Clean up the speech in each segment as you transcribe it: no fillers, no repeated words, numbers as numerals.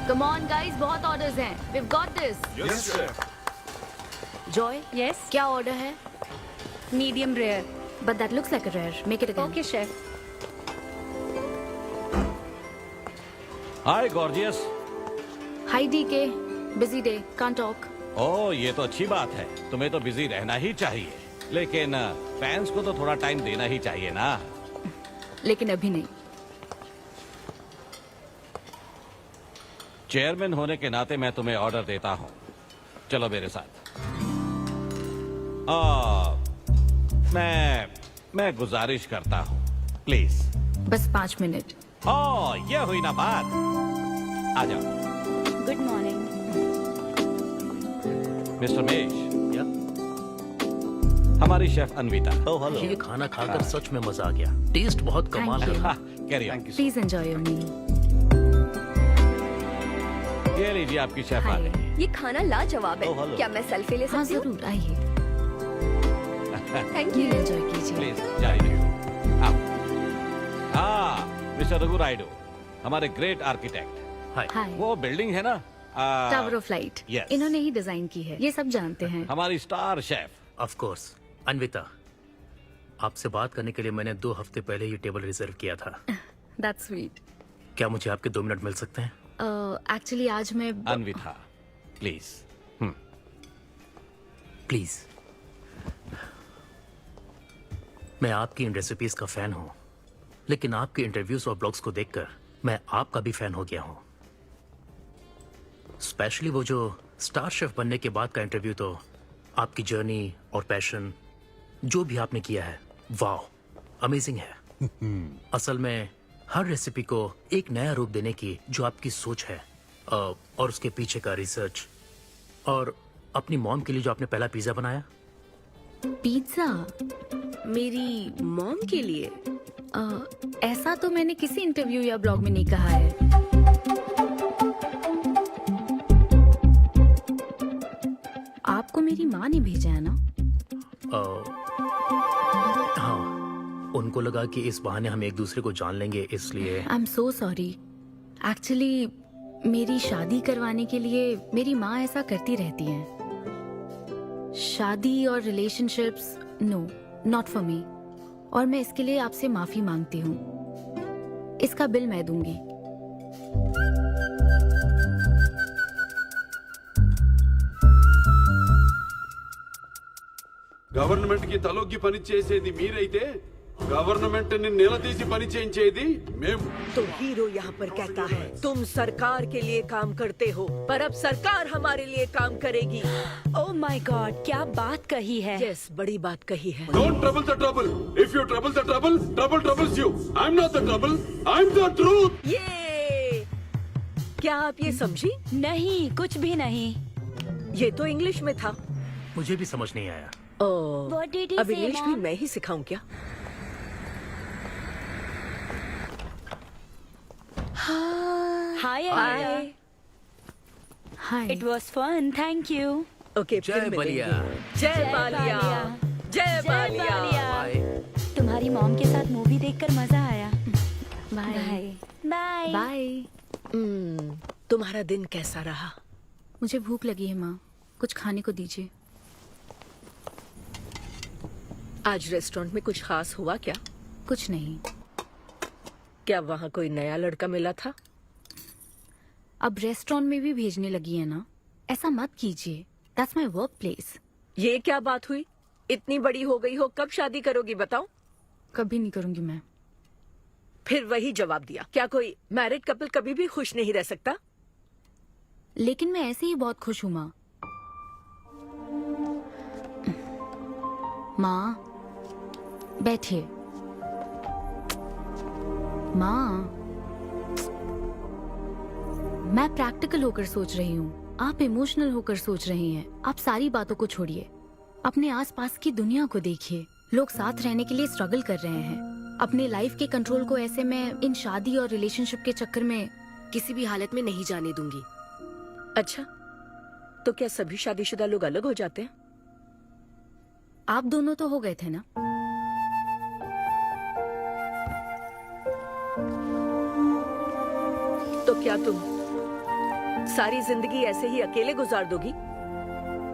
Come on guys, बहुत orders हैं. We've got this. Yes, chef. Joy, Yes, क्या order है? medium rare. But that looks like a rare. Make it again. Okay, chef. Hi gorgeous. Hi DK. Busy day. Can't talk. ओह ये तो अच्छी बात है, तुम्हें तो बिजी रहना ही चाहिए, लेकिन फैंस को तो थोड़ा टाइम देना ही चाहिए ना। लेकिन अभी नहीं. चेयरमैन होने के नाते मैं तुम्हें ऑर्डर देता हूँ, चलो मेरे साथ। मैं गुजारिश करता हूँ, प्लीज। बस 5 मिनट. ओह ये हुई ना बात, आ जाओ। Good morning. मिस्टर मेश, हमारी शेफ अन्विता। Oh hello. ये खाना खाकर सच में मजा आ गया। टेस्ट बहुत कमाल Thank you. है। Carry on. Please enjoy your meal. ये लीजिए आपकी शेफ आ Hi. गई। ये खाना लाजवाब Oh, है। hello. क्या मैं सेल्फी ले हाँ सकती हूँ? जरूर आइए. Thank Meal you. enjoy कीजिए. प्लीज जारी रखिए। हाँ मिस्टर रघु राइडू, हमारे ग्रेट आर्किटेक्ट। हाय। Hi. वो बिल्डिंग है ना, टावर ऑफ लाइट. yes. इन्होंने ही डिजाइन की है. ये सब जानते हैं. हमारी star chef. Of course. Anvita, आपसे बात करने के लिए मैंने 2 हफ्ते पहले ये टेबल रिजर्व किया था। That's sweet. क्या मुझे आपके 2 मिनट मिल सकते हैं? एक्चुअली आज मैं अन्विता प्लीज। प्लीज। मैं आपकी इन रेसिपीज का फैन हूँ, लेकिन आपके इंटरव्यूज और ब्लॉग्स को देखकर मैं आपका भी फैन हो गया हूँ। स्पेशली वो जो स्टार शेफ बनने के बाद का इंटरव्यू, तो आपकी जर्नी और पैशन जो भी आपने किया है, वाह अमेजिंग है। असल में हर रेसिपी को एक नया रूप देने की जो आपकी सोच है, और उसके पीछे का रिसर्च, और अपनी मॉम के लिए जो आपने पहला पिज्जा बनाया। पिज्जा. मेरी मॉम के लिए? ऐसा तो मैंने किसी इंटरव्यू या ब्लॉग में नहीं कहा है. आपको मेरी माँ ने भेजा है ना? हाँ, उनको लगा कि इस बहाने हम एक दूसरे को जान लेंगे, इसलिए। आई एम सो सॉरी. एक्चुअली मेरी शादी करवाने के लिए मेरी माँ ऐसा करती रहती हैं. शादी और relationships, no, not for me. और मैं इसके लिए आपसे माफी मांगती हूँ. इसका बिल मैं दूंगी. గవర్నమెంట్ కి తలొగ్గి పని చేసేది మీరైతే గవర్నమెంట్ ని నిలదీసి పని చేయించేది మేము. तो हीरो यहाँ पर कहता है तुम सरकार के लिए काम करते हो, पर अब सरकार हमारे लिए काम करेगी। Oh my God, क्या बात कही है. यस, बड़ी बात कही है। Don't trouble the trouble. If you trouble the trouble, trouble troubles you. I'm not the trouble. I'm the truth. ये क्या आप ये समझी? नहीं, कुछ भी नहीं. ये तो इंग्लिश में था। मुझे भी समझ नहीं आया। ओह, What did he अब say, इंग्लिश भी Mom? मैं ही सिखाऊं क्या? Hi, Anita. Hi. Hi. It was fun, thank you. Okay, जय फिर बलिया। मिलेंगे। जय बालिया। जय बालिया। बाय। तुम्हारी मॉम के साथ मूवी देखकर मजा आया. बाय. बाय. बाय. तुम्हारा दिन कैसा रहा? मुझे भूख लगी है माँ. कुछ खाने को दीजिए. आज रेस्टोरेंट में कुछ खास हुआ क्या? कुछ नहीं. क्या वहाँ कोई नया लड़का मिला था? अब रेस्टोरेंट में भी भेजने लगी है ना. ऐसा मत कीजिए. That's my work place. ये क्या बात हुई? इतनी बड़ी हो गई हो, कब शादी करोगी बताओ? कभी नहीं करूंगी मैं. फिर वही जवाब दिया। क्या कोई मैरिड कपल कभी भी खुश नहीं रह सकता? लेकिन मैं ऐसे ही बहुत खुश हूँ माँ. माँ बैठिए. माँ, मैं प्रैक्टिकल होकर सोच रही हूँ. आप इमोशनल होकर सोच रही हैं. आप सारी बातों को छोड़िए. अपने आसपास की दुनिया को देखिए. लोग साथ रहने के लिए स्ट्रगल कर रहे हैं. अपने लाइफ के कंट्रोल को ऐसे मैं इन शादी और रिलेशनशिप के चक्कर में किसी भी हालत में नहीं जाने दूंगी. अच्छा, तो क्या सभी शादीशुदा लोग अलग हो जाते हैं? आप दोनों तो हो गए थे ना. तो क्या तुम सारी जिंदगी ऐसे ही अकेले गुजार दोगी?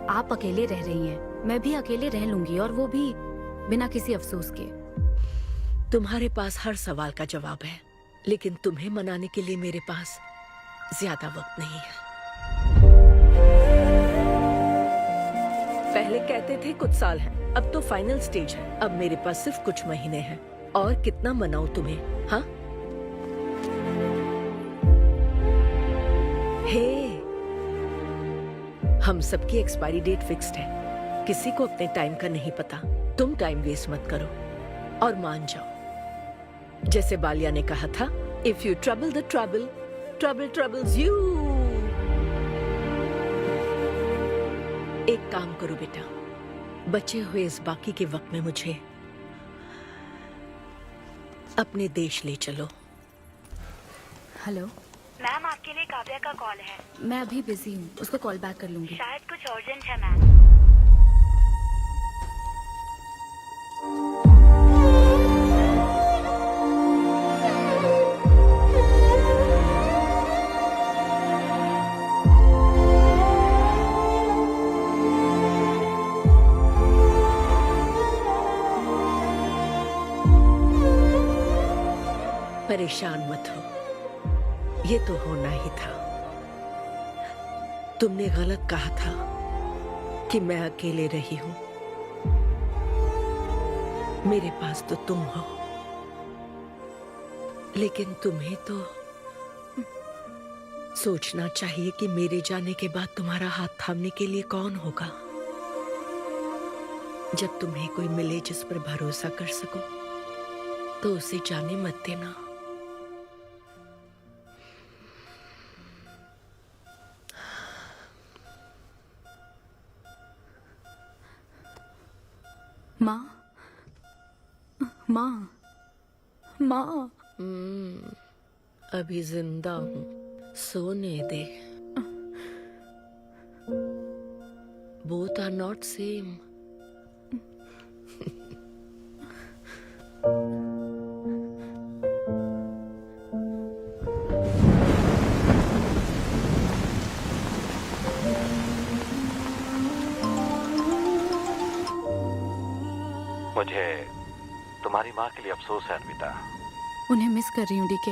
आप अकेले रह रही हैं, मैं भी अकेले रह लूंगी, और वो भी बिना किसी अफसोस के। तुम्हारे पास हर सवाल का जवाब है, लेकिन तुम्हें मनाने के लिए मेरे पास ज्यादा वक्त नहीं है। पहले कहते थे कुछ साल हैं, अब तो फाइनल स्टेज है। अब मेरे पास सिर्फ कुछ महीने हैं, और कितना मनाऊं तुम्हें? हाँ, हे, हम सबकी एक्सपायरी डेट फिक्स्ड है। किसी को अपने टाइम का नहीं पता। तुम टाइम वेस्ट मत करो और मान जाओ। जैसे बालिया ने कहा था, if you trouble the trouble, trouble troubles you. एक काम करो बेटा, बचे हुए इस बाकी के वक्त में मुझे अपने देश ले चलो। हेलो मैम, आपके लिए काव्या का कॉल है। मैं अभी बिजी हूँ, उसको कॉल बैक कर लूंगी। शायद कुछ अर्जेंट है मैम। परेशान मत हो, ये तो होना ही था। तुमने गलत कहा था कि मैं अकेले रही हूं। मेरे पास तो तुम हो, लेकिन तुम्हें तो सोचना चाहिए कि मेरे जाने के बाद तुम्हारा हाथ थामने के लिए कौन होगा। जब तुम्हें कोई मिले जिस पर भरोसा कर सको, तो उसे जाने मत देना। माँ, माँ, माँ। अभी जिंदा हूँ, सोने दे। Both are not same. मुझे तुम्हारी माँ के लिए अफसोस है अन्विता। उन्हें मिस कर रही हूँ डीके।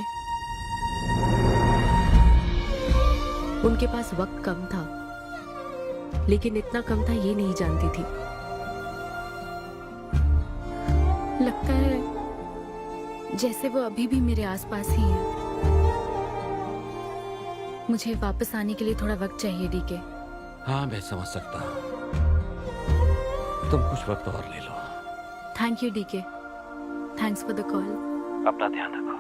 उनके पास वक्त कम था, लेकिन इतना कम था ये नहीं जानती थी। लगता है जैसे वो अभी भी मेरे आसपास ही है। मुझे वापस आने के लिए थोड़ा वक्त चाहिए डीके। हाँ, मैं समझ सकता हूँ। तुम कुछ वक्त और ले लो। Thank you DK. Thanks for the call. अपना ध्यान रखो।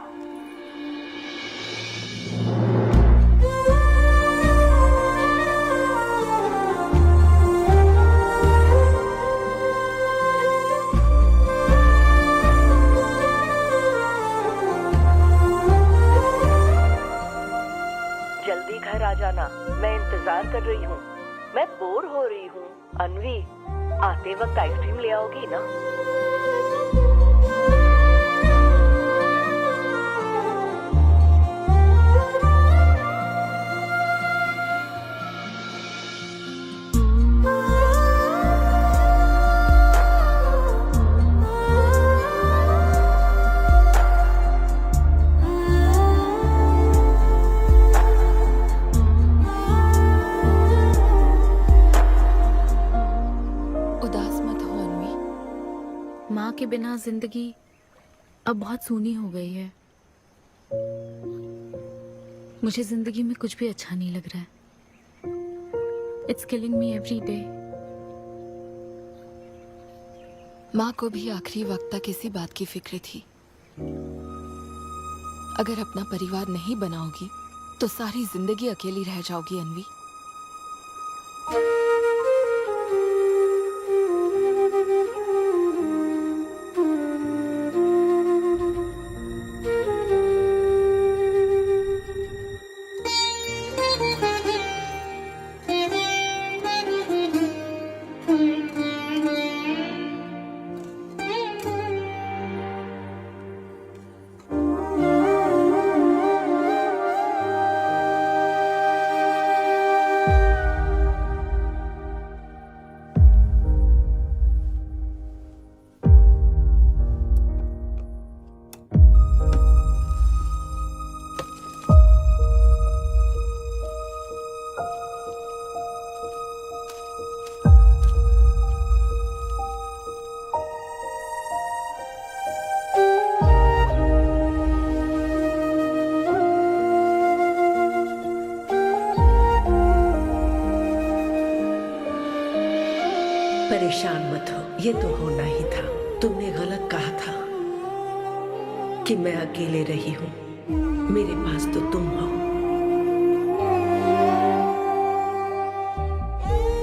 जल्दी घर आ जाना, मैं इंतजार कर रही हूँ। मैं बोर हो रही हूँ। अनवी, आते वक्त आइसक्रीम ले आओगी ना? उदास मत हो अनवी। माँ के बिना जिंदगी अब बहुत सूनी हो गई है। मुझे जिंदगी में कुछ भी अच्छा नहीं लग रहा है। It's killing me every day. माँ को भी आखिरी वक्त तक इसी बात की फिक्र थी। अगर अपना परिवार नहीं बनाओगी तो सारी जिंदगी अकेली रह जाओगी अनवी। परेशान मत हो, ये तो होना ही था। तुमने गलत कहा था कि मैं अकेले रही हूँ। मेरे पास तो तुम हो।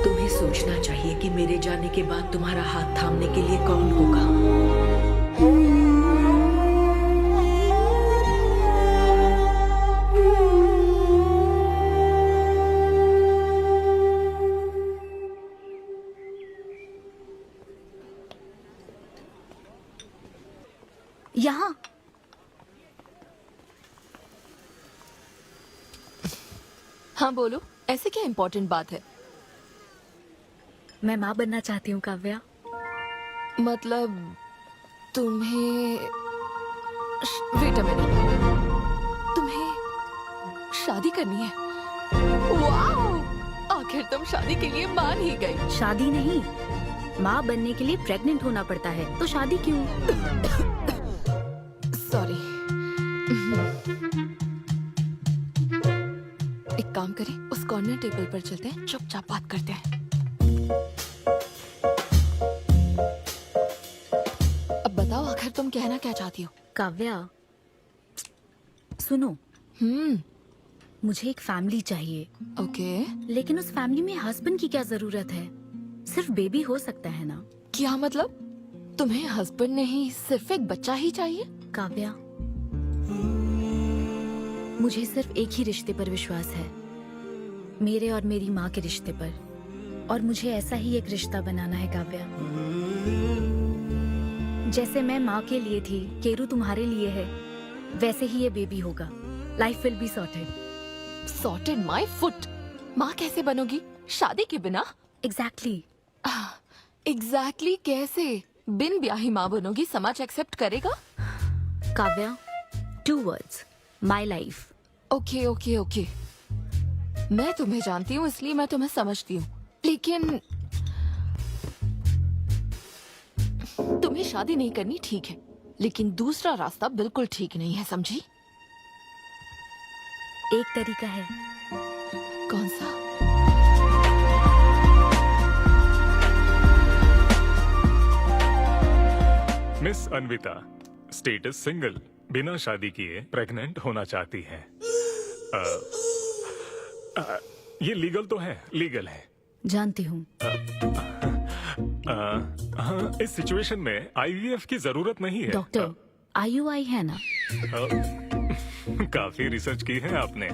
तुम्हें सोचना चाहिए कि मेरे जाने के बाद तुम्हारा हाथ थामने के लिए कौन होगा। यहाँ हाँ बोलो, ऐसे क्या इम्पोर्टेंट बात है? मैं माँ बनना चाहती हूँ काव्या। मतलब तुम्हें वेट अ मिनट, तुम्हें शादी करनी है? वाओ! आखिर तुम शादी के लिए मान ही गई। शादी नहीं, माँ बनने के लिए प्रेग्नेंट होना पड़ता है, तो शादी क्यों? सॉरी। एक काम करें, उस कॉर्नर टेबल पर चलते हैं, चुपचाप बात करते हैं। अब बताओ, आखिर तुम कहना क्या चाहती हो? काव्या सुनो, मुझे एक फैमिली चाहिए, ओके। लेकिन उस फैमिली में हस्बैंड की क्या जरूरत है? सिर्फ बेबी हो सकता है ना? क्या मतलब? तुम्हें हस्बैंड नहीं, सिर्फ एक बच्चा ही चाहिए? काव्या, मुझे सिर्फ एक ही रिश्ते पर विश्वास है, मेरे और मेरी माँ के रिश्ते पर, और मुझे ऐसा ही एक रिश्ता बनाना है काव्या। जैसे मैं माँ के लिए थी, केरू तुम्हारे लिए है, वैसे ही ये बेबी होगा। Life will be sorted. Sorted my foot. माँ कैसे बनोगी शादी के बिना? एग्जैक्टली। एग्जैक्टली कैसे? बिन ब्याही माँ बनोगी, समाज एक्सेप्ट करेगा? Kavya, 2 words, my life. Okay okay okay, मैं तुम्हें जानती हूँ इसलिए मैं तुम्हें समझती हूँ, लेकिन तुम्हें शादी नहीं करनी ठीक है, लेकिन दूसरा रास्ता बिल्कुल ठीक नहीं है, समझी? एक तरीका है। कौन सा? मिस अन्विता, स्टेटस सिंगल, बिना शादी किए प्रेग्नेंट होना चाहती हैं। ये लीगल तो है, लीगल है। जानती हूँ। हाँ, इस सिचुएशन में आईवीएफ की जरूरत नहीं है। डॉक्टर, IUI है ना? काफी रिसर्च की है आपने।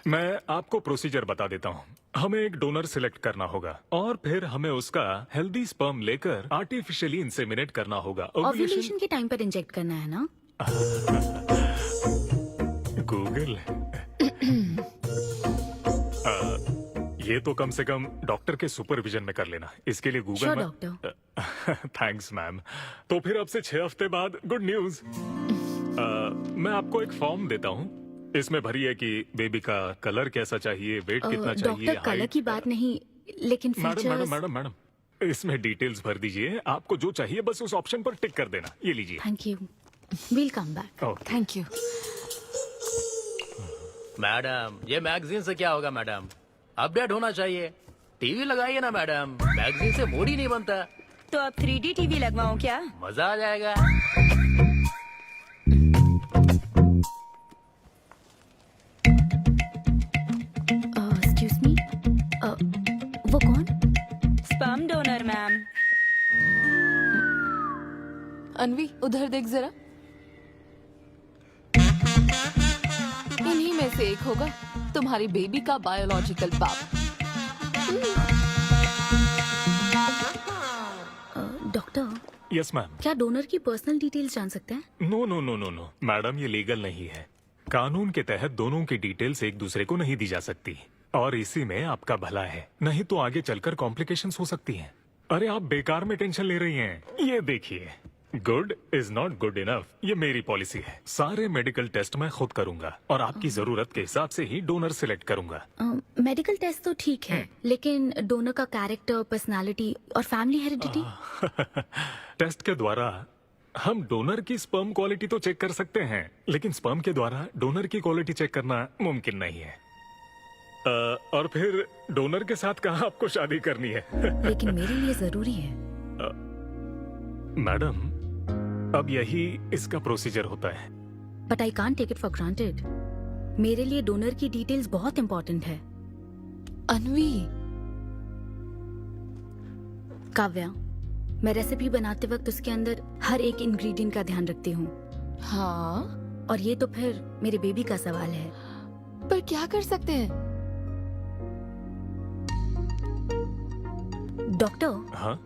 मैं आपको प्रोसीजर बता देता हूँ। हमें एक डोनर सिलेक्ट करना होगा और फिर हमें उसका हेल्दी स्पर्म लेकर आर्टिफिशियली इंसेमिनेट करना होगा। ओव्यूलेशन के टाइम पर इंजेक्ट करना है ना? गूगल। ये तो कम से कम डॉक्टर के सुपरविजन में कर लेना, इसके लिए गूगल में। डॉक्टर। Thanks ma'am. तो फिर अब से 6 हफ्ते बाद गुड न्यूज। मैं आपको एक फॉर्म देता हूँ, इसमें भरिए कि बेबी का कलर कैसा चाहिए, वेट कितना चाहिए। डॉक्टर, कलर की बात नहीं, लेकिन मैडम मैडम मैडम, इसमें डिटेल्स भर दीजिए। आपको जो चाहिए बस उस ऑप्शन पर टिक कर देना। ये लीजिए। Thank you, will come back. Thank you. Madam, ये मैगजीन से क्या होगा मैडम? अपडेट होना चाहिए। टीवी लगाइए ना मैडम, मैगजीन से मूड ही नहीं बनता। तो अब 3D टीवी लगवाऊं क्या? मजा आ जाएगा। एक्सक्यूज मी, वो कौन? Sperm donor ma'am. अनवी, उधर देख जरा। इन्हीं में से एक होगा तुम्हारी बेबी का बायोलॉजिकल बाप। Doctor, yes ma'am. क्या डोनर की पर्सनल डिटेल्स जान सकते हैं? No no no no no madam, ये लीगल नहीं है। कानून के तहत दोनों की डिटेल्स एक दूसरे को नहीं दी जा सकती, और इसी में आपका भला है, नहीं तो आगे चलकर कॉम्प्लिकेशंस हो सकती हैं। अरे आप बेकार में टेंशन ले रही हैं। ये देखिए, good is not good enough, ये मेरी पॉलिसी है। सारे मेडिकल टेस्ट मैं खुद करूंगा और आपकी जरूरत के हिसाब से ही डोनर सिलेक्ट करूंगा। मेडिकल टेस्ट तो ठीक है, लेकिन डोनर का कैरेक्टर, पर्सनालिटी और फैमिली हेरिडिटी? टेस्ट के द्वारा हम डोनर की स्पर्म क्वालिटी तो चेक कर सकते हैं, लेकिन स्पर्म के द्वारा डोनर की क्वालिटी चेक करना मुमकिन नहीं है। और फिर डोनर के साथ कहाँ आपको शादी करनी है? लेकिन मेरे लिए जरूरी है। मैडम, अब यही इसका प्रोसीजर होता है। But I can't take it for granted. मेरे लिए डोनर की डिटेल्स बहुत इंपॉर्टेंट है। अनवी, काव्या, मैं रेसिपी बनाते वक्त उसके अंदर हर एक इंग्रेडिएंट का ध्यान रखती हूँ। हाँ, और ये तो फिर मेरे बेबी का सवाल है। पर क्या कर सकते हैं? डॉक्टर, हाँ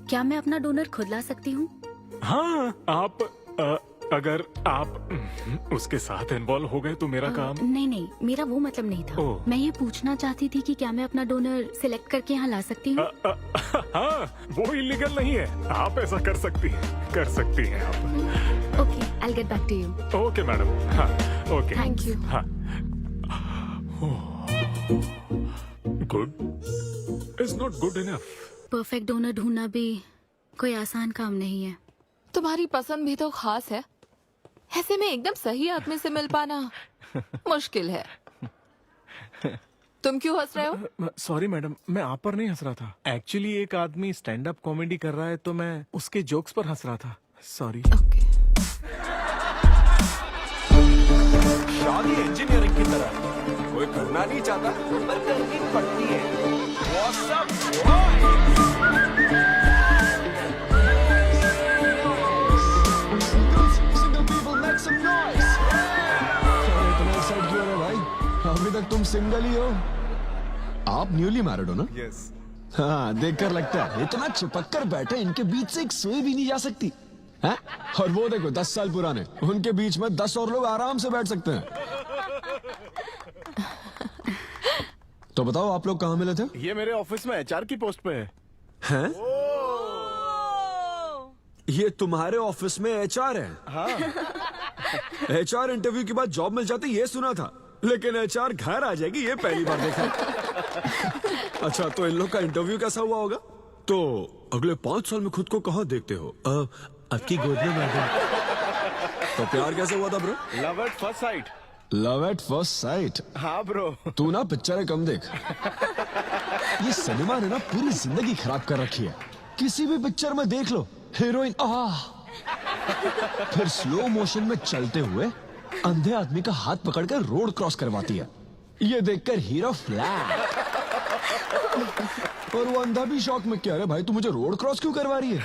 क्या मैं अपना डोनर खुद ला सकती हूँ? हाँ, आप अगर आप उसके साथ इन्वॉल्व हो गए तो मेरा काम। नहीं नहीं, मेरा वो मतलब नहीं था। ओह। मैं ये पूछना चाहती थी कि क्या मैं अपना डोनर सिलेक्ट करके यहाँ ला सकती हूँ? हाँ, वो इलीगल नहीं है। आप ऐसा कर सकती हैं आप। Okay, I will get back to you. Okay madam. हाँ, ओके, थैंक यू। हाँ। Good is not good enough. Perfect donor ढूंढना भी कोई आसान काम नहीं है। तुम्हारी पसंद भी तो खास है, ऐसे में एकदम सही आदमी से मिल पाना मुश्किल है। तुम क्यों हंस रहे हो? सॉरी मैडम, मैं आप पर नहीं हंस रहा था। एक्चुअली एक आदमी स्टैंड अप कॉमेडी कर रहा है तो मैं उसके जोक्स पर हंस रहा था। सॉरी। ओके। शादी इंजीनियरिंग की तरह है। कोई करना नहीं चाहता पर करनी पड़ती है। What's up, अभी तक तुम सिंगल ही हो? आप न्यूली मैरिड हो ना? यस। हाँ, देखकर लगता है इतना चिपक कर बैठे, इनके बीच से एक सुई भी नहीं जा सकती है? और वो देखो 10 साल पुराने, उनके बीच में 10 और लोग आराम से बैठ सकते हैं। तो बताओ, आप लोग कहाँ मिले थे? ये मेरे ऑफिस में एचआर की पोस्ट पे है। हैं? ये तुम्हारे ऑफिस में एचआर है? हाँ। एचआर इंटरव्यू के बाद जॉब मिल जाती, ये सुना था, लेकिन एचआर घर आ जाएगी ये पहली बार देखा। अच्छा, तो इन लोग का इंटरव्यू कैसा हुआ होगा? तो अगले 5 साल में खुद को कहाँ देखते हो? आपकी गोद में मैडम। तो प्यार कैसे हुआ था bro? Love at first sight. Love at first sight? हाँ ब्रो। तू ना पिक्चरें कम देख। ये सिनेमा ने ना पूरी जिंदगी खराब कर रखी है। किसी भी पिक्चर में देख लो, हीरोइन फिर स्लो मोशन में चलते हुए अंधे आदमी का हाथ पकड़कर रोड क्रॉस करवाती है। ये देखकर हीरो फ्लैट। और वो अंधा भी शौक में, क्या रे भाई, तू मुझे रोड क्रॉस क्यों करवा रही है?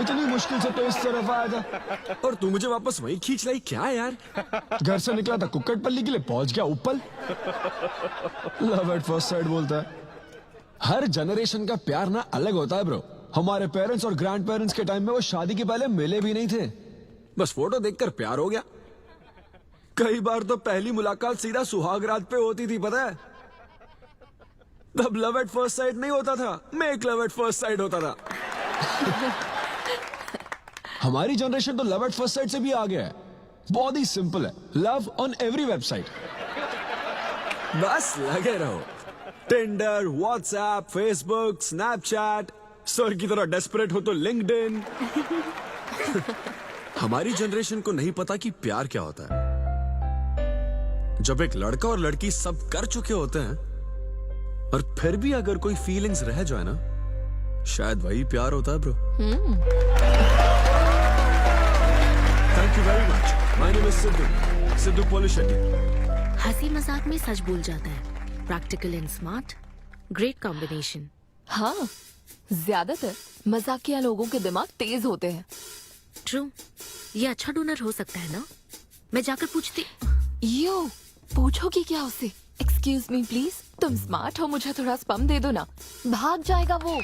इतनी मुश्किल से तो इस तरफ आया था और तू मुझे वापस वहीं खींच लाई। क्या यार, घर से निकला था कुक्कड़पल्ली के लिए, पहुंच गया ऊपर। लव एट फर्स्ट साइट बोलता है। हर जनरेशन का प्यार ना अलग होता है ब्रो। हमारे पेरेंट्स और ग्रैंड पेरेंट्स के टाइम में वो शादी के पहले मिले भी नहीं थे, बस फोटो देखकर प्यार हो गया। कई बार तो पहली मुलाकात सीधा सुहाग रात पे होती थी, पता है? तब लव एट फर्स्ट साइट नहीं होता था, make love at first sight होता था। हमारी जनरेशन तो लव एट फर्स्ट साइट से भी आगे है। बहुत ही सिंपल है, लव ऑन एवरी वेबसाइट। बस लगे रहो, Tinder, WhatsApp, Facebook, Snapchat, sir की तरह डेस्परेट हो तो लिंक्डइन। हमारी जनरेशन को नहीं पता कि प्यार क्या होता है। जब एक लड़का और लड़की सब कर चुके होते हैं और फिर भी अगर कोई फीलिंग्स रह जाए ना, शायद वही प्यार होता है bro. Thank you very much. My name is Siddhu Polishetty. हंसी मजाक में सच बोल जाता है। Practical and smart, great combination. हाँ, ज्यादातर मजाकिया लोगों के दिमाग तेज होते हैं। ट्रू, ये अच्छा डोनर हो सकता है ना? मैं जाकर पूछती। यो, पूछोगी क्या उससे? एक्सक्यूज मी प्लीज, तुम स्मार्ट हो, मुझे थोड़ा स्पम दे दो ना। भाग जाएगा वो।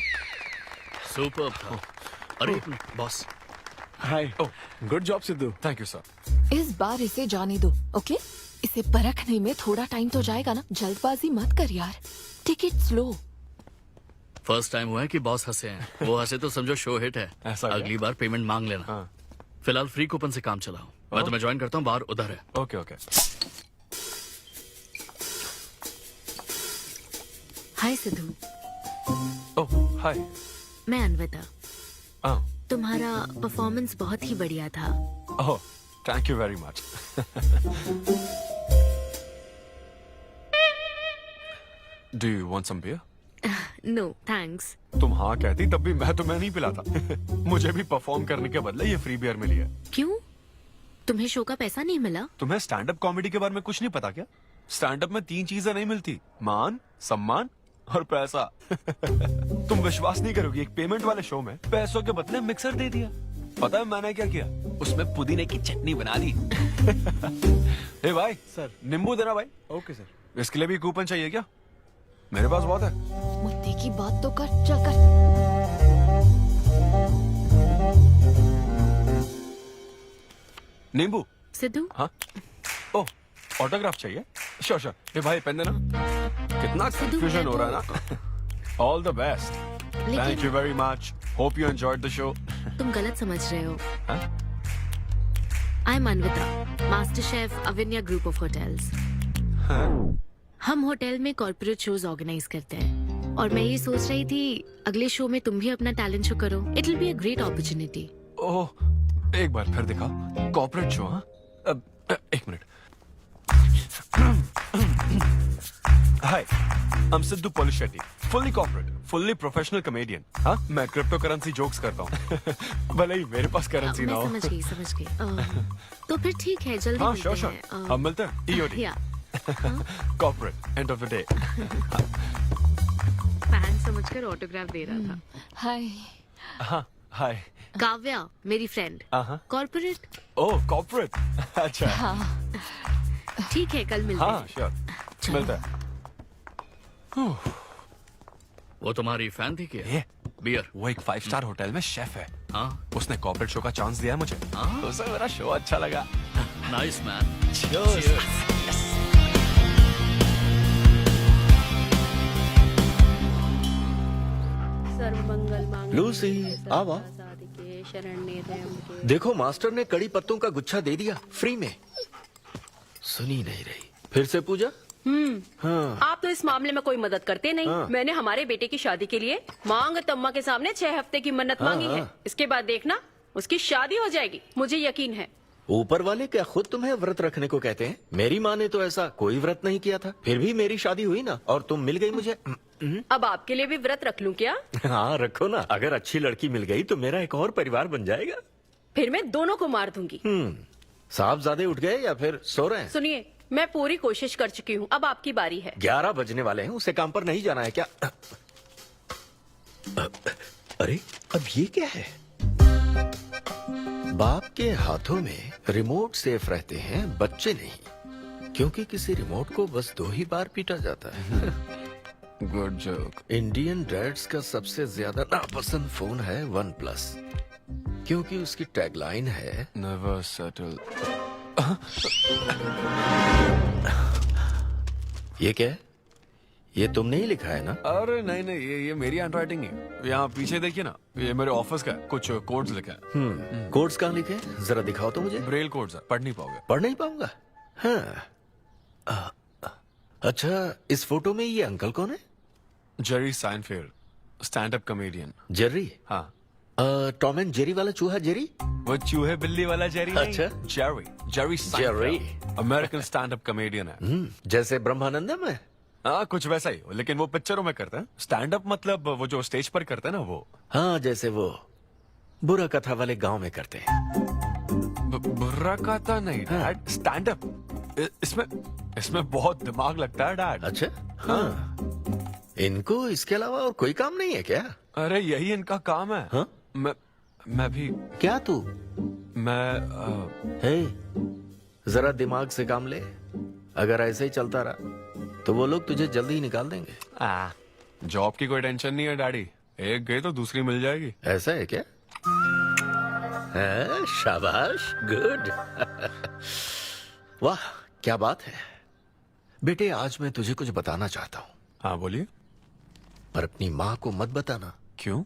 सुपर था। अरे boss. Hi. Good job Sidhu. Thank you sir. इस बार इसे जाने दो, ओके? इसे परखने में थोड़ा टाइम तो जाएगा ना, जल्दबाजी मत कर यार। Take it slow. First time हुआ है कि बॉस हंसे हैं। वो हंसे तो समझो शो हिट है। ऐसा क्या? अगली बार पेमेंट मांग लेना। हाँ। फिलहाल फ्री कूपन से काम चलाओ। मैं तुम्हें ज्वाइन करता हूँ, बाहर उधर है। Okay okay. Hi Siddhu. Oh hi. मैं अनवता। हाँ। तुम्हारा परफॉर्मेंस बहुत ही बढ़िया था। Oh, thank you very much. Do you want some beer? No thanks. तुम हाँ कहती तब भी मैं तुम्हें नहीं पिलाता। मुझे भी परफॉर्म करने के बदले ये फ्री बियर मिली है। क्यों? तुम्हें शो का पैसा नहीं मिला? तुम्हें स्टैंड अप कॉमेडी के बारे में कुछ नहीं पता क्या? स्टैंड अप में 3 चीजें नहीं मिलती, मान, सम्मान और पैसा। तुम विश्वास नहीं करोगी, एक पेमेंट वाले शो में पैसों के बदले मिक्सर दे दिया। पता है मैंने क्या किया? उसमें पुदीने की चटनी बना दी। ए भाई सर, नींबू देना भाई। Okay sir. इसके लिए भी कूपन चाहिए क्या? मेरे पास बहुत है। मुद्दे की बात तो कर, चल कर। नींबू? सिद्धू? हाँ। ओह, ऑटोग्राफ चाहिए? Sure sure. ए भाई पेन देना। कितना कंफ्यूजन हो रहा है ना। All the best. Thank you very much. Hope you enjoyed the show. तुम गलत समझ रहे हो। I am Anvita, master chef Avinya group of hotels. हम होटल में कॉर्पोरेट शोज ऑर्गेनाइज करते हैं और मैं ये सोच रही थी अगले शो में तुम भी अपना टैलेंट शो करो। It will be a great opportunity. Oh, एक बार फिर दिखा। Corporate show? हाँ, एक minute. Hi, I'm Siddhu Polishetty, fully corporate, fully professional comedian। हाँ, मैं क्रिप्टो करेंसी जोक्स करता हूँ। भले ही मेरे पास करेंसी ना हो। मैं समझ गई। तो फिर ठीक है, जल्दी हाँ, मिलते श्योर हैं। हम मिलते हैं। EOD। या corporate, end of the day. Fan समझकर ऑटोग्राफ दे रहा था। हाय। हाँ, हाय। काव्या मेरी फ्रेंड। कॉर्पोरेट? ओह, कॉर्पोरेट। अच्छा। ठीक है, कल मिलते हाँ, हैं। श्योर, मिलते हैं। वो तुम्हारी फैन थी क्या? ये बियर? वो एक 5 स्टार होटल में शेफ है। हाँ, उसने कॉर्पोरेट शो का चांस दिया मुझे। उसे मेरा शो अच्छा लगा। Nice man. लूसी, आवा। देखो मास्टर ने कड़ी पत्तों का गुच्छा दे दिया फ्री में। सुनी नहीं रही। फिर से पूजा? हाँ। आप तो इस मामले में कोई मदद करते नहीं। हाँ। मैंने हमारे बेटे की शादी के लिए मांग तम्मा के सामने 6 हफ्ते की मन्नत मांगी है। इसके बाद देखना उसकी शादी हो जाएगी, मुझे यकीन है। ऊपर वाले क्या खुद तुम्हें व्रत रखने को कहते हैं? मेरी माँ ने तो ऐसा कोई व्रत नहीं किया था, फिर भी मेरी शादी हुई ना, और तुम मिल गई मुझे। अब आपके लिए भी व्रत रख लूं क्या? हाँ रखो ना, अगर अच्छी लड़की मिल गई तो मेरा एक और परिवार बन जाएगा। फिर मैं दोनों को मार दूंगी। साहबजादे उठ गए या फिर सो रहे हैं? सुनिए, मैं पूरी कोशिश कर चुकी हूँ, अब आपकी बारी है। 11 बजने वाले हैं, उसे काम पर नहीं जाना है क्या? अरे अब ये क्या है? बाप के हाथों में रिमोट सेफ रहते हैं, बच्चे नहीं, क्योंकि किसी रिमोट को बस 2 ही बार पीटा जाता है। Good joke. इंडियन डैड्स का सबसे ज्यादा नापसंद फोन है OnePlus, क्योंकि उसकी टैगलाइन है नेवर सेटल। ये क्या है? ये तुमने ही लिखा है ना? अरे नहीं नहीं, ये मेरी हैंडराइटिंग है। यहाँ पीछे देखिए ना, ये मेरे ऑफिस का है, कुछ कोड्स लिखे हैं। कोड्स कहाँ लिखे हैं? जरा दिखाओ तो मुझे। ब्रेल कोड्स है, पढ़ नहीं पाओगे। पढ़ नहीं पाऊंगा? हाँ। अच्छा, इस फोटो में ये अंकल कौन है? Jerry Seinfeld, stand up comedian. Jerry? हाँ। टॉम एंड जेरी वाला चूहा जेरी? वो चूहे बिल्ली वाला जेरी नहीं। अच्छा। Jerry Jerry American stand up comedian है। जैसे ब्रह्मानंदम है? हाँ, कुछ वैसा ही, लेकिन वो पिक्चरों में करते हैं। स्टैंड अप मतलब वो जो स्टेज पर करते हैं ना, वो। हाँ, जैसे वो बुरा कथा वाले गांव में करते हैं। बुरा कथा नहीं डैड, स्टैंड अप। इसमें बहुत दिमाग लगता है डैड। अच्छा। हाँ। इनको इसके अलावा और कोई काम नहीं है क्या? अरे यही इनका काम है। हाँ? मैं भी। क्या तू? मैं जरा दिमाग से काम ले। अगर ऐसे ही चलता रहा तो वो लोग तुझे जल्दी ही निकाल देंगे। जॉब की कोई टेंशन नहीं है डैडी, एक गई तो दूसरी मिल जाएगी। ऐसा है क्या? शाबाश, गुड। वाह क्या बात है बेटे। आज मैं तुझे कुछ बताना चाहता हूँ। हाँ बोलिए। पर अपनी माँ को मत बताना। क्यों?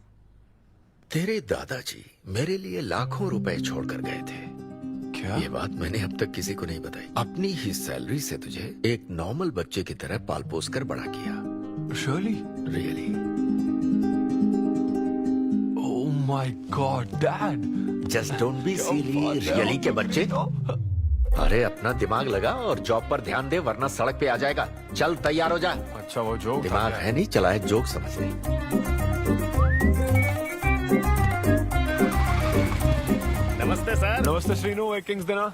तेरे दादाजी मेरे लिए लाखों रुपए छोड़कर गए थे। क्या? ये बात मैंने अब तक किसी को नहीं बताई। अपनी ही सैलरी से तुझे एक नॉर्मल बच्चे की तरह पाल पोस कर बड़ा किया। Really? Oh my God dad, just don't be silly. Really के बच्चे? अरे अपना दिमाग लगा और जॉब पर ध्यान दे, वरना सड़क पे आ जाएगा। चल तैयार हो जा। अच्छा वो जोक दिमाग है नहीं, चला है जोक समझ नहीं। नमस्ते सर। नमस्ते श्रीनु, एक किंग्स देना।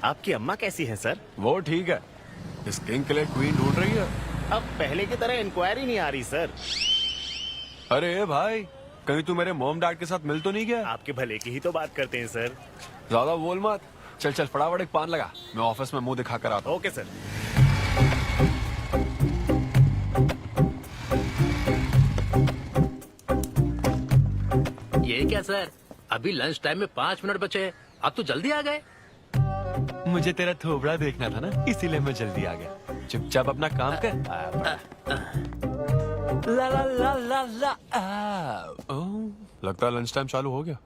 आपकी अम्मा कैसी है सर? वो ठीक है, इस किंग के लिए क्वीन ढूंढ रही है। अब पहले की तरह इंक्वायरी नहीं आ रही सर। अरे भाई, कहीं तू मेरे मॉम डैड के साथ मिल तो नहीं गया? आपके भले की ही तो बात करते हैं सर। ज्यादा बोल मत। चल चल फटाफट एक पान लगा, मैं ऑफिस में मुंह दिखा कर आता हूँ। Okay sir. ये क्या सर, अभी लंच टाइम में 5 मिनट बचे हैं, आप तो जल्दी आ गए। मुझे तेरा थोबड़ा देखना था ना, इसीलिए मैं जल्दी आ गया। चुपचाप अपना काम कर। ला ला ला ला ला। लगता है लंच टाइम चालू हो गया।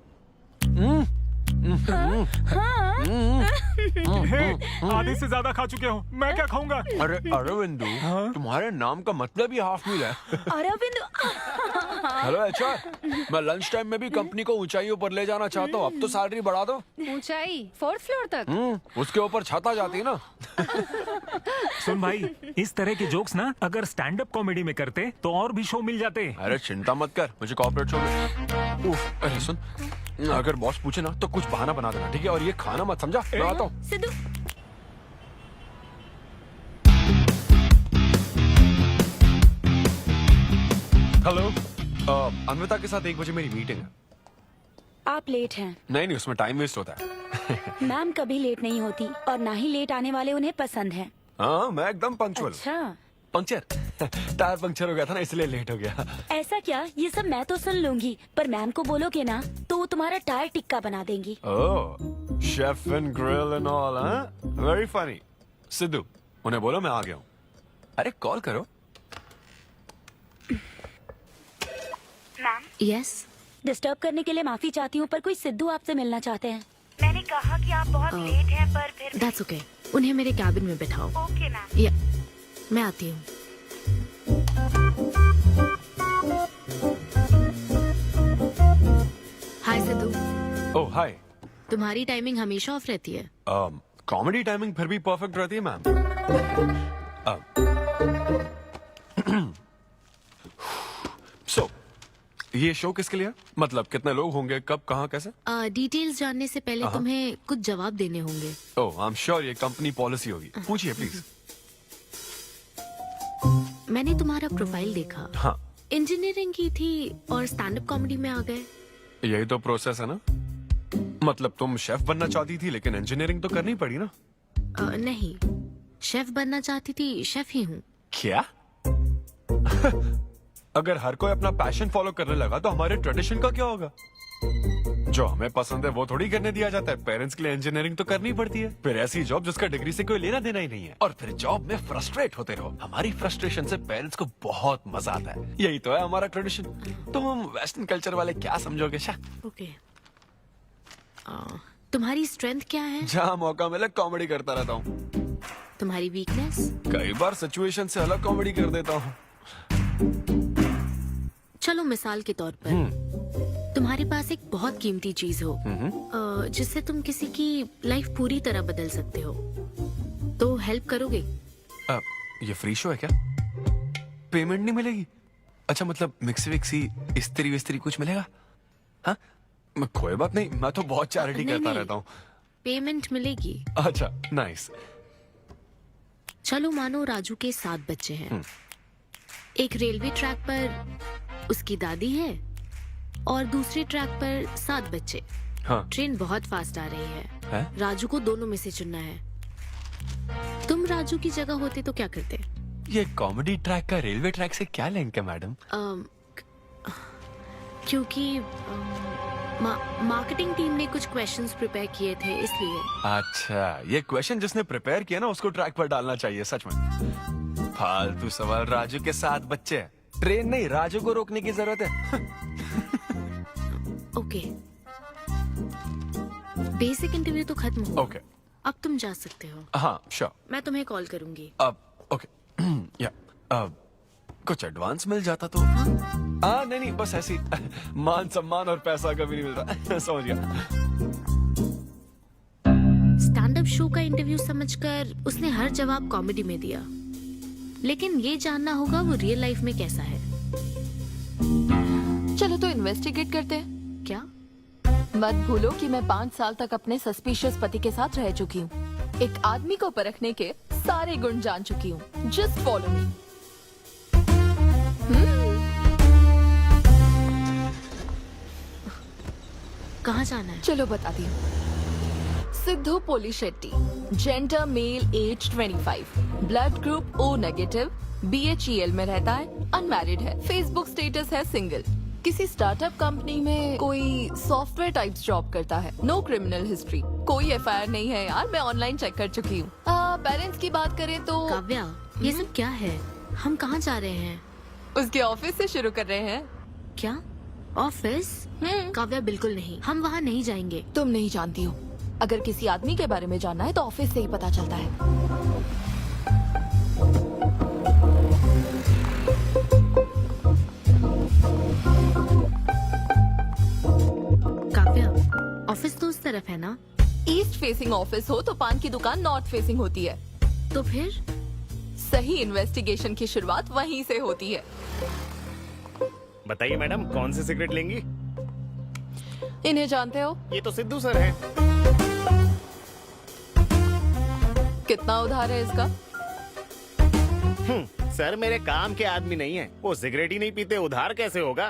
आधे से ज्यादा खा चुके हो, मैं क्या खाऊंगा? अरे अरविंदु, तुम्हारे नाम का मतलब ही हाफ मील है। अरविंद। हेलो एचआर, मैं लंच टाइम में भी कंपनी को ऊंचाइयों पर ले जाना चाहता हूँ। अब तो सैलरी बढ़ा दो। ऊंचाई 4th फ्लोर तक? उसके ऊपर छत आ जाती है ना। सुन भाई, इस तरह के जोक्स ना अगर स्टैंड अप कॉमेडी में करते तो और भी शो मिल जाते। अरे चिंता मत कर, मुझे कॉर्पोरेट शो में। उफ, अरे सुन, अगर बॉस पूछे ना तो कुछ बहाना बना देना, ठीक है? और ये खाना मत, समझा? मैं आता हूँ। सिद्धू। हेलो, अन्विता के साथ 1 बजे मेरी मीटिंग है। आप लेट हैं। नहीं, उसमें टाइम वेस्ट होता है। मैम कभी लेट नहीं होती और ना ही लेट आने वाले उन्हें पसंद हैं। हाँ, मैं एकदम पंक्चुअल। अच्छा। पंक्चर टायर पंक्चर हो गया था ना, इसलिए लेट हो गया। ऐसा क्या? ये सब मैं तो सुन लूंगी, पर मैम को बोलोगे ना तो वो तुम्हारा टायर टिक्का बना देंगी। Oh, chef and grill and all, हाँ? Very funny. सिद्धू, उन्हें बोलो मैं आ गया हूँ। अरे कॉल करो। मैम, यस, डिस्टर्ब करने के लिए माफी चाहती हूँ, पर कोई सिद्धू आपसे मिलना चाहते हैं। मैंने कहा कि आप बहुत लेट हैं, पर फिर दैट्स ओके। उन्हें मेरे कैबिन में बिठाओ। Okay ma'am. या, मैं आती हूँ। हाय सिद्धू। ओह हाय। तुम्हारी टाइमिंग हमेशा ऑफ रहती है? कॉमेडी टाइमिंग फिर भी परफेक्ट रहती है मैम। सो ये शो किसके लिए? मतलब कितने लोग होंगे, कब, कहाँ, कैसे? डिटेल्स जानने से पहले तुम्हें कुछ जवाब देने होंगे। ओह, आई एम श्योर ये कंपनी पॉलिसी होगी। पूछिए प्लीज। मैंने तुम्हारा प्रोफाइल देखा। हाँ, इंजीनियरिंग की थी और स्टैंड अप कॉमेडी में आ गए। यही तो प्रोसेस है ना। मतलब तुम शेफ बनना चाहती थी, लेकिन इंजीनियरिंग तो करनी पड़ी ना। नहीं, शेफ बनना चाहती थी, शेफ ही हूँ। क्या? अगर हर कोई अपना पैशन फॉलो करने लगा तो हमारे ट्रेडिशन का क्या होगा? जो हमें पसंद है वो थोड़ी करने दिया जाता है। पेरेंट्स के लिए इंजीनियरिंग तो करनी पड़ती है, फिर ऐसी जॉब जिसका डिग्री से कोई लेना देना ही नहीं है, और फिर जॉब में फ्रस्ट्रेट होते रहो। हमारी फ्रस्ट्रेशन से पेरेंट्स को बहुत मजा आता है। यही तो है हमारा ट्रेडिशन। तुम वेस्टर्न कल्चर वाले क्या समझोगे? ओके। तुम्हारी स्ट्रेंथ क्या है? जहाँ मौका मिले कॉमेडी करता रहता हूँ। तुम्हारी वीकनेस? कई बार सिचुएशन से अलग कॉमेडी कर देता हूँ। चलो मिसाल के तौर पर तुम्हारे पास एक बहुत कीमती चीज हो जिससे तुम किसी की लाइफ पूरी तरह बदल सकते हो, तो हेल्प करोगे? ये फ्री शो है क्या? पेमेंट नहीं मिलेगी? अच्छा, मतलब मिक्सी विक्सी इस्त्री विस्त्री कुछ मिलेगा? हाँ, कोई बात नहीं, मैं तो बहुत चैरिटी करता रहता हूँ। पेमेंट मिलेगी। अच्छा, नाइस। चलो मानो राजू के 7 बच्चे हैं। एक रेलवे ट्रैक पर उसकी दादी है और दूसरे ट्रैक पर 7 बच्चे। हाँ। ट्रेन बहुत फास्ट आ रही है। राजू को दोनों में से चुनना है। तुम राजू की जगह होते तो क्या करते? ये कॉमेडी ट्रैक का रेलवे ट्रैक से क्या लिंक है मैडम? क्योंकि मार्केटिंग टीम ने कुछ क्वेश्चंस प्रिपेयर किए थे, इसलिए। अच्छा, ये क्वेश्चन जिसने प्रिपेयर किया ना उसको ट्रैक पर डालना चाहिए। सच में फालतू सवाल। राजू के 7 बच्चे हैं, ट्रेन नहीं, राजू को रोकने की जरूरत है। ओके, बेसिक इंटरव्यू तो खत्म हो। ओके, अब तुम जा सकते हो। हाँ श्योर। मैं तुम्हें कॉल करूंगी। अब ओके। या कुछ एडवांस मिल जाता तो। हाँ नहीं, बस ऐसी मान सम्मान और पैसा कभी नहीं मिलता। समझ गया। स्टैंड अप शो का इंटरव्यू समझकर उसने हर जवाब कॉमेडी में दिया। लेकिन ये जानना होगा वो रियल लाइफ में कैसा है। चलो तो इन्वेस्टिगेट करते हैं। क्या? मत भूलो कि मैं 5 साल तक अपने सस्पिशियस पति के साथ रह चुकी हूँ। एक आदमी को परखने के सारे गुण जान चुकी हूँ। Just follow me. कहाँ जाना है? चलो बताती हूँ। Siddhu Polishetty, gender male, age 25, blood group O negative, BHEL में रहता है, अनमैरिड है, फेसबुक स्टेटस है सिंगल, किसी स्टार्टअप कंपनी में कोई सॉफ्टवेयर टाइप्स जॉब करता है, नो क्रिमिनल हिस्ट्री, कोई FIR नहीं है यार, मैं ऑनलाइन चेक कर चुकी हूँ। पेरेंट्स की बात करें तो काव्या, ये सब क्या है? हम कहाँ जा रहे हैं? उसके ऑफिस से शुरू कर रहे हैं। क्या? ऑफिस? काव्या बिल्कुल नहीं, हम वहाँ नहीं जाएंगे। तुम नहीं जानती हो, अगर किसी आदमी के बारे में जानना है तो ऑफिस से ही पता चलता है। काव्या, ऑफिस तो उस तरफ है ना? ईस्ट फेसिंग ऑफिस हो तो पान की दुकान नॉर्थ फेसिंग होती है। तो फिर सही इन्वेस्टिगेशन की शुरुआत वहीं से होती है। बताइए मैडम, कौन सी सिगरेट लेंगी? इन्हें जानते हो? ये तो सिद्धू सर है। कितना उधार है इसका? सर मेरे काम के आदमी नहीं है, वो सिगरेट ही नहीं पीते, उधार कैसे होगा?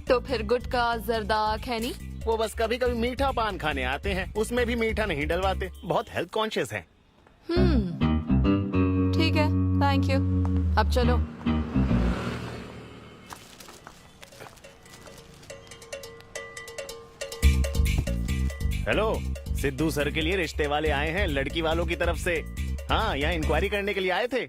तो फिर गुटखा, जर्दा, खैनी? वो बस कभी कभी मीठा पान खाने आते हैं, उसमें भी मीठा नहीं डलवाते, बहुत हेल्थ कॉन्शियस है। ठीक है, थैंक यू। अब चलो। हेलो, सिद्धू सर के लिए रिश्ते वाले आए हैं, लड़की वालों की तरफ से। हाँ, यहाँ इंक्वायरी करने के लिए आए थे।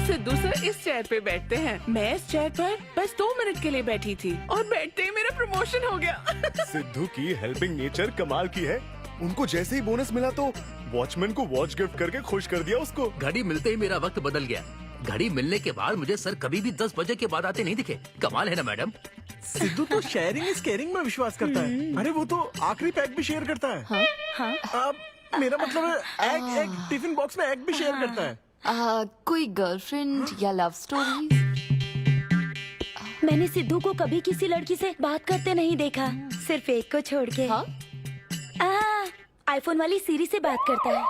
सिद्धू सर इस चेयर पे बैठते हैं, मैं इस चेयर पर बस 2 मिनट के लिए बैठी थी और बैठते ही मेरा प्रमोशन हो गया। सिद्धू की हेल्पिंग नेचर कमाल की है। उनको जैसे ही बोनस मिला तो वॉचमैन को वॉच गिफ्ट करके खुश कर दिया उसको। घड़ी मिलते ही मेरा वक्त बदल गया। घड़ी मिलने के बाद मुझे सर कभी भी 10 बजे के बाद आते नहीं दिखे। कमाल है ना मैडम? सिद्धू तो शेयरिंग इज केयरिंग में विश्वास करता है। अरे वो तो आखिरी पैक भी शेयर करता है। अब मेरा मतलब है एग टिफिन बॉक्स में एग भी शेयर करता है। कोई गर्लफ्रेंड या लव स्टोरी? मैंने सिद्धू को कभी किसी लड़की से बात करते नहीं देखा, सिर्फ एक को छोड़ के। आईफोन वाली सीरी से बात करता है।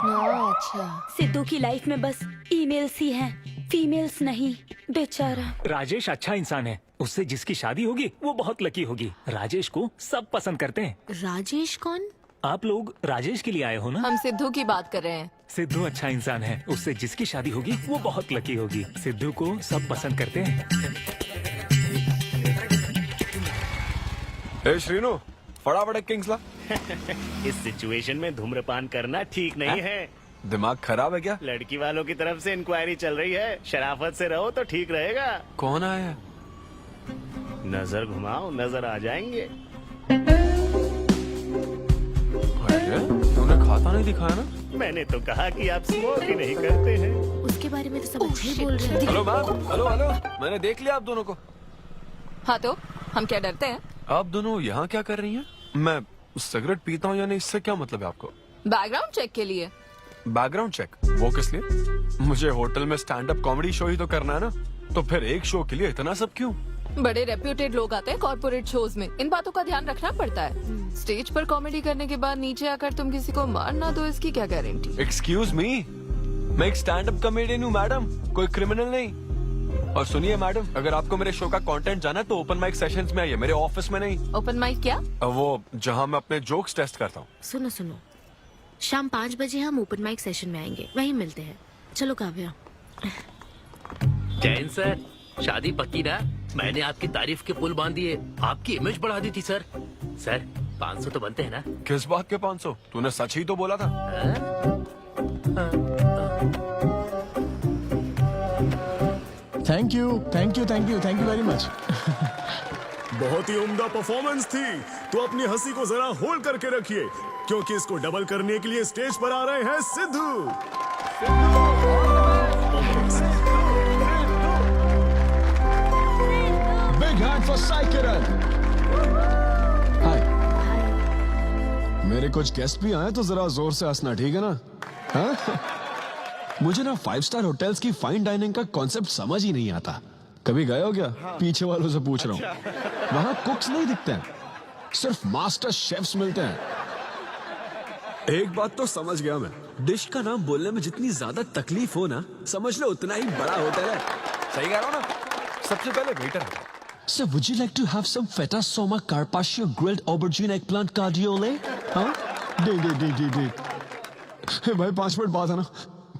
अच्छा। सिद्धू की लाइफ में बस ईमेल्स ही हैं, फीमेल्स नहीं, बेचारा। राजेश अच्छा इंसान है, उससे जिसकी शादी होगी वो बहुत लकी होगी। राजेश को सब पसंद करते हैं। राजेश कौन? आप लोग राजेश के लिए आए हो ना? हम सिद्धू की बात कर रहे हैं। सिद्धू अच्छा इंसान है, उससे जिसकी शादी होगी वो बहुत लकी होगी। सिद्धू को सब पसंद करते हैं। ए श्रीनु, फटाफट एक किंग्स ला। इस सिचुएशन में धूम्रपान करना ठीक नहीं है। दिमाग खराब है क्या? लड़की वालों की तरफ से इंक्वायरी चल रही है, शराफत से रहो तो ठीक रहेगा। कौन आया है? नजर घुमाओ, नजर आ जाएंगे। तूने खाता नहीं दिखाया ना? मैंने तो कहा कि आप स्मोक ही नहीं करते हैं। उसके बारे में तो सब अच्छा ही बोल रहे हैं। हेलो मैम, हेलो हेलो, मैंने देख लिया आप दोनों को। हाँ तो हम क्या डरते हैं? आप दोनों यहाँ क्या कर रही हैं? मैं सिगरेट पीता हूँ या नहीं, इससे क्या मतलब है आपको? बैकग्राउंड चेक के लिए। Background check? वो किस लिए? मुझे होटल में स्टैंड अप कॉमेडी शो ही तो करना है ना, तो फिर एक शो के लिए इतना सब क्यों? बड़े रेप्यूटेड लोग आते हैं कॉर्पोरेट शोज में, इन बातों का ध्यान रखना पड़ता है। स्टेज पर कॉमेडी करने के बाद नीचे आकर तुम किसी को मार ना दो, इसकी क्या गारंटी? एक्सक्यूज मी, मैं एक स्टैंड अप कॉमेडियन हूँ मैडम, कोई क्रिमिनल नहीं। और सुनिए मैडम, अगर आपको मेरे शो का कंटेंट जाना है तो ओपन माइक सेशंस में आइए, मेरे ऑफिस में नहीं। ओपन माइक क्या? वो जहाँ मैं अपने जोक्स टेस्ट करता हूँ। सुनो सुनो, शाम 5 बजे हम ओपन माइक सेशन में आएंगे, वहीं मिलते हैं। चलो काव्या। जैन सर, शादी पक्की ना? मैंने आपकी तारीफ के पुल बांध दिए, आपकी इमेज बढ़ा दी थी सर। सर 500 तो बनते हैं ना? किस बात के 500? तूने सच ही तो बोला था। Thank you thank you thank you thank you very much. बहुत ही उम्दा परफॉर्मेंस थी, तो अपनी हंसी को जरा होल्ड करके रखिए, क्योंकि इसको डबल करने के लिए स्टेज पर आ रहे हैं Siddhu. Big hand for Sai Kiran. Hi. मेरे कुछ गेस्ट भी आए तो जरा जोर से हंसना, ठीक है ना? हाँ? मुझे ना 5 स्टार होटल्स की फाइन डाइनिंग का कॉन्सेप्ट समझ ही नहीं आता। कभी गए हो क्या? पीछे वालों से पूछ रहा हूँ। वहां कुक्स नहीं दिखते हैं, सिर्फ मास्टर शेफ्स मिलते हैं। एक बात तो समझ गया मैं, डिश का नाम बोलने में जितनी ज्यादा तकलीफ हो ना, समझ लो उतना ही बड़ा होटल है। सही कह रहा हूँ ना? सबसे पहले वेटर है। So would you like to have some feta soma carpaccio grilled aubergine eggplant cardiole? हाँ? दे। हे भाई 5 मिनट बाद है ना,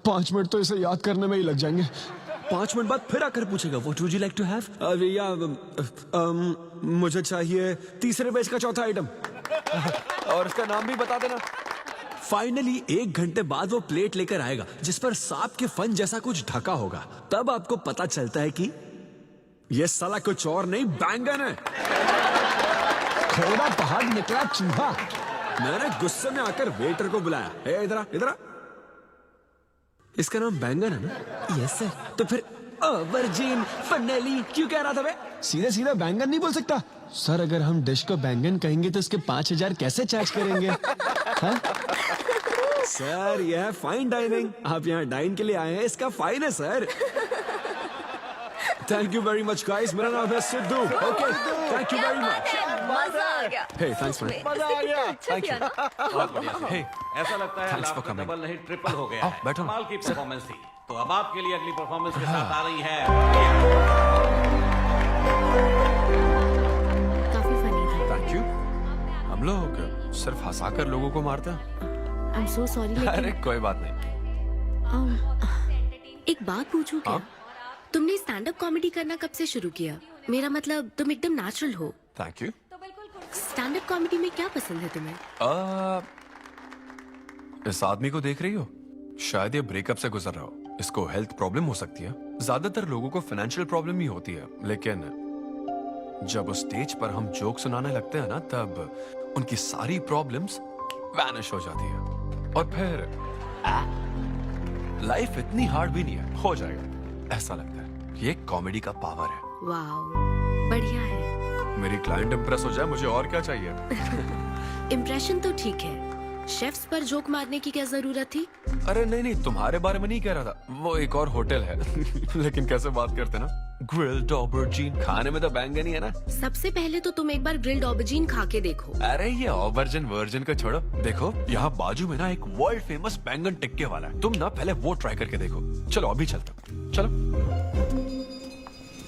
5 मिनट तो इसे याद करने में ही लग जाएंगे। 5 मिनट बाद फिर आकर पूछेगा What would you like to have? मुझे चाहिए तीसरे पेज का चौथा आइटम। और इसका नाम भी बता देना। फाइनली 1 घंटे बाद वो प्लेट लेकर आएगा जिस पर सांप के फन जैसा कुछ ढका होगा। तब आपको पता चलता है कि ये साला कुछ और नहीं, बैंगन है। थोड़ा बाहर निकला चूहा। मैंने गुस्से में आकर वेटर को बुलाया, ए इधर आ। इसका नाम बैंगन है ना? Yes sir. तो फिर ऑबरजीन फनेली क्यों कह रहा था बे? सीधे बैंगन नहीं बोल सकता। सर अगर हम डिश को बैंगन कहेंगे तो इसके 5000 कैसे चार्ज करेंगे? हाँ? सर यह है फाइन डाइनिंग, आप यहाँ डाइन के लिए आए हैं, इसका फाइन है sir. Thank you very much guys, मेरा नाम है Sidhu. Okay thank you very much. मजा आ गया। हे थैंक्स मैन। मजा आ गया। Thank you. बहुत बढ़िया सर। हे ऐसा लगता है Thanks लाभ for का coming. डबल नहीं ट्रिपल हो गया है। बैठो। कमाल की परफॉर्मेंस थी। तो अब आपके लिए अगली परफॉर्मेंस के साथ आ रही है। काफी फनी था। Thank you. हम लोग सिर्फ हंसाकर लोगों को मारते हैं। आई एम सो सॉरी अरे लेकिन कोई बात नहीं। एक बात पूछूं क्या? तुमने स्टैंड अप कॉमेडी करना कब से शुरू किया? मेरा मतलब तुम एकदम नेचुरल हो। Thank you. Stand up comedy में क्या पसंद है तुम्हें? इस आदमी को देख रही हो? शायद ये ब्रेकअप से गुजर रहा हो। इसको हेल्थ प्रॉब्लम हो सकती है। ज्यादातर लोगों को फाइनेंशियल प्रॉब्लम ही होती है, लेकिन जब उस स्टेज पर हम जोक सुनाने लगते हैं ना, तब उनकी सारी प्रॉब्लम्स वैनिश हो जाती है। और फिर लाइफ इतनी हार्ड भी नहीं है, हो जाएगा ऐसा लगता है। ये कॉमेडी का पावर है। वाओ बढ़िया है। मेरी क्लाइंट इंप्रेस हो जाए, मुझे और क्या चाहिए? इम्प्रेशन तो ठीक है, शेफ्स पर जोक मारने की क्या जरूरत थी? अरे नहीं, तुम्हारे बारे में नहीं कह रहा था। वो एक और होटल है। लेकिन कैसे बात करते ना, ग्रिल्ड ऑबरजीन खाने में तो बैंगन ही है ना। सबसे पहले तो तुम एक बार ग्रिल्ड ऑबरजीन खा के देखो। अरे ये ऑबरजीन वर्जिन को छोड़ो, देखो यहाँ बाजू में ना एक वर्ल्ड फेमस बैंगन टिक्के वाला है। तुम ना पहले वो ट्राई करके देखो। चलो अभी चलता हूँ। चलो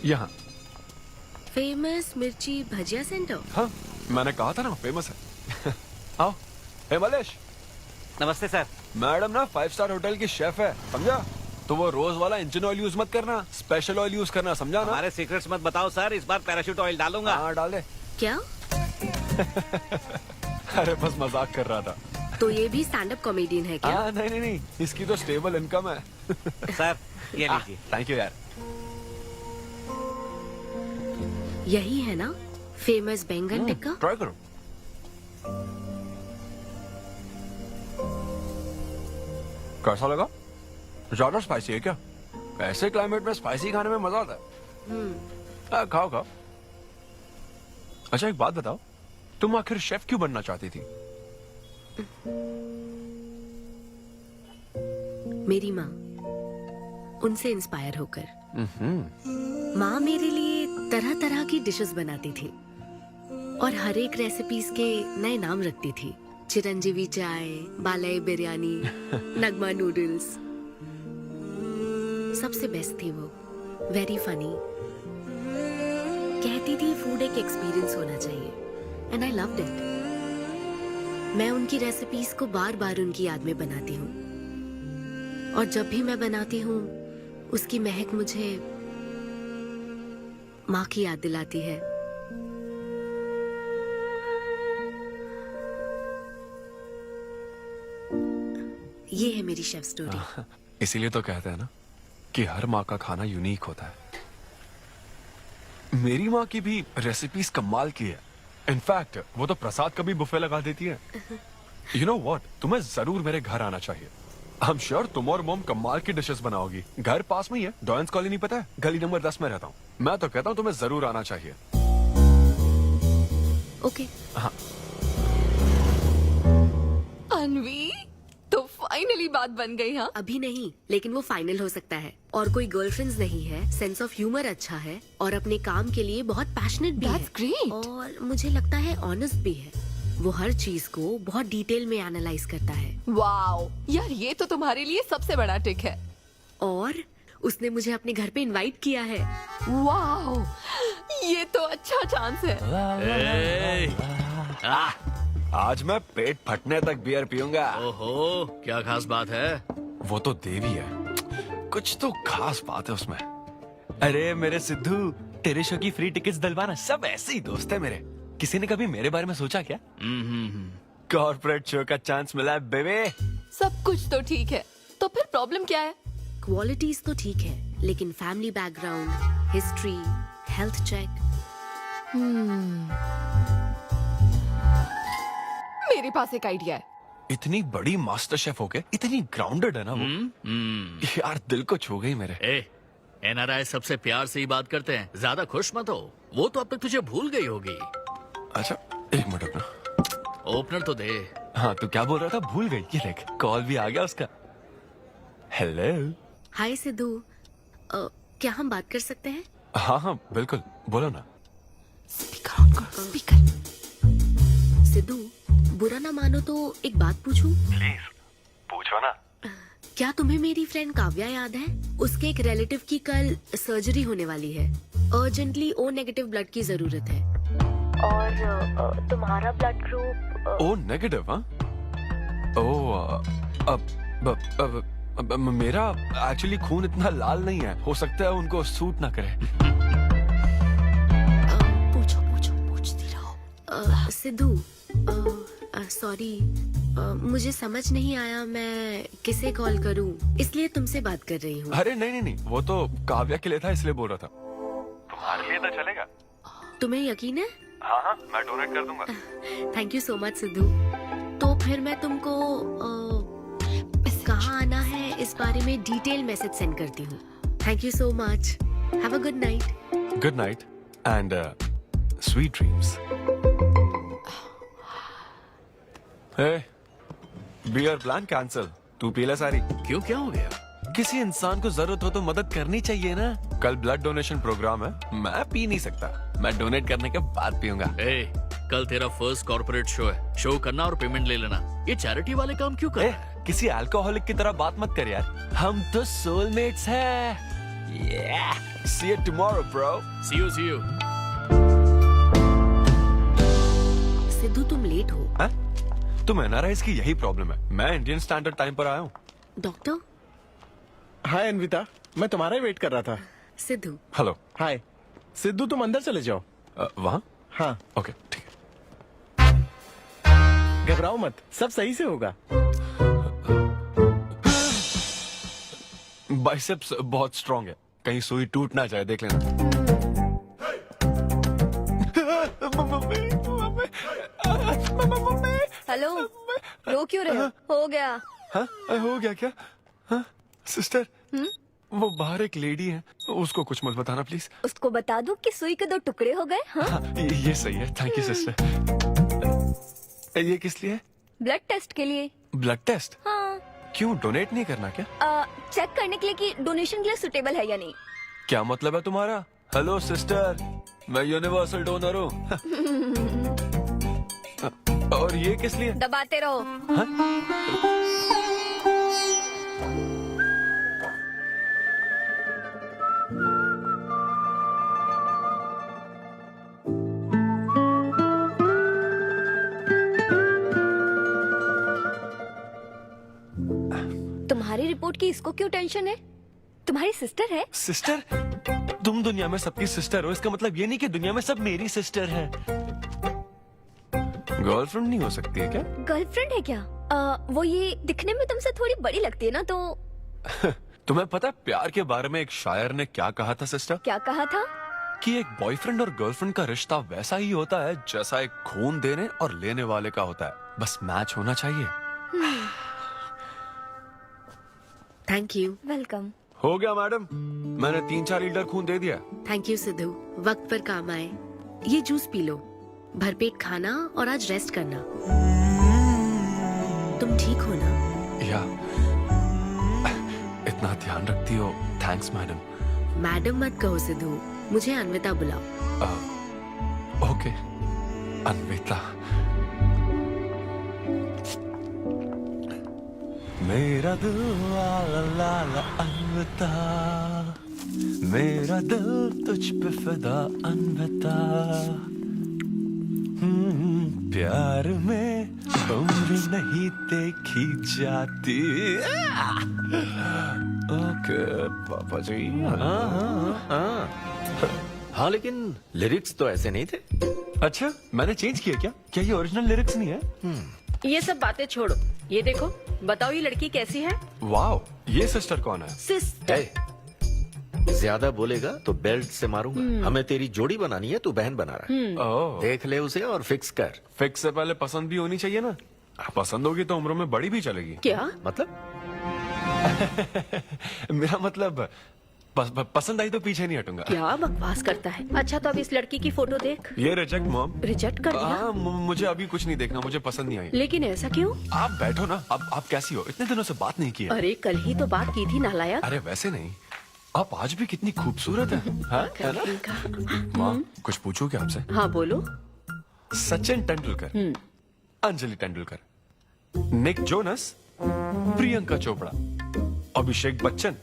यहाँ फेमस मिर्ची भजिया सेंटर। हाँ मैंने कहा था ना फेमस है। आओ। हे मलेश। नमस्ते सर। मैडम ना 5 स्टार होटल की शेफ है, समझा? तो वो रोज वाला इंजन ऑयल यूज मत करना, स्पेशल ऑयल यूज करना, समझा ना? हमारे सीक्रेट्स मत बताओ सर, इस बार पैराशूट ऑयल डालूंगा। हाँ डाल दे। क्या? अरे बस मजाक कर रहा था। तो ये भी स्टैंड अप कॉमेडियन है क्या? हाँ नहीं, इसकी तो स्टेबल इनकम है। सर ये लीजिए। थैंक यू यार। यही है ना फेमस बैंगन टिक्का? ट्राई करो। कैसा लगा? ज्यादा स्पाइसी है क्या? ऐसे क्लाइमेट में स्पाइसी खाने में मजा आता है। खाओ। अच्छा एक बात बताओ, तुम आखिर शेफ क्यों बनना चाहती थी? मेरी माँ, उनसे इंस्पायर होकर। माँ मेरे लिए तरह तरह की डिशेस बनाती थी और हर एक रेसिपीज के नए नाम रखती थी। चिरंजीवी चाय, बालाई बिरयानी, नगमा नूडल्स। सबसे बेस्ट थी वो, वेरी फनी। कहती थी फूड एक एक्सपीरियंस होना चाहिए, एंड आई लव्ड इट। मैं उनकी रेसिपीज को बार बार उनकी याद में बनाती हूँ, और जब भी मैं बनाती हूँ उसकी महक मुझे माँ की याद दिलाती है। ये है मेरी शेफ स्टोरी। इसीलिए तो कहते हैं ना कि हर माँ का खाना यूनिक होता है। मेरी माँ की भी रेसिपीज कमाल की है। इनफैक्ट वो तो प्रसाद का भी बुफे लगा देती है। यू नो व्हाट, तुम्हें जरूर मेरे घर आना चाहिए। आई एम श्योर तुम और मोम कमाल की डिशेस बनाओगी। घर पास में ही है, डॉयंस कॉलोनी पता है? गली नंबर 10 में रहता हूँ। मैं तो कहता हूँ तुम्हें जरूर आना चाहिए। ओके। हाँ। अनवी तो फाइनली बात बन गई। हाँ, अभी नहीं, लेकिन वो फाइनल हो सकता है। और कोई गर्लफ्रेंड्स नहीं है, सेंस ऑफ ह्यूमर अच्छा है और अपने काम के लिए बहुत पैशनेट भी है। ग्रेट। और मुझे लगता है ऑनेस्ट भी है। वो हर चीज को बहुत डिटेल में एनालाइज करता है। वाओ यार, ये तो तुम्हारे लिए सबसे बड़ा टिक है। और उसने मुझे अपने घर पे इनवाइट किया है। वाओ, ये तो अच्छा चांस है। आज मैं पेट फटने तक बियर पीऊंगा। ओहो, क्या खास बात है? वो तो देवी है, कुछ तो खास बात है उसमें। अरे मेरे सिद्धू, तेरे शो की फ्री टिकट्स दिलवाना, सब ऐसे ही दोस्त है मेरे। किसी ने कभी मेरे बारे में सोचा क्या? कॉर्पोरेट शो का चांस मिला है बेबे। सब कुछ तो ठीक है, तो फिर प्रॉब्लम क्या है? क्वालिटीज तो ठीक है, लेकिन family background, history, health check. मेरे पास एक आइडिया है। इतनी बड़ी मास्टर शेफ होके इतनी ग्राउंडेड है ना वो। यार दिल को छू गई मेरे। एनआरआई सबसे प्यार से ही बात करते हैं, ज्यादा खुश मत हो। वो तो अब तक तुझे भूल गई होगी। अच्छा एक मिनट रुकना। ओपनर तो दे। हाँ तो क्या बोल रहा था? भूल गई। ये देख, कॉल भी आ गया उसका। हेलो। हाय सिद्धू, क्या हम बात कर सकते हैं? हाँ हाँ बिल्कुल, बोलो ना। स्पीकर ऑन करो, स्पीकर। सिद्धू, बुरा ना मानो तो एक बात पूछूं? प्लीज पूछो ना। क्या तुम्हें मेरी फ्रेंड काव्या याद है? उसके एक रिलेटिव की कल सर्जरी होने वाली है। अर्जेंटली O नेगेटिव ब्लड की जरूरत है। और तुम्हारा ब्लड ग्रुप? O negative? हाँ। मेरा एक्चुअली खून इतना लाल नहीं है, हो सकता है उनको सूट ना करे। पूछती रहो। सिद्धू, सॉरी, मुझे समझ नहीं आया मैं किसे कॉल करूं, इसलिए तुमसे बात कर रही हूँ। अरे नहीं, वो तो काव्या के लिए था, इसलिए बोल रहा था। तुम्हारे लिए तो चलेगा? तुम्हें यकीन है? हाँ, मैं डोनेट कर दूंगा। Thank you so much Sidhu. तो फिर मैं तुमको कहाँ आना है इस बारे में डिटेल मैसेज सेंड करती हूँ। Thank you so much. Have a good night. Good night and sweet dreams. Beer plan cancel. तू पी ले सारी। क्यों, क्या हो गया? किसी इंसान को जरूरत हो तो मदद करनी चाहिए ना। कल ब्लड डोनेशन प्रोग्राम है, मैं पी नहीं सकता। मैं डोनेट करने के बाद पीऊंगा। कल तेरा फर्स्ट कॉर्पोरेट शो है, शो करना और पेमेंट ले लेना। ये चैरिटी वाले काम क्यों कर रहा है? किसी अल्कोहलिक की तरह बात मत कर यार, हम तो सोलमेट्स हैं। See you tomorrow, bro. See you. Sidhu, तुम लेट हो। हाँ? तुम एनआरआईज की यही प्रॉब्लम है। मैं इंडियन स्टैंडर्ड टाइम पर आया हूँ। डॉक्टर। हाय अन्विता, मैं तुम्हारा ही वेट कर रहा था। सिद्धू। हेलो। हाय सिद्धू, तुम अंदर चले जाओ। वहाँ? हाँ ओके ठीक है। घबराओ मत, सब सही से होगा। बाइसेप्स बहुत स्ट्रांग है, कहीं सुई टूट ना जाए, देख लेना। हेलो, रो क्यों रहे हो? हो गया। हाँ, हो गया क्या? हाँ, सिस्टर, वो बाहर एक लेडी है, उसको कुछ मत बताना प्लीज। उसको बता दूं कि सुई के 2 टुकड़े हो गए। हाँ? ये सही है, थैंक यू सिस्टर। ये किस लिए? ब्लड टेस्ट के लिए। Blood test? हाँ। क्यों, डोनेट नहीं करना क्या? चेक करने के लिए कि डोनेशन के लिए सुटेबल है या नहीं। क्या मतलब है तुम्हारा? हेलो सिस्टर, मैं यूनिवर्सल डोनर हूँ। और ये किस लिए? दबाते रहो। तुम्हारी रिपोर्ट की इसको क्यों टेंशन है? तुम्हारी सिस्टर है। सिस्टर? तुम दुनिया में सबकी सिस्टर हो, इसका मतलब ये नहीं कि दुनिया में सब मेरी सिस्टर है। गर्लफ्रेंड नहीं हो सकती है क्या? गर्लफ्रेंड है क्या? वो ये दिखने में तुमसे थोड़ी बड़ी लगती है ना, तो तुम्हें पता है प्यार के बारे में एक शायर ने क्या कहा था सिस्टर? क्या कहा था? कि एक बॉयफ्रेंड और गर्लफ्रेंड का रिश्ता वैसा ही होता है जैसा एक खून देने और लेने वाले का होता है, बस मैच होना चाहिए। Thank you. वेलकम। हो गया मैडम, मैंने 3-4 लीटर खून दे दिया। थैंक यू सिद्धू, वक्त पर काम आए। ये जूस पी लो, भरपेट खाना और आज रेस्ट करना। तुम ठीक हो ना? या इतना ध्यान रखती हो, थैंक्स मैडम। मैडम मत कहो सिद्धू, मुझे अन्विता बुलाओ। ओके अन्विता। मेरा दिल ला ला ला ला अन्विता, मेरा दिल तुझ पे फिदा अन्विता। प्यार में उम्र नहीं देखी जाती। ओके पापा जी। हाँ लेकिन लिरिक्स तो ऐसे नहीं थे। अच्छा मैंने चेंज किया क्या? क्या ये ओरिजिनल लिरिक्स नहीं है? ये सब बातें छोड़ो, ये देखो, बताओ ये लड़की कैसी है? वाओ, ये सिस्टर कौन है? सिस्टर। ज्यादा बोलेगा तो बेल्ट से मारूंगा। हमें तेरी जोड़ी बनानी है, तू बहन बना रहा है। ओह, देख ले उसे और फिक्स कर। फिक्स से पहले पसंद भी होनी चाहिए ना। पसंद होगी तो उम्र में बड़ी भी चलेगी। क्या मतलब? मेरा मतलब पसंद आई तो पीछे नहीं हटूंगा। क्या बकवास करता है। अच्छा तो अब इस लड़की की फोटो देख। ये रिजेक्ट मॉम। रिजेक्ट कर दिया? हाँ मुझे अभी कुछ नहीं देखना, मुझे पसंद नहीं आई। लेकिन ऐसा क्यों? आप बैठो ना। अब आप कैसी हो? इतने दिनों से बात नहीं की है। अरे कल ही तो बात की थी नालायक। अरे वैसे नहीं, आप आज भी कितनी खूबसूरत है। हाँ है ना? माँ कुछ पूछूं क्या आपसे? हाँ बोलो। सचिन तेंदुलकर, अंजलि तेंदुलकर, निक जोनस, प्रियंका चोपड़ा, अभिषेक बच्चन,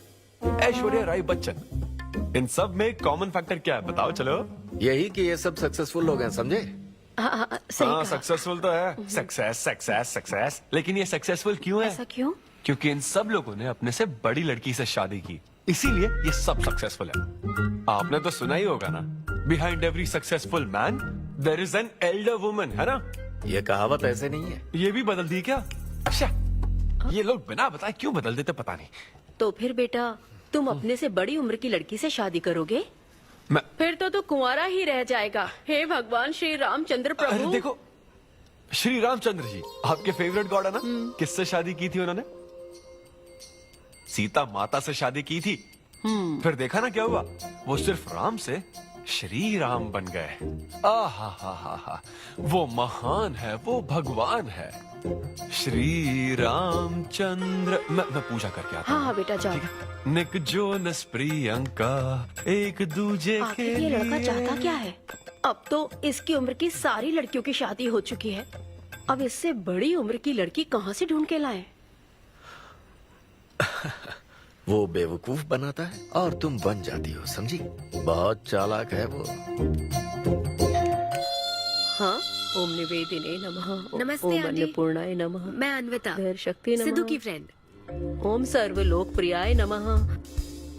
ऐश्वर्या राय बच्चन, इन सब में कॉमन फैक्टर क्या है बताओ? चलो यही कि ये सब सक्सेसफुल लोग हैं, समझे? सही कहा। सक्सेसफुल तो है। Success success success. लेकिन ये सक्सेसफुल क्यों है? ऐसा क्यों? क्योंकि इन सब लोगों ने अपने से बड़ी लड़की से शादी की, इसीलिए ये सब सक्सेसफुल है। आपने तो सुना ही होगा ना, behind every successful man there is an elder woman, है ना? ये कहावत ऐसे नहीं है। ये भी बदल दी क्या? अच्छा, ये लोग बिना बताए क्यों बदल देते पता नहीं। तो फिर बेटा तुम अपने से बड़ी उम्र की लड़की से शादी करोगे? फिर तो तू कुंवारा ही रह जाएगा। हे भगवान श्री रामचंद्र प्रभु। अरे देखो, श्री रामचंद्र जी आपके फेवरेट गॉड है ना? किससे शादी की थी उन्होंने? सीता माता से शादी की थी। फिर देखा ना क्या हुआ, वो सिर्फ राम से श्री राम बन गए। आहा, वो महान है, वो भगवान है श्री रामचंद्र। मैं पूजा करके आता हूँ। हाँ बेटा जाओ। निक जोनस प्रियंका एक दूजे के आखिर ये लड़का चाहता क्या है? अब तो इसकी उम्र की सारी लड़कियों की शादी हो चुकी है, अब इससे बड़ी उम्र की लड़की कहाँ से ढूंढ के लाए? वो बेवकूफ बनाता है और तुम बन जाती हो, समझी? बहुत चालाक है वो। हाँ, ओम निवेदिने नमः। नमस्ते, ओम आंटी। अन्नपूर्णाय नमः। मैं अन्विता, धैर्य शक्ति नमः। सिद्धू की फ्रेंड। ओम सर्वलोकप्रियाय नमः।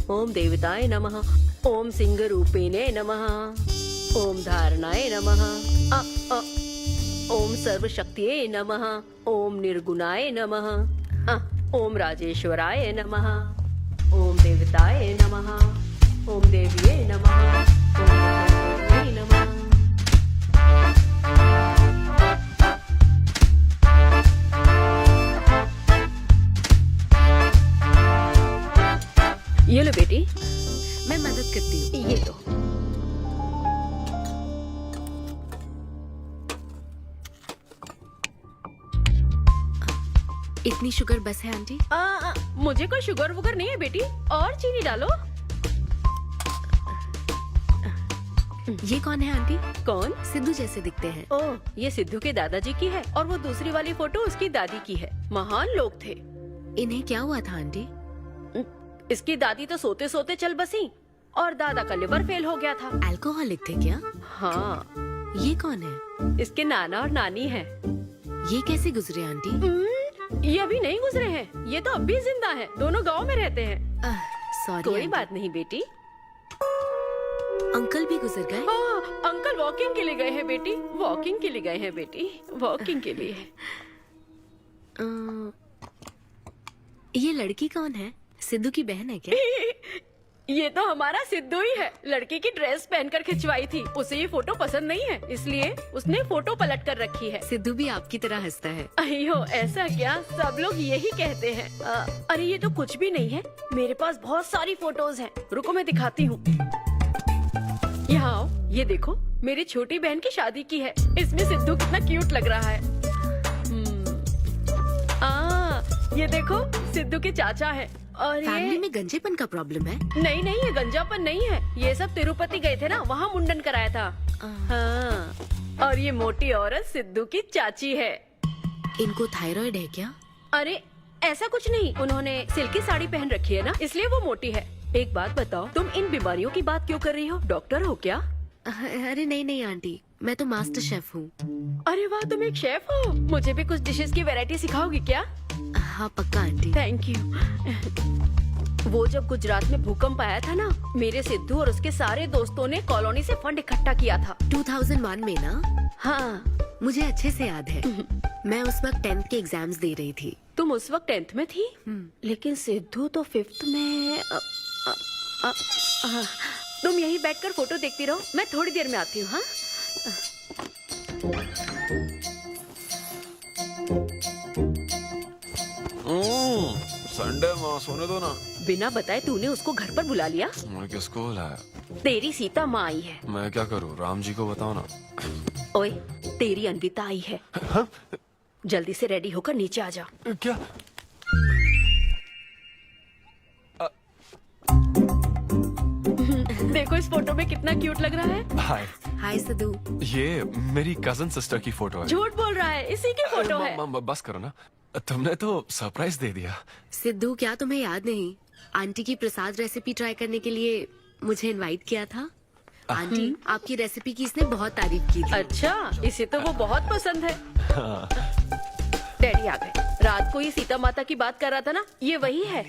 ओम देवताय नमः। ओम सिंह रूपेणे नमः। ओम धारणाय नमः। ओम सर्वशक्तिये नमः। ओम निर्गुणाय नमः। ओम राजेश्वराय नमः। ओम देवताय नमः। ओम देव्ये नमः। ओम भगवते नमः। ये लो बेटी, मैं मदद करती हूँ। ये लो। इतनी शुगर बस है आंटी? मुझे कोई शुगर वुगर नहीं है बेटी, और चीनी डालो। ये कौन है आंटी? कौन? सिद्धू जैसे दिखते हैं। ओह, ये सिद्धू के दादाजी की है और वो दूसरी वाली फोटो उसकी दादी की है। महान लोग थे। इन्हें क्या हुआ था आंटी? इसकी दादी तो सोते सोते चल बसी और दादा का लिवर फेल हो गया था। अल्कोहलिक थे क्या? हाँ। ये कौन है? इसके नाना और नानी है। ये कैसे गुजरे आंटी? ये अभी नहीं गुजरे हैं, ये तो अब भी जिंदा है। दोनों गांव में रहते हैं। सॉरी। कोई बात नहीं बेटी। अंकल भी गुजर गए? हाँ, अंकल वॉकिंग के लिए गए हैं बेटी। वॉकिंग के लिए गए हैं बेटी, वॉकिंग के लिए। ये लड़की कौन है? सिद्धू की बहन है क्या? ये तो हमारा सिद्धू ही है। लड़की की ड्रेस पहनकर खिंचवाई थी, उसे ये फोटो पसंद नहीं है, इसलिए उसने फोटो पलट कर रखी है। सिद्धू भी आपकी तरह हंसता है। अयो ऐसा क्या, सब लोग यही कहते हैं। अरे ये तो कुछ भी नहीं है, मेरे पास बहुत सारी फोटोज हैं। रुको मैं दिखाती हूँ। यहाँ आओ, ये देखो, मेरी छोटी बहन की शादी की है। इसमें सिद्धू कितना क्यूट लग रहा है। ये देखो सिद्धू के चाचा है। और फैमिली में गंजेपन का प्रॉब्लम है? नहीं नहीं, ये गंजापन नहीं है। ये सब तिरुपति गए थे ना, वहाँ मुंडन कराया था। हाँ। और ये मोटी औरत सिद्धू की चाची है। इनको थायराइड है क्या? अरे ऐसा कुछ नहीं, उन्होंने सिल्की साड़ी पहन रखी है ना, इसलिए वो मोटी है। एक बात बताओ, तुम इन बीमारियों की बात क्यों कर रही हो? डॉक्टर हो क्या? अरे नहीं नहीं आंटी, मैं तो मास्टर शेफ हूँ। अरे वाह, तुम एक शेफ हो। मुझे भी कुछ डिशेस की वैरायटी सिखाओगी क्या? हाँ पक्का आंटी। Thank you. वो जब गुजरात में भूकंप आया था ना, मेरे सिद्धू और उसके सारे दोस्तों ने कॉलोनी से फंड इकट्ठा किया था। 2001 में ना? हाँ मुझे अच्छे से याद है। मैं उस वक्त 10th के एग्जाम्स दे रही थी। तुम उस वक्त 10th में थी? लेकिन सिद्धू तो 5th में। तुम यहीं बैठकर फोटो देखती रहो, मैं थोड़ी देर में आती हूँ। हाँ संडे माँ सोने दो ना। बिना बताए तूने उसको घर पर बुला लिया? मैं किसको बुलाया? तेरी सीता माँ आई है। मैं क्या करूँ, राम जी को बताओ ना। ओए, तेरी अन्विता आई है। जल्दी से रेडी होकर नीचे आ जा। क्या? देखो इस फोटो में कितना क्यूट लग रहा है। हाय। हाय सिद्धू। ये मेरी कजन सिस्टर की फोटो है। झूठ बोल रहा है, इसी की फोटो है। बस करो ना, तुमने तो सरप्राइज दे दिया। सिद्धू, क्या तुम्हें याद नहीं, आंटी की प्रसाद रेसिपी ट्राई करने के लिए मुझे इनवाइट किया था? आंटी, आपकी रेसिपी की इसने बहुत तारीफ की थी। अच्छा, इसे तो वो बहुत पसंद है। डैडी आ गए। रात को ये सीता माता की बात कर रहा था ना, ये वही है।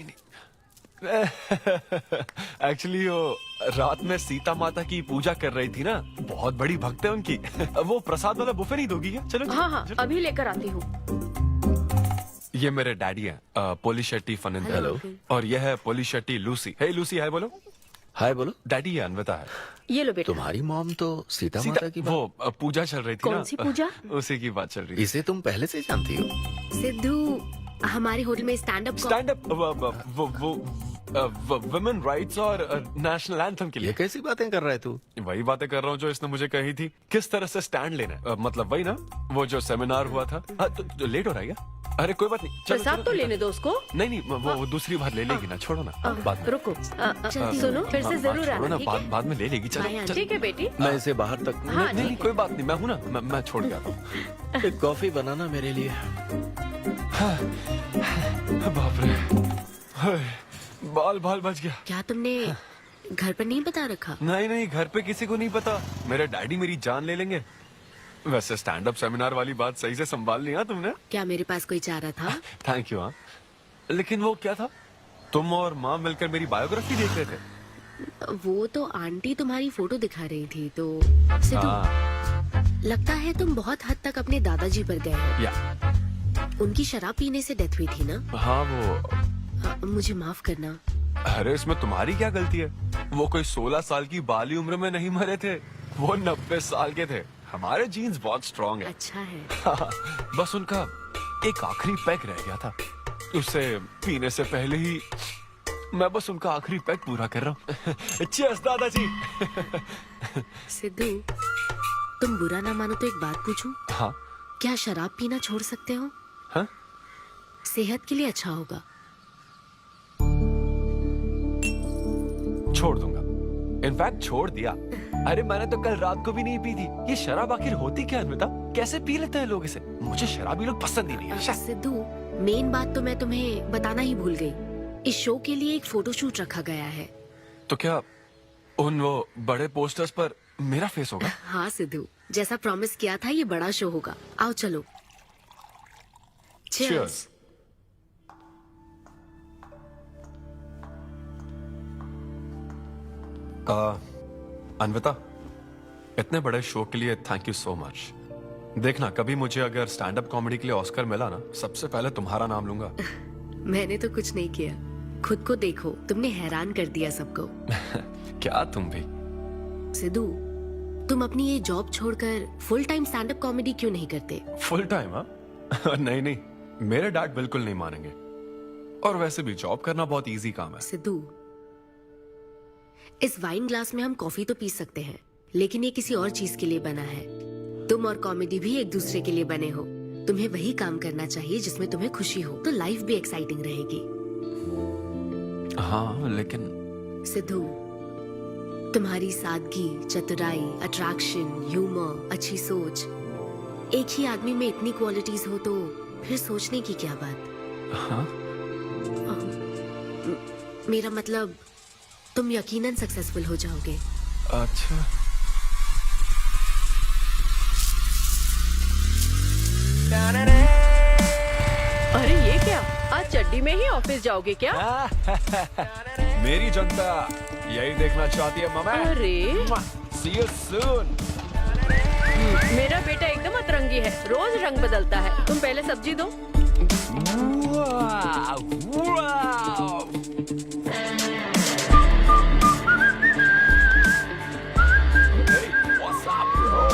एक्चुअली वो रात में सीता माता की पूजा कर रही थी ना, बहुत बड़ी भक्त है उनकी। वो प्रसाद वाला बुफे नहीं दोगी क्या? चलो। हाँ हाँ, अभी लेकर आती हूँ। ये मेरे डैडी हैं, पोली शेट्टी फनिंदर। हेलो। और ये है पोली शेट्टी लूसी। हे लूसी, हाय बोलो। हाय बोलो। डैडी ये अन्विता है। ये लो बेटा। तुम्हारी मॉम तो सीता माता की वो पूजा चल रही थी ना। कौन सी पूजा? उसी की बात चल रही थी। इसे तुम पहले से जानती हो? सिद्धू, हमारे होटल में स्टैंड अप वुमेन राइट्स और नेशनल एंथम के लिए। ये कैसी बातें कर रहा है तू? वही बातें कर रहा हूँ जो इसने मुझे कही थी, किस तरह से स्टैंड लेना है। मतलब वही ना, वो जो सेमिनार हुआ था। तो लेट हो रहा है क्या? अरे कोई बात नहीं, चलो, प्रसाद चलो, तो चलो। लेने दो उसको। नहीं वो दूसरी बार ले लेगी ना, छोड़ो ना। बाद में। रुको, सुनो, फिर से जरूर छोड़ो आना, ना, ठीक है? बाद में ले लेगी। चलो। ठीक है बेटी। मैं इसे बाहर तक हाँ, नहीं ठीक कोई बात नहीं, मैं हूँ ना, मैं छोड़ के आता हूँ। एक कॉफी बनाना मेरे लिए। बाप रे, बाल बच गया। क्या तुमने घर पर नहीं बता रखा? नहीं, घर पे किसी को नहीं पता। मेरे डैडी मेरी जान ले लेंगे। वैसे स्टैंड अप सेमिनार वाली बात सही से संभाल लिया तुमने। क्या मेरे पास कोई चारा था? Thank you. हाँ, लेकिन वो क्या था, तुम और माँ मिलकर मेरी बायोग्राफी देख रहे थे। वो तो आंटी तुम्हारी फोटो दिखा रही थी, तो सिद्धू, लगता है तुम बहुत हद तक अपने दादाजी पर गए हो। या उनकी शराब पीने से डेथ हुई थी ना? हाँ, वो मुझे माफ करना। अरे इसमें तुम्हारी क्या गलती है? वो कोई 16 साल की बाली उम्र में नहीं मरे थे, वो 90 साल के थे। हमारे जीन्स बहुत स्ट्रॉन्ग है। अच्छा है। बस उनका एक आखिरी पैक रह गया था, उसे पीने से पहले ही मैं बस उनका आखिरी पैक पूरा कर रहा हूँ। चीयर्स दादाजी। सिद्धू, तुम बुरा ना मानो तो एक बात पूछूं? हाँ। क्या शराब पीना छोड़ सकते हो? हाँ? सेहत के लिए अच्छा होगा। छोड़ दूंगा, इनफैक्ट छोड़ दिया। अरे मैंने तो कल रात को भी नहीं पी थी। ये शराब आखिर होती क्या है बता? कैसे पी लेते हैं लोग इसे? मुझे शराबी लोग पसंद ही नहीं है। सिद्धू, मेन बात तो मैं तुम्हें बताना ही भूल गई। इस शो के लिए एक फोटोशूट रखा गया है। तो क्या उन वो बड़े पोस्टर्स पर मेरा फेस होगा? हाँ सिद्धू, जैसा प्रॉमिस किया था, ये बड़ा शो होगा। आओ चलो। Cheers. अन्विता, इतने बड़े शो के लिए थैंक यू सो मच। देखना, कभी मुझे अगर स्टैंड अप कॉमेडी के लिए ऑस्कर मिला ना, सबसे पहले तुम्हारा नाम लूंगा। मैंने तो कुछ नहीं किया, खुद को देखो, तुमने हैरान कर दिया सबको। क्या तुम भी? सिद्धू, तुम अपनी ये जॉब छोड़कर full time stand up comedy क्यों नहीं करते? Full time? हाँ नहीं, मेरे डैड बिल्कुल नहीं मानेंगे। और वैसे भी जॉब करना बहुत इजी काम है। सिद्धू, इस वाइन ग्लास में हम कॉफी तो पी सकते हैं, लेकिन ये किसी और चीज के लिए बना है। तुम और कॉमेडी भी एक दूसरे के लिए बने हो। तुम्हें वही काम करना चाहिए जिसमें तुम्हें खुशी हो, तो लाइफ भी एक्साइटिंग रहेगी। हाँ लेकिन सिद्धू, तुम्हारी सादगी, चतुराई, अट्रैक्शन, ह्यूमर, अच्छी सोच, एक ही आदमी में इतनी क्वालिटीज हो तो फिर सोचने की क्या बात। हाँ? मेरा मतलब तुम यकीनन सक्सेसफुल हो जाओगे। अच्छा। अरे ये क्या, आज चड्डी में ही ऑफिस जाओगे क्या? मेरी जनता यही देखना चाहती है मामा। अरे See you soon. मेरा बेटा एकदम अतरंगी है, रोज रंग बदलता है। तुम पहले सब्जी दो। Wow, wow. Hey, what's up, bro?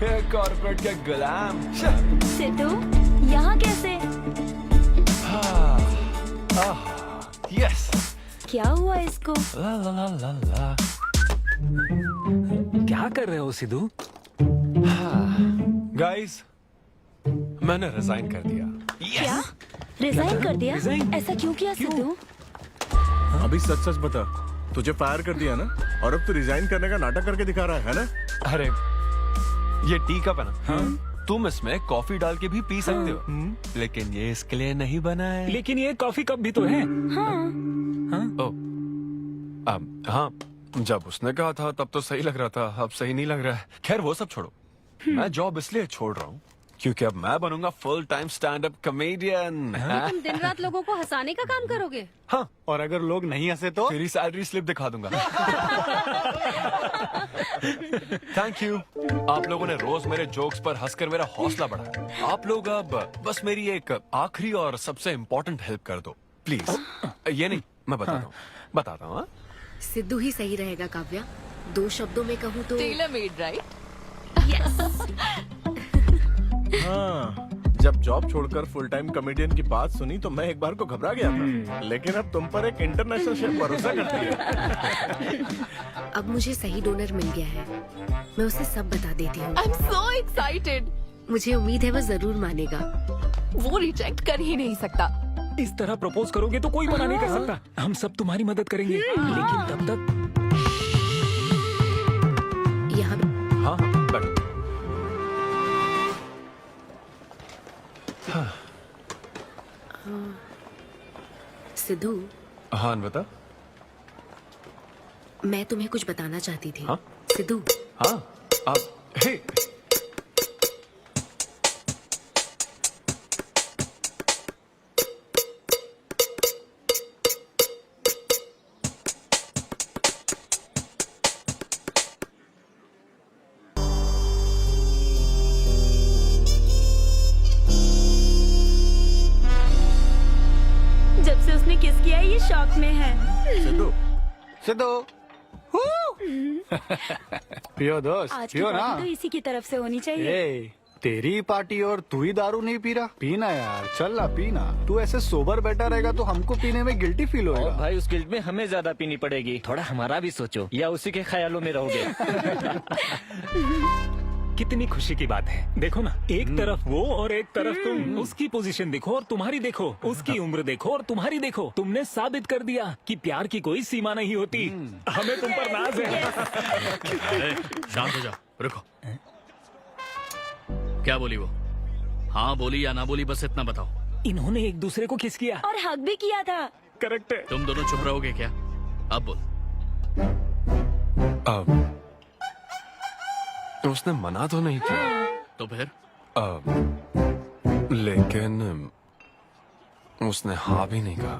ये तुम्हारे कॉर्पोरेट के गुलाम। सिद्धू, यहाँ कैसे? यस। क्या हुआ इसको? ला ला ला ला ला। क्या कर रहे हो सिद्धू? गाइस, मैंने रिजाइन कर दिया। क्या? रिजाइन कर दिया? ऐसा क्यों किया सिद्धू? अभी सच सच बता, तुझे फायर कर दिया ना, और अब तू रिजाइन करने का नाटक करके दिखा रहा है ना? अरे ये टी कप है ना, तुम इसमें कॉफी डाल के भी पी सकते हो, लेकिन ये इसके लिए नहीं बना है। लेकिन ये कॉफी कप भी तो है। हाँ, जब उसने कहा था तब तो सही लग रहा था, अब सही नहीं लग रहा है। खैर वो सब छोड़ो, मैं जॉब इसलिए छोड़ रहा हूँ क्योंकि अब मैं बनूंगा full time stand up comedian. तुम दिन रात लोगों को हंसाने का काम करोगे? हाँ, और अगर लोग नहीं हंसे तो तेरी सैलरी स्लिप दिखा दूंगा। थैंक यू, आप लोगों ने रोज मेरे जोक्स पर हंसकर मेरा हौसला बढ़ाया। आप लोग अब बस मेरी एक आखिरी और सबसे इम्पोर्टेंट हेल्प कर दो प्लीज। ये नहीं, मैं बताता हूँ। सिद्धू ही सही रहेगा काव्या। 2 शब्दों में कहूँ तो टेलर मेड, राइट? हाँ, जब जॉब छोड़कर फुल टाइम कॉमेडियन की बात सुनी तो मैं एक बार को घबरा गया था, लेकिन अब तुम पर एक इंटरनेशनल शेफ भरोसा करती है। अब मुझे सही डोनर मिल गया है, मैं उसे सब बता देती हूँ। I'm so excited. मुझे उम्मीद है वो जरूर मानेगा। वो रिजेक्ट कर ही नहीं सकता। इस तरह प्रपोज करोगे तो कोई मना नहीं कर सकता। हम सब तुम्हारी मदद करेंगे, लेकिन तब तक यहाँ हाँ, बैठो। सिद्धू, हाँ बता। मैं तुम्हें कुछ बताना चाहती थी। हाँ? सिद्धू। हाँ, आप हे जब से उसने किस किया ये शॉक में है। सिद्धू, सिद्धू, पियो दोस्त, आज की पियो ना। पार्टी तो इसी की तरफ से होनी चाहिए। ए, तेरी पार्टी और तू ही दारू नहीं पी रहा। पीना यार, चल ना पीना। तू ऐसे सोबर बैठा रहेगा तो हमको पीने में गिल्टी फील होगा। और भाई उस गिल्ट में हमें ज्यादा पीनी पड़ेगी। थोड़ा हमारा भी सोचो, या उसी के ख्यालों में रहोगे। कितनी खुशी की बात है। देखो ना, एक तरफ वो और एक तरफ तुम। उसकी पोजीशन देखो और तुम्हारी देखो, उसकी उम्र देखो और तुम्हारी देखो। तुमने साबित कर दिया कि प्यार की कोई सीमा नहीं होती। हमें तुम पर नाज है। शांत हो जाओ, रुको। क्या बोली वो? हाँ बोली या ना बोली, बस इतना बताओ। इन्होंने एक दूसरे को किस किया और हक भी किया था। करेक्ट है। तुम दोनों चुप रहोगे क्या? अब बोल। उसने मना तो नहीं किया। तो फिर? लेकिन उसने हाँ भी नहीं कहा।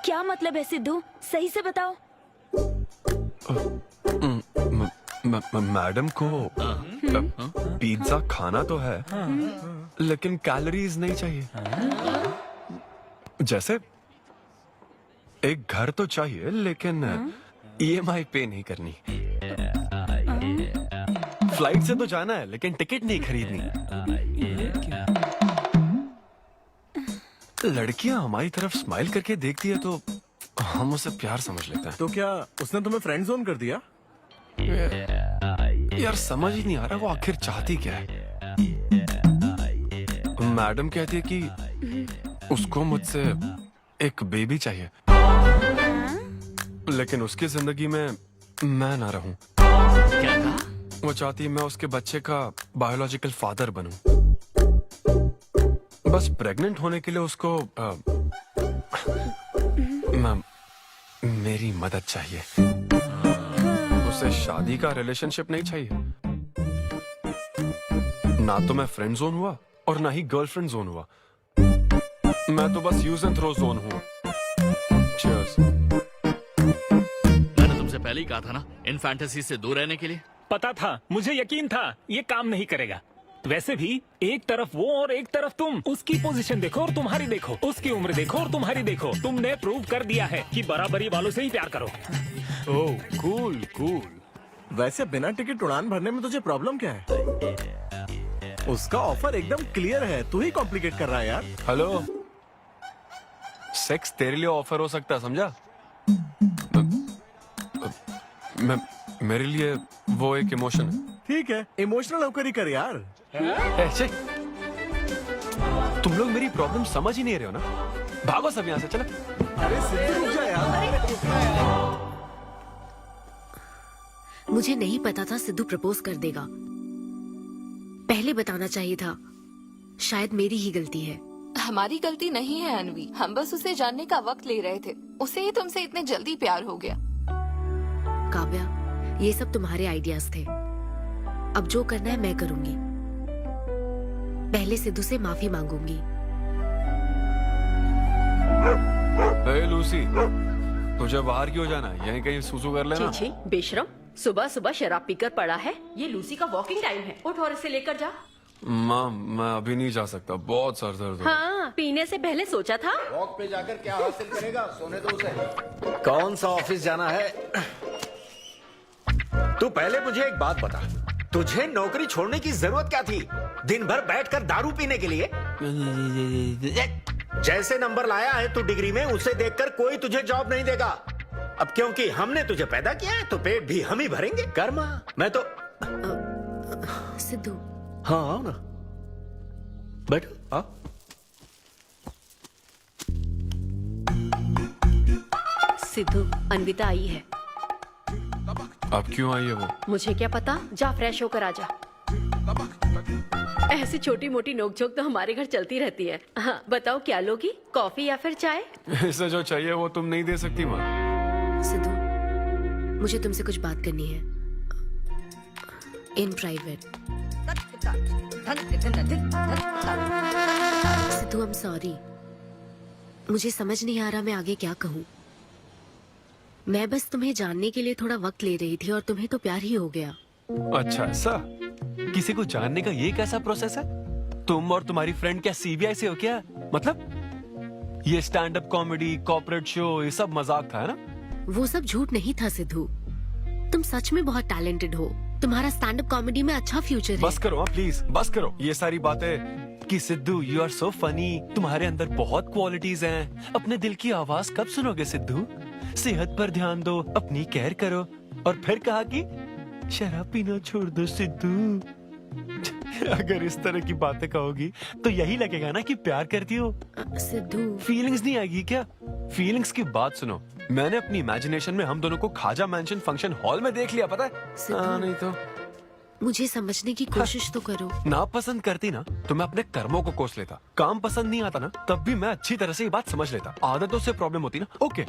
क्या मतलब है सिद्धू? सही से बताओ। मैडम को पिज्जा खाना तो है, लेकिन कैलोरीज नहीं चाहिए। जैसे एक घर तो चाहिए, लेकिन EMI पे नहीं करनी। फ्लाइट से तो जाना है, लेकिन टिकट नहीं खरीदनी। लड़कियां हमारी तरफ स्माइल करके देखती है तो हम उसे प्यार समझ लेते हैं। तो क्या उसने तुम्हें फ्रेंड जोन कर दिया? यार समझ ही नहीं आ रहा वो आखिर चाहती क्या है। मैडम कहती है कि उसको मुझसे एक बेबी चाहिए, लेकिन उसकी जिंदगी में मैं ना रहूं। क्या कहा? वो चाहती है मैं उसके बच्चे का बायोलॉजिकल फादर बनूं। बस प्रेग्नेंट होने के लिए उसको मेरी मदद चाहिए। उसे शादी का रिलेशनशिप नहीं चाहिए। ना तो मैं फ्रेंड जोन हुआ और ना ही गर्लफ्रेंड जोन हुआ। मैं तो बस यूज एंड थ्रो जोन हूँ। Cheers. मैंने तुमसे पहले ही कहा था ना इन फैंटेसी से दूर रहने के लिए। पता था, मुझे यकीन था ये काम नहीं करेगा। वैसे भी एक तरफ वो और एक तरफ तुम। उसकी पोजीशन देखो और तुम्हारी देखो, उसकी उम्र देखो और तुम्हारी देखो। तुमने प्रूव कर दिया है कि बराबरी वालों से ही प्यार करो। ओह कूल कूल। वैसे बिना टिकट उड़ान भरने में तुझे प्रॉब्लम क्या है? उसका ऑफर एकदम क्लियर है, तू ही कॉम्प्लिकेट कर रहा है यार। हेलो, सेक्स तेरे लिए ऑफर हो सकता है, समझा? मेरे लिए वो एक इमोशन है। ठीक है, इमोशनल होकर ही कर यार। ऐसे तुम लोग मेरी प्रॉब्लम समझ ही नहीं रहे हो ना। भागो सब यहाँ से, चलो। अरे सिद्धू रुक जा यार। मुझे नहीं पता था सिद्धू प्रपोज कर देगा। पहले बताना चाहिए था। शायद मेरी ही गलती है। हमारी गलती नहीं है अनवी, हम बस उसे जानने का वक्त ले रहे थे। उसे ही तुमसे इतने जल्दी प्यार हो गया। काव्या, ये सब तुम्हारे आइडियाज थे। अब जो करना है मैं करूंगी। पहले सिद्धू से माफी मांगूंगी। हे लूसी, तुझे बाहर क्यों जाना है? यहीं कहीं सूसू कर लेना। छी बेशरम, सुबह सुबह शराब पीकर पड़ा है। ये लूसी का वॉकिंग टाइम है, उठ और इसे लेकर जा। माँ, मैं अभी नहीं जा सकता, बहुत सर दर्द हो रहा है। हाँ, पीने से पहले सोचा था। वॉक पे जाकर क्या हासिल करेगा? सोने दो उसे। कौन सा ऑफिस जाना है? तू पहले मुझे एक बात बता, तुझे नौकरी छोड़ने की जरूरत क्या थी? दिन भर बैठकर दारू पीने के लिए? जैसे नंबर लाया है तू डिग्री में, उसे देखकर कोई तुझे जॉब नहीं देगा। अब क्योंकि हमने तुझे पैदा किया है तो पेट भी हम ही भरेंगे। कर्मा, मैं तो सिद्धू। हाँ आओ ना, बैठो। हाँ सिद्धू, अनविता आई है। अब क्यों आई है वो? मुझे क्या पता, जा फ्रेश होकर आ जा। ऐसी छोटी मोटी नोकझोंक तो हमारे घर चलती रहती है। हाँ, बताओ क्या लोगी, कॉफी या फिर चाय? इसे जो चाहिए वो तुम नहीं दे सकती माँ। सिद्धू, मुझे तुमसे कुछ बात करनी है, in private. Sidhu, I am sorry. मुझे समझ नहीं आ रहा मैं आगे क्या कहूँ। मैं बस तुम्हें जानने के लिए थोड़ा वक्त ले रही थी और तुम्हें तो प्यार ही हो गया। अच्छा ऐसा? किसी को जानने का ये कैसा प्रोसेस है? तुम और तुम्हारी फ्रेंड क्या सीबीआई से हो क्या? मतलब ये stand up comedy, corporate show, ये सब मजाक था, है ना? वो सब झूठ नहीं था सिद्धू। तुम सच में बहुत टैलेंटेड हो। तुम्हारा स्टैंड अप कॉमेडी में अच्छा फ्यूचर है। बस करो प्लीज, बस करो ये सारी बातें कि Sidhu you are so funny, तुम्हारे अंदर बहुत क्वालिटीज हैं। अपने दिल की आवाज कब सुनोगे सिद्धू? सेहत पर ध्यान दो, अपनी केयर करो। और फिर कहा कि शराब पीना छोड़ दो सिद्धू। अगर इस तरह की बातें कहोगी तो यही लगेगा ना कि प्यार करती हो। सिद्धू, फीलिंग्स नहीं आएगी क्या? फीलिंग्स की बात सुनो, मैंने अपनी इमेजिनेशन में हम दोनों को खाजा मैंशन फंक्शन हॉल में देख लिया, पता है? नहीं तो मुझे समझने की कोशिश तो करो। ना पसंद करती ना तो मैं अपने कर्मों को कोस लेता। काम पसंद नहीं आता ना तब भी मैं अच्छी तरह से ये बात समझ लेता। आदतों से प्रॉब्लम होती ना, ओके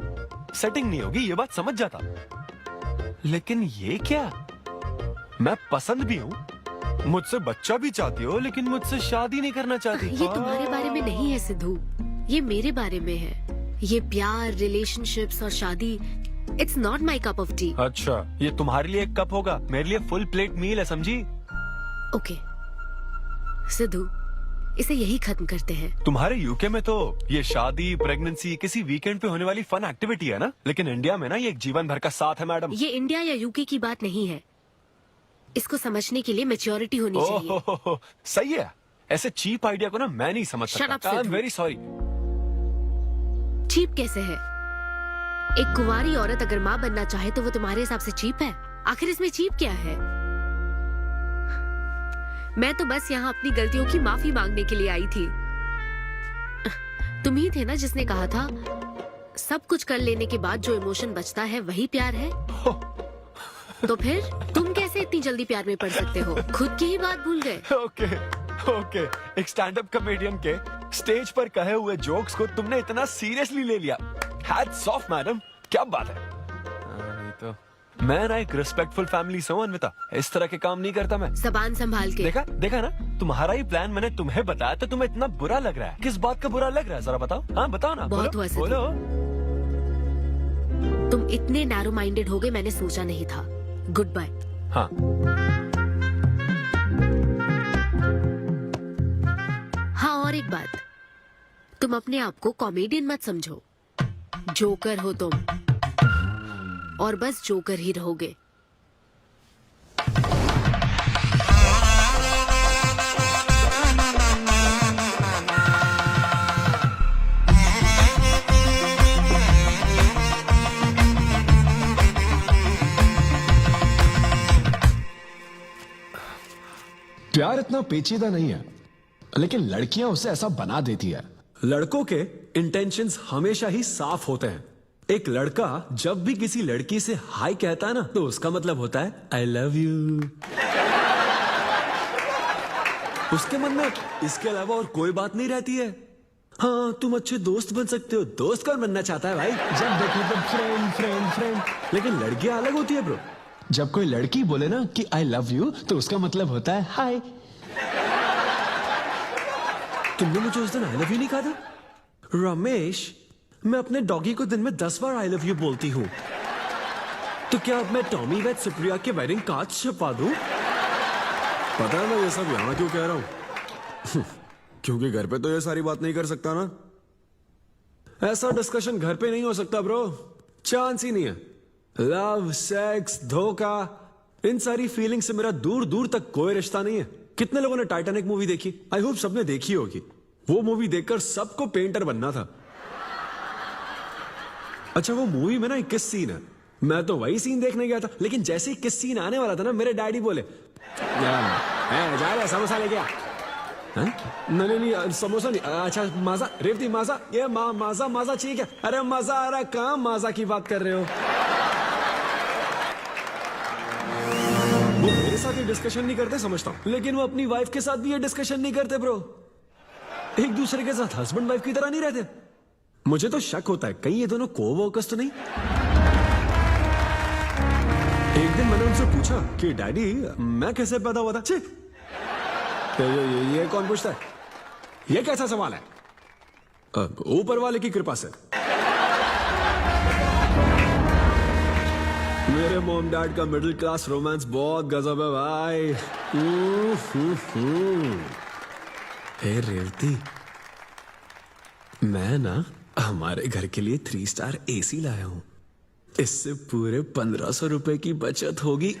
सेटिंग नहीं होगी, ये बात समझ जाता। लेकिन ये क्या, मैं पसंद भी हूँ, मुझसे बच्चा भी चाहती हो, लेकिन मुझसे शादी नहीं करना चाहती। ये तुम्हारे बारे में नहीं है सिद्धू, ये मेरे बारे में है। ये प्यार, रिलेशनशिप्स और शादी, it's not my cup of T. अच्छा, ये तुम्हारे लिए एक कप होगा, मेरे लिए फुल प्लेट मील है, समझी? ओके सिद्धू, इसे यही खत्म करते हैं। तुम्हारे यूके में तो ये शादी, प्रेगनेंसी किसी वीकेंड पे होने वाली फन एक्टिविटी है ना, लेकिन इंडिया में ना ये एक जीवन भर का साथ है मैडम। ये इंडिया या यूके की बात नहीं है। इसको समझने के लिए मैच्योरिटी होनी चाहिए। सही है, ऐसे चीप आइडिया को ना मैं नहीं समझ Shut up, सकता। I am Sidhu. Very sorry. Cheap कैसे है? एक कुंवारी औरत अगर माँ बनना चाहे तो वो तुम्हारे हिसाब से चीप है? आखिर इसमें चीप क्या है? मैं तो बस यहाँ अपनी गलतियों की माफी मांगने के लिए आई थी। तुम ही थे ना जिसने कहा था सब कुछ कर लेने के बाद जो इमोशन बचता है वही प्यार है। तो फिर तुम कैसे इतनी जल्दी प्यार में पड़ सकते हो? खुद की ही बात भूल गए। ओके एक स्टैंड अप कॉमेडियन के स्टेज पर कहे हुए जोक्स को तुमने इतना सीरियसली ले लिया। हैट्स ऑफ मैडम, क्या बात है। नहीं तो मैं ना एक रिस्पेक्टफुल फैमिली से हूं अन्विता, इस तरह के काम नहीं करता मैं। जबान संभाल के। देखा ना, तुम्हारा ही प्लान मैंने तुम्हें बताया तो तुम्हें इतना बुरा लग रहा है। किस बात का बुरा लग रहा है जरा बताओ। हाँ बताओ ना। बहुत हुआ बोलो। तुम इतने नैरो माइंडेड हो गए मैंने सोचा नहीं था। Good bye. हाँ हाँ, और एक बात, तुम अपने आप को कॉमेडियन मत समझो। जोकर हो तुम, और बस जोकर ही रहोगे। प्यार इतना पेचीदा नहीं है, लेकिन लड़कियां उसे ऐसा बना देती है। लड़कों के इंटेंशंस हमेशा ही साफ होते हैं। एक लड़का जब भी किसी लड़की से हाय कहता है ना, तो उसका मतलब होता है आई लव यू। उसके मन में इसके अलावा और कोई बात नहीं रहती है। हाँ, तुम अच्छे दोस्त बन सकते हो। दोस्त कौन बनना चाहता है भाई? जब देखो तो फ्रेंड फ्रेंड फ्रेंड। लेकिन लड़कियां अलग होती है ब्रो। जब कोई लड़की बोले ना कि आई लव यू, तो उसका मतलब होता है हाय। तुमने मुझे उस दिन आई लव यू नहीं कहा था? रमेश, मैं अपने डॉगी को दिन में 10 बार आई लव यू बोलती हूँ। तो क्या अब मैं टॉमी वेद सुप्रिया के वेडिंग कार्ड छपवा दूं? पता है मैं ये सब यहाँ क्यों कह रहा हूँ? क्योंकि घर पे तो ये सारी बात नहीं कर सकता ना। ऐसा डिस्कशन घर पे नहीं हो सकता ब्रो, चांस ही नहीं है। लव, सेक्स, धोखा, इन सारी फीलिंग से मेरा दूर दूर तक कोई रिश्ता नहीं है। कितने लोगों ने टाइटैनिक मूवी देखी? आई होप सबने देखी होगी। वो मूवी देखकर सबको पेंटर बनना था। अच्छा, वो मूवी में ना 21 सीन है। मैं तो वही सीन देखने गया था, लेकिन जैसे ही 21 सीन आने वाला था ना, मेरे डैडी बोले जा रहे समोसा लेके आ। नहीं समोसा नहीं। अच्छा माजा, रेवती माजा, ये माजा माजा चाहिए क्या? अरे मजा आ रहा, कहाँ माजा की बात कर रहे हो? वो मेरे साथ ये डिस्कशन नहीं करते समझता हूँ, लेकिन वो अपनी वाइफ के साथ भी ये डिस्कशन नहीं करते ब्रो। एक दूसरे के साथ हस्बैंड वाइफ की तरह नहीं रहते। मुझे तो शक होता है कहीं ये दोनों को-वर्कर्स तो नहीं। एक दिन मैंने उनसे पूछा कि डैडी मैं कैसे पैदा हुआ था? छे, तो ये कौन पूछता है? ये कैसा सवाल है? ऊपर वाले की कृपा से। मेरे मॉम डैड का मिडिल क्लास रोमांस बहुत गजब है भाई। हे रेवती, मैं ना हमारे घर के लिए 3 स्टार AC लाया हूं। इससे पूरे 1500 रुपए की बचत होगी।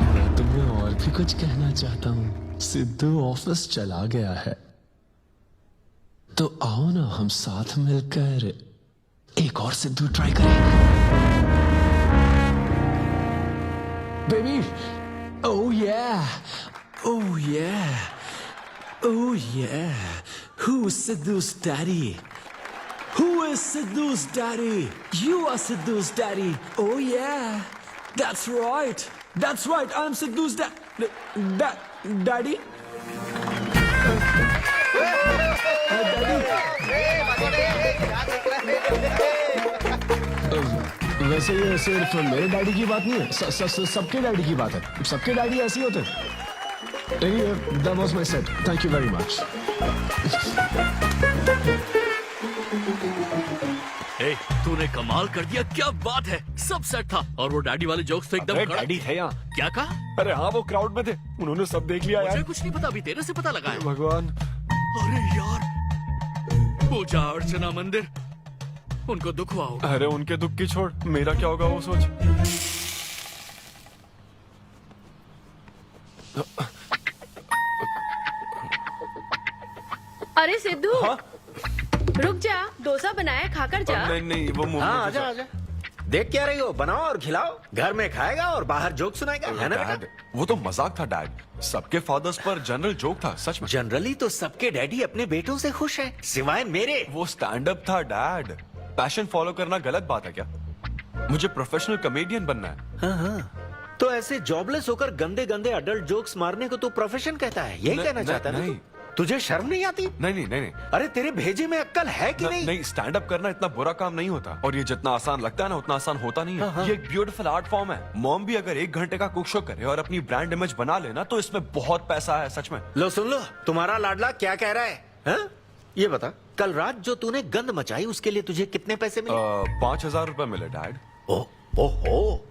मैं तुम्हें और भी कुछ कहना चाहता हूँ। सिद्धू ऑफिस चला गया है, तो आओ ना हम साथ मिलकर एक और सिद्धू ट्राई करें। Baby, oh yeah, oh yeah, oh yeah. Who's Sidhu's daddy? Who is Sidhu's daddy? You are Sidhu's daddy. Oh yeah, that's right. That's right. I'm Sidhu's daddy. वैसे ये सिर्फ मेरे डैडी की बात नहीं है, सबके डैडी की बात है। सबके डैडी ऐसे ही होते हैं। Anyway, that was my set. Thank you very much. हे, तूने कमाल कर दिया, क्या बात है। सब सेट था और वो डैडी वाले जोक्स तो एकदम कड़क। डैडी थे यहाँ। क्या कहा? अरे हाँ, वो क्राउड में थे, उन्होंने सब देख लिया यार। मुझे कुछ नहीं पता, अभी तेरे से पता लगा है। भगवान। अरे यार, पूजा अर्चना मंदिर, उनको दुख हुआ होगा। अरे उनके दुख की छोड़, मेरा क्या होगा वो सोच। अरे सिद्धू, रुक जा, डोसा बनाया, खाकर जा। नहीं नहीं वो मुंह हाँ आजा आजा। देख क्या रही हो, बनाओ और खिलाओ। घर में खाएगा और बाहर जोक सुनाएगा, है ना बेटा? डैड वो तो मजाक था डैड, सबके फादर्स पर जनरल जोक था सच में। जनरली तो सबके डैडी अपने बेटों से खुश हैं, सिवाय मेरे। वो स्टैंड अप था डैड, पैशन फॉलो करना गलत बात है क्या? मुझे प्रोफेशनल कॉमेडियन बनना है। हाँ हाँ, तो ऐसे जॉबलेस होकर गंदे गंदे अडल्ट जोक्स मारने को तू प्रोफेशन कहता है, यही कहना चाहता है ना? तुझे शर्म नहीं आती? नहीं नहीं नहीं। अरे तेरे भेजे में अक्कल है कि नहीं? नहीं, स्टैंड अप करना इतना बुरा काम नहीं होता, और ये जितना आसान लगता है ना उतना आसान होता नहीं है। हाँ। ये एक ब्यूटीफुल आर्ट फॉर्म है। मॉम भी अगर 1 घंटे का कुक शो करे और अपनी ब्रांड इमेज बना लेना तो इसमें बहुत पैसा है सच में। लो सुन लो, तुम्हारा लाडला क्या कह रहा है, हाँ? ये बता, कल रात जो तूने गंद मचाई उसके लिए तुझे कितने पैसे मिले? 5,000 रुपए मिले डैड। ओहो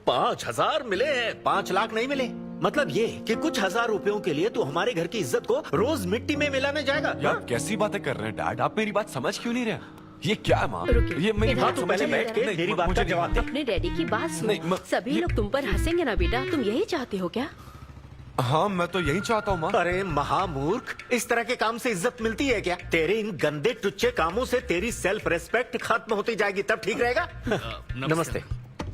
5,000 मिले हैं, 5 लाख नहीं मिले। मतलब ये कि कुछ हजार रुपयों के लिए तू हमारे घर की इज्जत को रोज मिट्टी में मिलाने जाएगा? यार कैसी बातें कर रहे हैं डैड, आप मेरी बात समझ क्यों नहीं रहे? ये क्या है माँ? ये मेरी बात तू पहले बैठ के मेरी बात का जवाब दे। अपने डैडी की बात नहीं, सुन। सभी लोग तुम पर हंसेंगे ना बेटा, तुम यही चाहते हो क्या? हाँ मैं तो यही चाहता हूँ माँ। अरे महामूर्ख, इस तरह के काम से इज्जत मिलती है क्या? तेरे इन गंदे टुच्चे कामों से तेरी सेल्फ रेस्पेक्ट खत्म होती जाएगी, तब ठीक रहेगा। नमस्ते।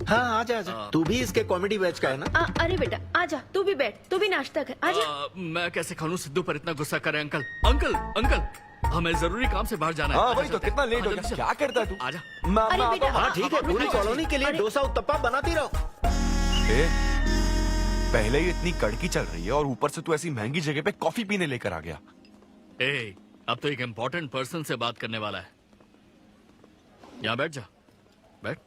हाँ आजा आजा, तू भी इसके कॉमेडी बैच का है ना? अरे बेटा आजा, तू भी बैठ, तू भी नाश्ता कर, आजा। मैं कैसे खा लूं, सिद्धू पर इतना गुस्सा करे? अंकल अंकल अंकल, हमें जरूरी काम से बाहर जाना है। हाँ वही तो, कितना लेट हो गया, क्या करता है तू? आजा। अरे बेटा हाँ ठीक है, पूरी कॉलोनी के लिए डोसा उत्तप्पा बनाती रहो। पहले ही इतनी कड़की चल रही है और ऊपर से तू ऐसी महंगी जगह पे कॉफी पीने लेकर आ गया। अब तो एक इम्पोर्टेंट पर्सन से बात करने वाला है। यहाँ बैठ जा, बैठ।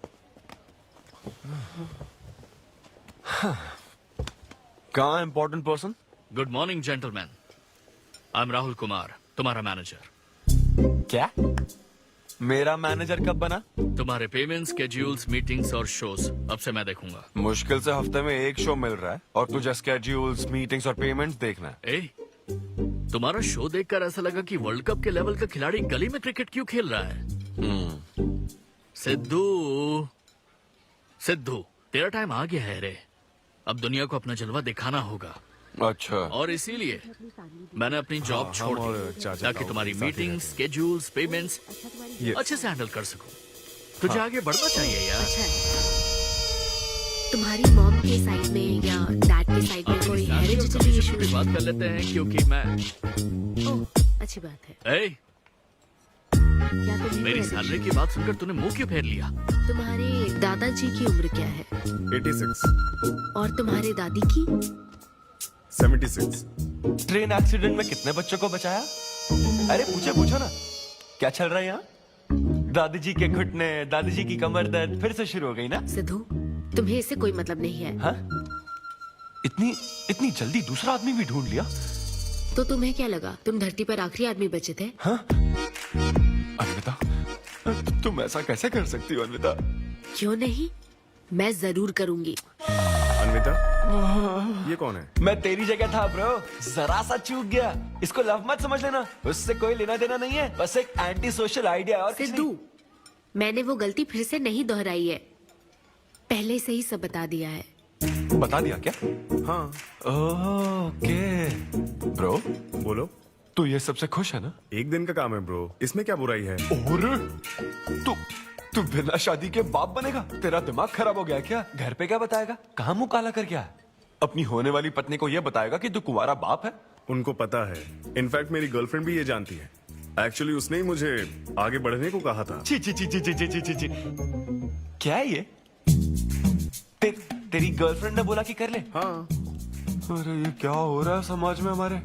कहाँ important person? Good morning gentleman, I am Rahul Kumar, तुम्हारा मैनेजर। क्या? मेरा मैनेजर कब बना? तुम्हारे पेमेंट, स्केड्यूल्स, मीटिंग्स और शोज अब से मैं देखूंगा। मुश्किल से हफ्ते में 1 शो मिल रहा है और तुझे स्केड्यूल्स, मीटिंग्स और पेमेंट्स देखना है। तुम्हारा शो देखकर ऐसा लगा कि वर्ल्ड कप के लेवल का खिलाड़ी गली में क्रिकेट क्यों खेल रहा है। सिद्धू सिद्धू, तेरा टाइम आ गया है रे, अब दुनिया को अपना जलवा दिखाना होगा। अच्छा। और इसीलिए मैंने अपनी जॉब छोड़ दी ताकि तुम्हारी मीटिंग्स, स्केड्यूल्स, पेमेंट्स अच्छे से हैंडल कर सकूं। तुझे आगे बढ़ना चाहिए यार। तुम्हारी मॉम के साइड में या डैड के साइड में कोई हेरिडिटरी इशू? बात कर लेते हैं क्योंकि मैं अच्छी बात है। क्या मेरी सैलरी की बात सुनकर तूने मुंह क्यों फेर लिया? तुम्हारे दादाजी की उम्र क्या है? 86। और तुम्हारे दादी की? 76। ट्रेन एक्सीडेंट में कितने बच्चों को बचाया? अरे पूछो ना, क्या चल रहा है यहाँ? दादी जी के घुटने, दादी जी की कमर दर्द फिर से शुरू हो गई ना? सिद्धू, तुम्हें इससे कोई मतलब नहीं है। हाँ? इतनी जल्दी दूसरा आदमी भी ढूंढ लिया? तो तुम्हें क्या लगा तुम धरती पर आखिरी आदमी बचे थे? हाँ? अन्विता, तुम ऐसा कैसे कर सकती हो अन्विता? क्यों नहीं, मैं जरूर करूंगी। अन्विता, ये कौन है? मैं तेरी जगह था ब्रो, जरा सा चूक गया। इसको लव मत समझ लेना, उससे कोई लेना देना नहीं है, बस एक एंटी सोशल आइडिया। और सिद्धू, मैंने वो गलती फिर से नहीं दोहराई है, पहले से ही सब बता दिया है। बता दिया क्या? हाँ। ओके ब्रो, बोलो। तू ये सबसे खुश है ना? एक दिन का काम है ब्रो, इसमें क्या बुराई है? और तू बिना शादी के बाप बनेगा? तेरा दिमाग खराब हो गया क्या? घर पे क्या बताएगा? कहाँ मुंह काला कर गया है? अपनी होने वाली पत्नी को यह बताएगा कि तू कुंवारा बाप है? उनको पता है, इनफैक्ट मेरी गर्लफ्रेंड भी ये जानती है। एक्चुअली उसने ही मुझे आगे बढ़ने को कहा था। ची ची ची ची ची ची ची ची। क्या है ये? तेरी गर्लफ्रेंड ने बोला कि कर ले? हाँ। अरे ये क्या हो रहा है समाज में हमारे?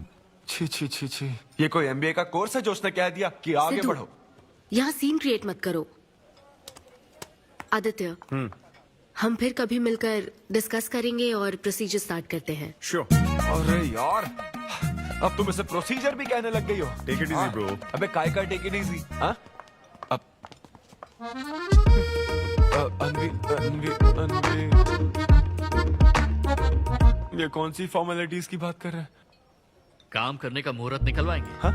छी छी छी छी। ये कोई MBA का कोर्स है जो उसने कह दिया कि आगे बढ़ो? यहाँ सीन क्रिएट मत करो। आदित्य, हम फिर कभी मिलकर डिस्कस करेंगे और प्रोसीजर स्टार्ट करते हैं। श्योर। अरे यार, अब तुम इसे प्रोसीजर भी कहने लग गई हो। Take it easy bro. अबे काय का टेक इट इजी? हाँ? अब अनवी ये कौन सी फॉर्मेलिटीज की बात कर रहे हैं? काम करने का मुहूर्त निकलवाएंगे। हाँ?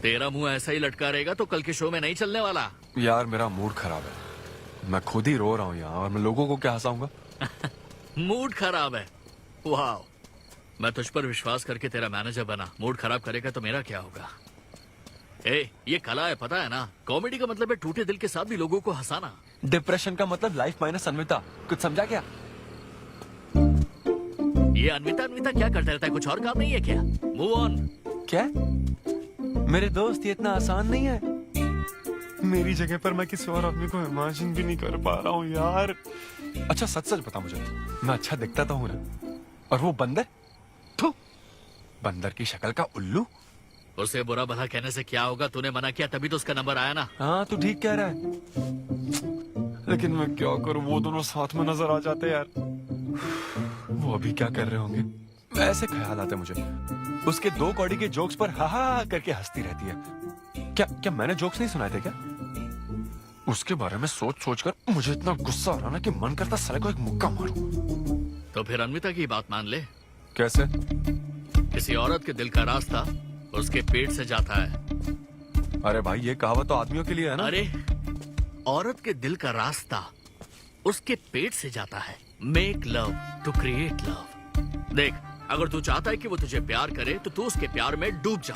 तेरा मुंह ऐसा ही लटका रहेगा तो कल के शो में नहीं चलने वाला। यार मेरा मूड खराब है, मैं खुद ही रो रहा हूँ यहाँ, और मैं लोगों को क्या हंसाऊंगा? मूड खराब है? वाह, मैं तुझ पर विश्वास करके तेरा मैनेजर बना, मूड खराब करेगा तो मेरा क्या होगा? ए, ये कला है, पता है ना? कॉमेडी का मतलब है टूटे दिल के साथ भी लोगों को हंसाना। डिप्रेशन का मतलब लाइफ माइनस अन्विता, कुछ समझा क्या? ये अन्विता अन्विता क्या करता रहता है, कुछ और काम नहीं है क्या? Move on. क्या? मेरे दोस्त, ये इतना आसान नहीं है। मेरी जगह पर मैं किसी और आदमी को इमेजिन भी नहीं कर पा रहा हूँ यार। अच्छा सच सच बता मुझे, मैं अच्छा दिखता तो हूँ ना? और वो बंदर, थू, बंदर की शक्ल का उल्लू। उसे बुरा भला कहने से क्या होगा? तूने मना किया तभी तो उसका नंबर आया ना। हाँ तू ठीक कह रहा है, लेकिन मैं क्या करूँ, वो दोनों साथ में नजर आ जाते यार। वो अभी क्या कर रहे होंगे? ऐसे ख्याल आते मुझे, उसके 2 कौड़ी के जोक्स पर हा हा करके हंसती रहती है। क्या मैंने जोक्स नहीं सुनाए थे क्या? उसके बारे में सोच सोच कर मुझे इतना गुस्सा आ रहा ना कि मन करता साले को एक मुक्का मारूं। तो फिर अन्विता की बात मान ले। कैसे? किसी औरत के दिल का रास्ता उसके पेट से जाता है। अरे भाई ये कहावत तो आदमियों के लिए है ना? अरे औरत के दिल का रास्ता उसके पेट से जाता है। Make love to create love. देख, अगर तू चाहता है कि वो तुझे प्यार करे तो तू उसके प्यार में डूब जा।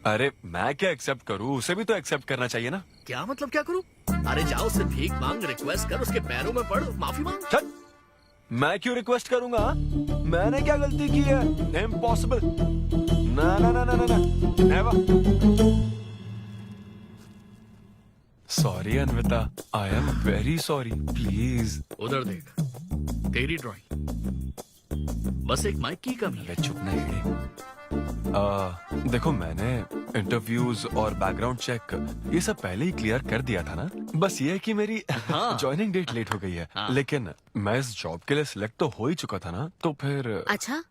अरे मैं क्या एक्सेप्ट करूं, उसे भी तो एक्सेप्ट करना चाहिए ना। क्या मतलब क्या करूं? अरे जाओ उससे भीख मांग, रिक्वेस्ट कर, उसके पैरों में पड़, माफी मांग। चल, मैं क्यों रिक्वेस्ट करूंगा? मैंने क्या गलती की है? इम्पॉसिबल। ना ना ना ना ना never. Sorry Anvita, I am very sorry, please. उधर देख, तेरी ड्राइंग, बस एक माइक की कमी है। चुप नहीं। देखो मैंने इंटरव्यूज और बैकग्राउंड चेक ये सब पहले ही क्लियर कर दिया था ना। बस ये है कि मेरी ज्वाइनिंग डेट लेट हो गई है। लेकिन मैं इस जॉब के लिए सिलेक्ट तो हो ही चुका था ना, तो फिर। अच्छा,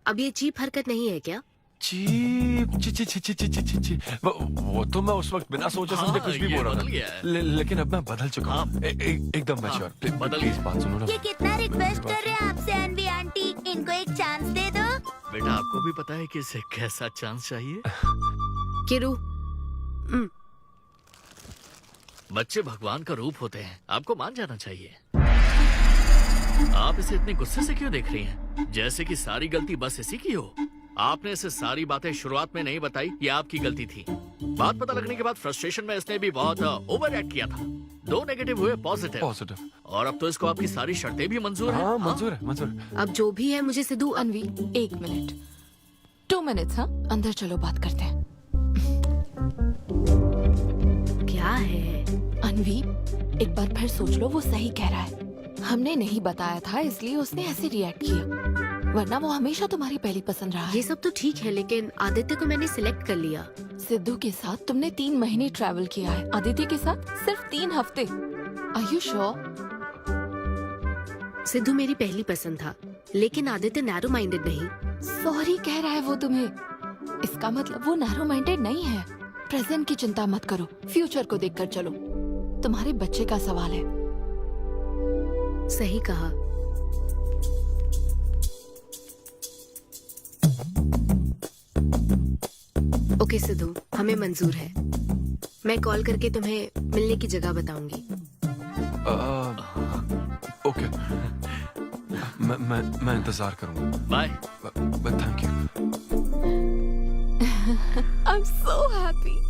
अब ये चीप हरकत नहीं है क्या? चीप ची ची ची ची ची ची ची ची। वो तो मैं उस वक्त बिना सोचे समझे कुछ भी बोल रहा था, लेकिन अब मैं बदल चुका हूँ। एकदम मैच्योर। प्लीज बात सुनो ना। ये कितना रिक्वेस्ट कर रहे हैं आपसे अनवी आंटी, इनको एक चांस दे दो। बेटा आपको भी पता है कि इसे कैसा चांस चाहिए? किरू, बच्चे भगवान का रूप होते हैं, आपको मान जाना चाहिए। आप इसे इतने गुस्से से क्यों देख रही हैं? जैसे कि सारी गलती बस इसी की हो। आपने इसे सारी बातें शुरुआत में नहीं बताई, ये आपकी गलती थी। बात पता लगने के बाद फ्रस्ट्रेशन में इसने भी बहुत ओवर एक्ट किया था। 2 नेगेटिव हुए पॉजिटिव, और अब तो इसको आपकी सारी शर्तें भी मंजूर हैं। मंजूर है, मंजूर। अब जो भी है मुझे सिद्धू। अनवी 1 मिनट, 2 मिनट्स। हाँ अंदर चलो, बात करते हैं। क्या है अनवी, एक बार फिर सोच लो, वो सही कह रहा है। हमने नहीं बताया था इसलिए उसने ऐसे रिएक्ट किया, वरना वो हमेशा तुम्हारी पहली पसंद रहा है। ये सब तो ठीक है, लेकिन आदित्य को मैंने सिलेक्ट कर लिया। सिद्धू के साथ तुमने 3 महीने ट्रैवल किया है, आदित्य के साथ सिर्फ 3 हफ्ते। Are you sure? सिद्धू मेरी पहली पसंद था, लेकिन आदित्य नैरो माइंडेड नहीं। सॉरी कह रहा है वो तुम्हें, इसका मतलब वो नैरो माइंडेड नहीं है। प्रेजेंट की चिंता मत करो, फ्यूचर को देखकर चलो। तुम्हारे बच्चे का सवाल है। सही कहा। ओके सिद्धू, हमें मंजूर है। मैं कॉल करके तुम्हें मिलने की जगह बताऊंगी। ओके, मैं इंतजार करूंगा। Bye. Thank you. I am so happy.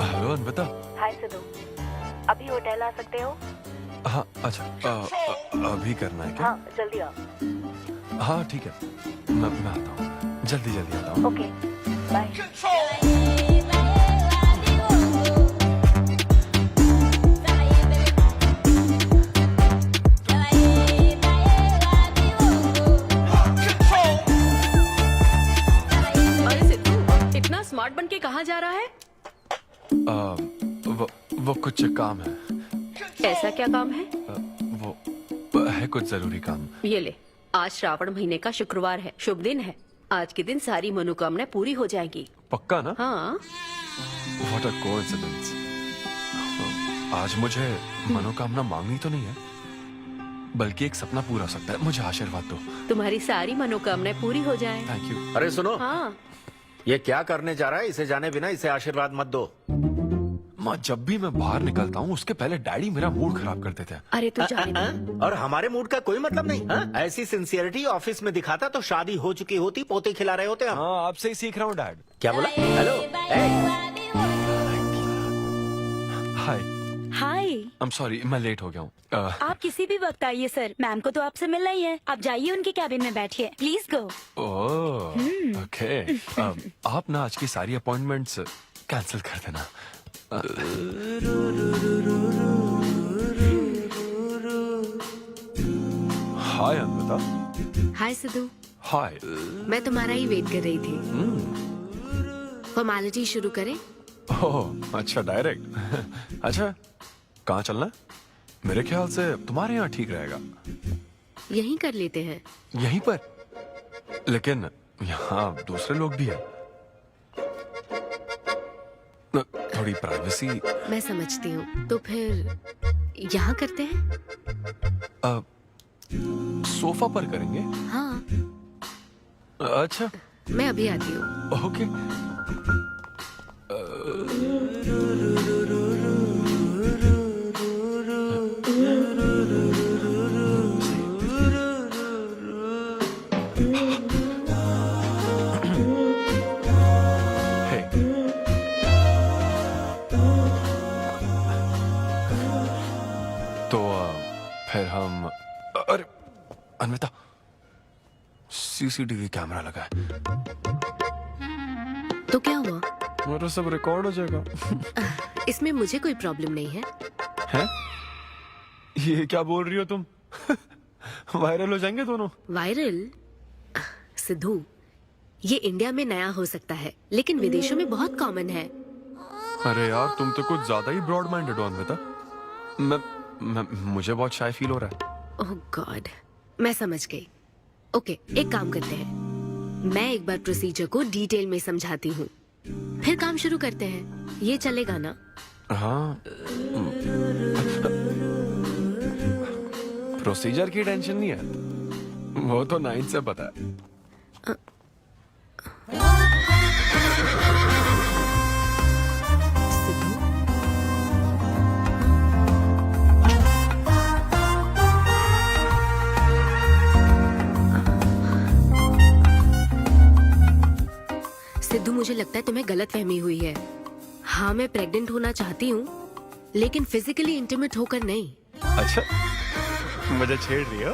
Hello Anvita. Hi Siddhu, अभी होटल आ सकते हो? हाँ अच्छा, अभी करना है क्या? हाँ जल्दी आओ। हाँ ठीक है, मैं आता हूँ, जल्दी आता हूँ। Okay bye. अरे सिद्धू, इतना स्मार्ट बन के कहाँ जा रहा है? वो कुछ काम है। ऐसा क्या काम है? वो है कुछ जरूरी काम। ये ले, आज श्रावण महीने का शुक्रवार है, शुभ दिन है। आज के दिन सारी मनोकामनाएं पूरी हो जाएंगी। पक्का ना? हाँ। What a coincidence। आज मुझे मनोकामना मांगनी तो नहीं है? बल्कि एक सपना पूरा हो सकता है। मुझे आशीर्वाद दो। तुम्हारी सारी मनोकामनाएं पूरी हो जाएं। Thank you. अरे सुनो, हाँ। ये क्या करने जा रहा है? इसे जाने बिना इसे आशीर्वाद मत दो। माँ, जब भी मैं बाहर निकलता हूँ उसके पहले डैडी मेरा मूड खराब कर देते हैं। अरे तू जाने दे। और हमारे मूड का कोई मतलब नहीं। ऐसी सिंसियरिटी ऑफिस में दिखाता तो शादी हो चुकी होती, पोते खिला रहे होते हम। हाँ, आपसे ही सीख रहा हूँ डैड। क्या बोला? Hello. Hi. Hi. I am sorry, मैं लेट हो गया हूँ। आप किसी भी वक्त आइए सर, मैम को तो आपसे मिलना ही है। आप जाइए उनके कैबिन में बैठिए, प्लीज गो। Oh, okay. आप ना आज की सारी अपॉइंटमेंट्स कैंसिल कर देना। हाय अन्विता। हाय सिद्धू। हाय। मैं तुम्हारा ही वेट कर रही थी। फॉर्मेलिटी शुरू करें? ओह, अच्छा, डायरेक्ट। अच्छा, कहाँ चलना है? मेरे ख्याल से तुम्हारे यहाँ ठीक रहेगा। यहीं कर लेते हैं। यहीं पर? लेकिन यहाँ दूसरे लोग भी हैं। थोड़ी प्राइवेसी। मैं समझती हूँ, तो फिर यहाँ करते हैं? सोफा पर करेंगे? हाँ। अच्छा, मैं अभी आती हूँ। ओके। फिर हम, अरे अन्विता, सीसीटीवी कैमरा लगा है। तो क्या हुआ? मेरा सब रिकॉर्ड हो जाएगा। इसमें मुझे कोई प्रॉब्लम नहीं है। हैं? ये क्या बोल रही हो तुम? वायरल हो जाएंगे दोनों। वायरल? सिद्धू, ये इंडिया में नया हो सकता है, लेकिन विदेशों में बहुत कॉमन है। अरे यार, तुम तो कुछ ज्यादा ही ब्रॉड माइंडेड हो अन्विता। मुझे बहुत शाय फील हो रहा है। ओह गॉड, मैं समझ गई। ओके, एक काम करते हैं, मैं एक बार प्रोसीजर को डिटेल में समझाती हूँ, फिर काम शुरू करते हैं। ये चलेगा ना? हाँ। प्रोसीजर की टेंशन नहीं है, वो तो 9 से पता है। सिद्धू, मुझे लगता है तुम्हें गलतफहमी हुई है। हाँ, मैं प्रेग्नेंट होना चाहती हूँ, लेकिन फिजिकली इंटीमेट होकर नहीं। अच्छा, मुझे छेड़ रही हो?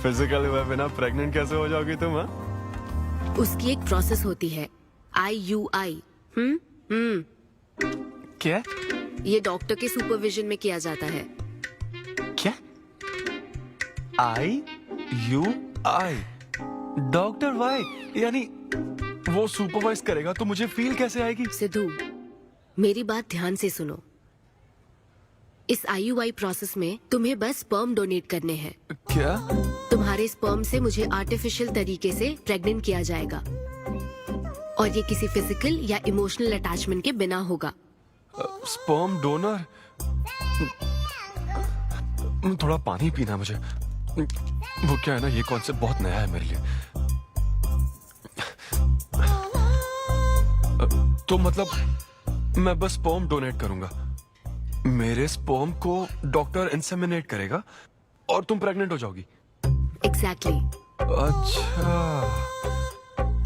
फिजिकल हुए बिना प्रेग्नेंट कैसे हो जाओगी तुम? हाँ, उसकी एक प्रोसेस होती है, IUI। क्या? ये डॉक्टर के सुपरविजन में किया जाता है। क्या? IUI? Doctor why? यानी वो सुपरवाइज करेगा तो मुझे फील कैसे आएगी? सिद्धू, मेरी बात ध्यान से सुनो। इस IUI प्रोसेस में तुम्हें बस स्पर्म डोनेट करने हैं। क्या? तुम्हारे स्पर्म से मुझे आर्टिफिशियल तरीके से प्रेग्नेंट किया जाएगा, और ये किसी फिजिकल या इमोशनल अटैचमेंट के बिना होगा। Sperm donor? थोड़ा पानी पीना मुझे। वो क्या है ना, ये कॉन्सेप्ट बहुत नया है मेरे लिए। तो मतलब मैं बस स्पर्म डोनेट करूंगा, मेरे स्पर्म को डॉक्टर इंसेमिनेट करेगा और तुम प्रेग्नेंट हो जाओगी? एग्जैक्टली। अच्छा,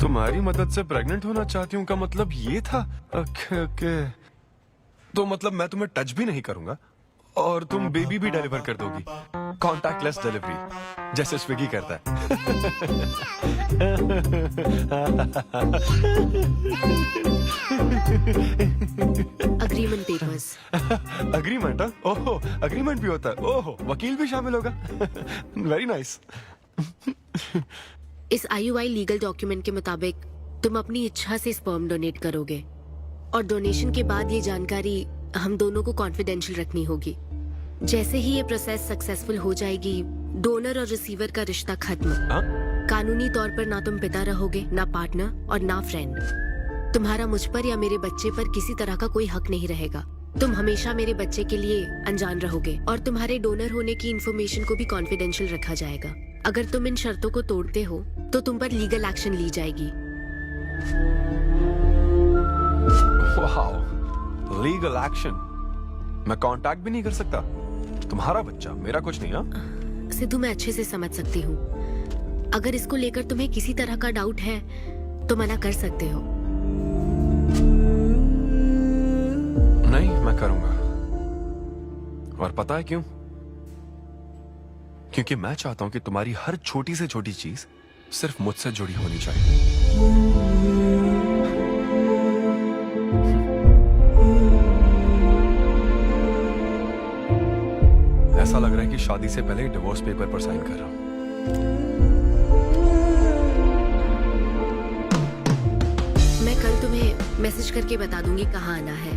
तुम्हारी मदद से प्रेग्नेंट होना चाहती हूँ का मतलब ये था? ओके। तो मतलब मैं तुम्हें टच भी नहीं करूंगा और तुम बेबी भी डिलीवर कर दोगी, कॉन्टैक्टलेस डिलीवरी, जैसे स्विगी करता है। Agreement papers. अग्रीमेंट? ओहो, अग्रीमेंट भी होता है? ओहो, वकील भी शामिल होगा। Very nice. इस IUI लीगल डॉक्यूमेंट के मुताबिक तुम अपनी इच्छा से स्पर्म डोनेट करोगे, और डोनेशन के बाद ये जानकारी हम दोनों को कॉन्फिडेंशियल रखनी होगी। जैसे ही ये प्रोसेस सक्सेसफुल हो जाएगी, डोनर और रिसीवर का रिश्ता खत्म। कानूनी तौर पर ना तुम पिता रहोगे, ना पार्टनर और ना फ्रेंड। तुम्हारा मुझ पर या मेरे बच्चे पर किसी तरह का कोई हक नहीं रहेगा। तुम हमेशा मेरे बच्चे के लिए अनजान रहोगे और तुम्हारे डोनर होने की इन्फॉर्मेशन को भी कॉन्फिडेंशियल रखा जाएगा। अगर तुम इन शर्तों को तोड़ते हो तो तुम पर लीगल एक्शन ली जाएगी। Wow, legal action? मैं कांटेक्ट भी नहीं कर सकता? तुम्हारा बच्चा, मेरा कुछ नहीं। हाँ सिद्धू, मैं अच्छे से समझ सकती हूँ। अगर इसको लेकर तुम्हें किसी तरह का डाउट है तो मना कर सकते हो। नहीं, मैं करूंगा। और पता है क्यों? क्योंकि मैं चाहता हूं कि तुम्हारी हर छोटी से छोटी चीज सिर्फ मुझसे जुड़ी होनी चाहिए। ऐसा लग रहा है कि शादी से पहले डिवोर्स पेपर पर साइन कर रहा हूं। मैं कल तुम्हें मैसेज करके बता दूंगी कहाँ आना है।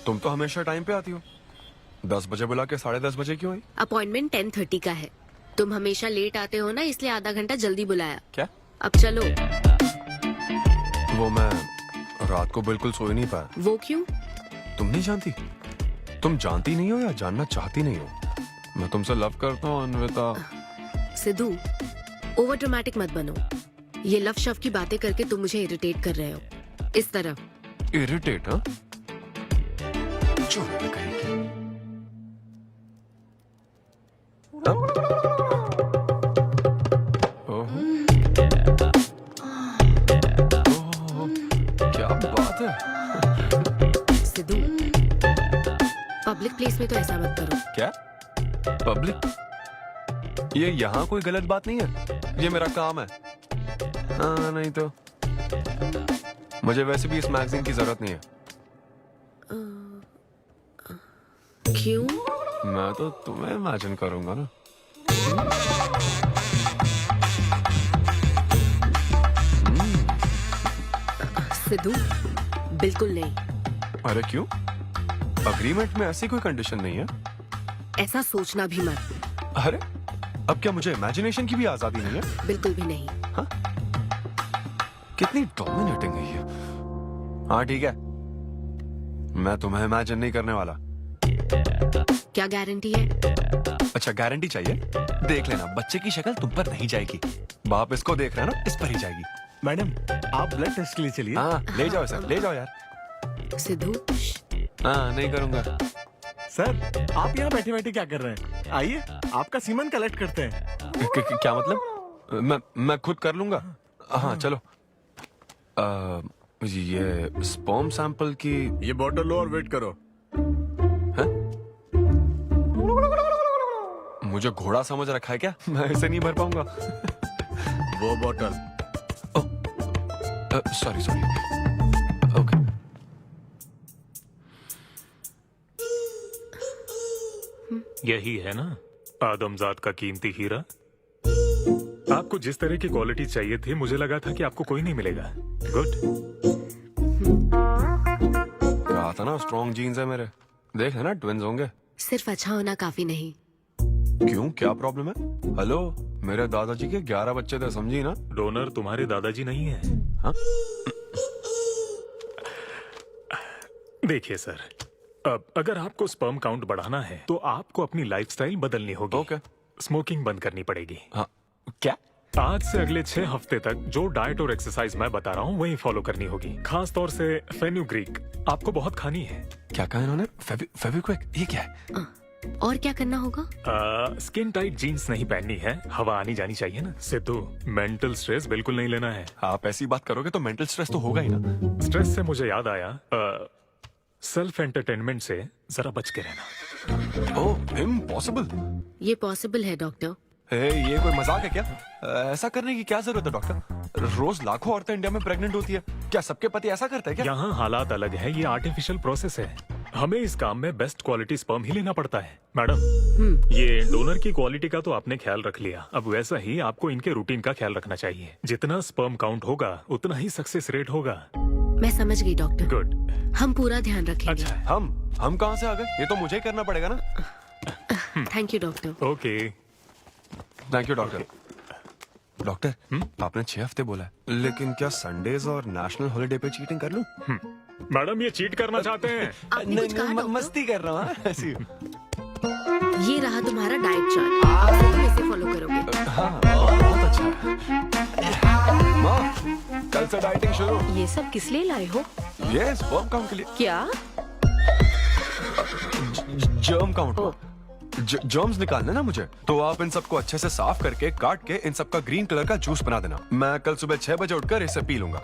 तुम तो हमेशा टाइम पे आती हो। 10 बजे बुला के 10:30 बजे क्यों आई? अपॉइंटमेंट 10:30 का है। तुम हमेशा लेट आते हो ना, इसलिए आधा घंटा जल्दी बुलाया। क्या? अब चलो। वो मैं रात को बिल्कुल सो ही नहीं पाया। वो क्यों? तुम नहीं जानती? तुम जानती नहीं हो या जानना चाहती नहीं हो? मैं तुमसे लव करता हूँ अन्विता। सिद्धू, ओवर ड्रामेटिक मत बनो। ये लव शव की बातें करके तुम मुझे इरिटेट कर रहे हो। इस तरह। इरिटेट? हाँ, क्या बात है। सिद्धू, पब्लिक प्लेस में तो ऐसा मत करो। क्या पब्लिक? ये यहाँ कोई गलत बात नहीं है, ये मेरा काम है। हाँ, नहीं तो मुझे वैसे भी इस मैगजीन की जरूरत नहीं है। क्यों? मैं तो तुम्हें इमेजिन करूंगा ना। सिद्धू, बिल्कुल नहीं। अरे क्यों? अग्रीमेंट में ऐसी कोई कंडीशन नहीं है। ऐसा सोचना भी मत। अरे अब क्या मुझे इमेजिनेशन की भी आजादी नहीं है? बिल्कुल भी नहीं। हाँ? कितनी डोमिनेटिंग है ये। हाँ ठीक है, मैं तुम्हें इमेजिन नहीं करने वाला। क्या गारंटी है? अच्छा, गारंटी चाहिए? देख लेना, बच्चे की शक्ल तुम पर नहीं जाएगी। बाप इसको देख रहा है ना, इस पर ही जाएगी। मैडम, आप ब्लड टेस्ट के लिए चलिए। हाँ, ले जाओ सर, ले जाओ यार। सिद्धू। हाँ, नहीं करूंगा। सर, आप यहाँ बैठे बैठे क्या कर रहे हैं? आइए, आपका सीमन कलेक्ट करते हैं। क्या मतलब? मैं खुद कर लूंगा। हाँ चलो। ये स्पर्म सैंपल की ये बॉटल लो और वेट करो। मुझे घोड़ा समझ रखा है क्या? मैं इसे नहीं भर पाऊंगा। वो बॉटल। Sorry sorry. ओके। यही है ना आदमजात का कीमती हीरा? आपको जिस तरह की क्वालिटी चाहिए थी, मुझे लगा था कि आपको कोई नहीं मिलेगा। गुड। कहा था ना स्ट्रॉन्ग जीन्स है मेरे। देख लेना, ट्विंस होंगे। सिर्फ अच्छा होना काफी नहीं। क्यों, क्या प्रॉब्लम है? हेलो, मेरे दादाजी के 11 बच्चे थे, समझी ना? डोनर तुम्हारे दादाजी नहीं है। हाँ? देखिए सर, अब अगर आपको स्पर्म काउंट बढ़ाना है तो आपको अपनी लाइफस्टाइल बदलनी होगी। ओके। स्मोकिंग बंद करनी पड़ेगी। हाँ। क्या? आज से अगले 6 हफ्ते तक जो डाइट और एक्सरसाइज मैं बता रहा हूँ वही फॉलो करनी होगी। खास तौर से फेन्यूग्रीक आपको बहुत खानी है। क्या कहा इन्होंने? फेविक्विक? ये क्या है? और क्या करना होगा? स्किन टाइट जीन्स नहीं पहननी है, हवा आनी जानी चाहिए ना। सिद्धू, मेंटल स्ट्रेस बिल्कुल नहीं लेना है। आप ऐसी बात करोगे तो मेंटल स्ट्रेस तो होगा ही ना। स्ट्रेस से मुझे याद आया, सेल्फ एंटरटेनमेंट से जरा बच के रहना। ओह, इम्पॉसिबल। ये पॉसिबल है डॉक्टर। ये कोई मजाक है क्या? ऐसा करने की क्या जरूरत है डॉक्टर? रोज लाखों औरतें इंडिया में प्रेग्नेंट होती है। क्या सबके पति ऐसा करते हैं क्या? यहाँ हालात अलग है, ये आर्टिफिशियल प्रोसेस है। हमें इस काम में बेस्ट क्वालिटी स्पर्म ही लेना पड़ता है। मैडम, ये डोनर की क्वालिटी का तो आपने ख्याल रख लिया, अब वैसा ही आपको इनके रूटीन का ख्याल रखना चाहिए। जितना स्पर्म काउंट होगा उतना ही सक्सेस रेट होगा। मैं समझ गई डॉक्टर। गुड। हम पूरा ध्यान रखेंगे। अच्छा, हम कहाँ से आ गए? ये तो मुझे ही करना पड़ेगा ना। Thank you doctor. Okay thank you doctor. Doctor आपने 6 हफ्ते बोला है, लेकिन क्या संडेज और नेशनल हॉलिडे पे चीटिंग कर लूं? मैडम ये चीट करना चाहते हैं? मस्ती कर रहा हूँ ऐसी। ये रहा तुम्हारा डाइट चार्ट, अब तुम इसे फॉलो करोगे। हाँ बहुत अच्छा है। माँ कल से डाइटिंग शुरू। ये सब किस लिए लाए हो? ये स्पर्म काउंट के लिए। क्या? Germ count. जर्म्स निकालने ना मुझे, तो आप इन सबको अच्छे से साफ करके काट के इन सबका ग्रीन कलर का जूस बना देना। मैं कल सुबह 6 बजे उठकर इसे पी लूंगा।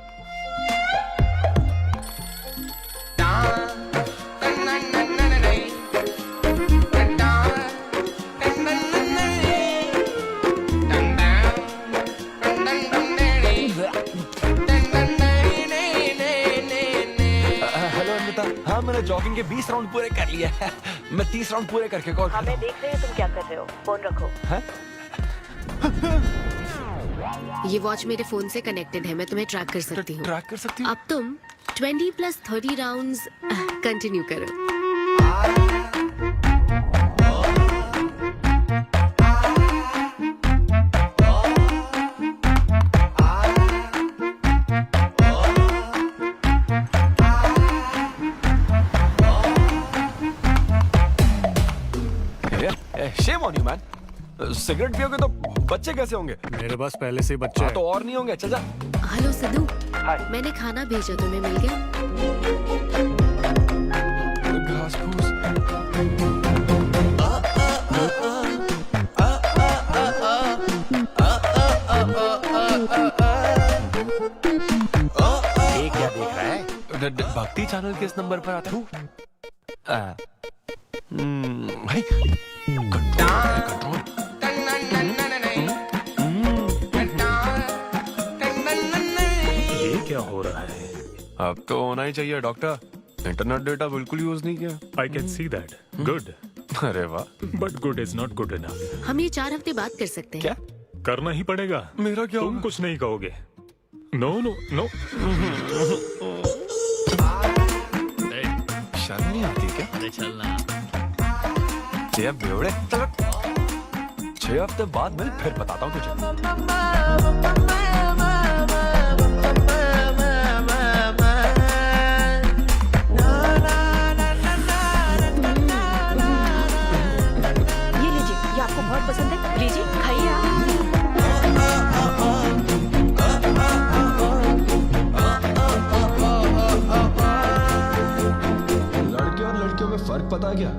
हेलो अमृता, हाँ मैंने जॉगिंग के 20 राउंड पूरे कर लिए हैं। मैं 30 राउंड पूरे करके कॉल कर रहा हूँ। देख रहे हैं तुम क्या कर रहे हो, फोन रखो। ये वॉच मेरे फोन से कनेक्टेड है, मैं तुम्हें ट्रैक कर सकती हूँ। ट्रैक कर सकती हूँ? अब तुम 20 + 30 राउंड्स कंटिन्यू करो। Shame on you, man. Cigarette पियोगे तो बच्चे कैसे होंगे? मेरे पास पहले से ही बच्चे हैं। तो और नहीं होंगे। चल जा। हेलो सिद्धू, मैंने खाना भेजा, तुम्हें मिल गया? घास फूस। ये क्या देख रहा है? भक्ति चैनल किस नंबर पर आता हूँ? भाई कंट्रोल। ये क्या हो रहा है? अब तो होना ही चाहिए डॉक्टर। इंटरनेट डेटा बिल्कुल यूज नहीं किया। I can see that. Good. अरे वाह। But good is not good enough. हम ये 4 हफ्ते बाद कर सकते हैं। क्या करना ही पड़ेगा? मेरा क्या? तुम कुछ नहीं कहोगे। No no no. शर्म नहीं आती क्या? अरे चलना। ये बेवड़े। 6 हफ्ते बाद मिल, फिर बताता हूँ तुझे। ये लीजिए, ये आपको बहुत पसंद है, लीजिए खाइए आप। लड़के और लड़कियों में फर्क पता है क्या?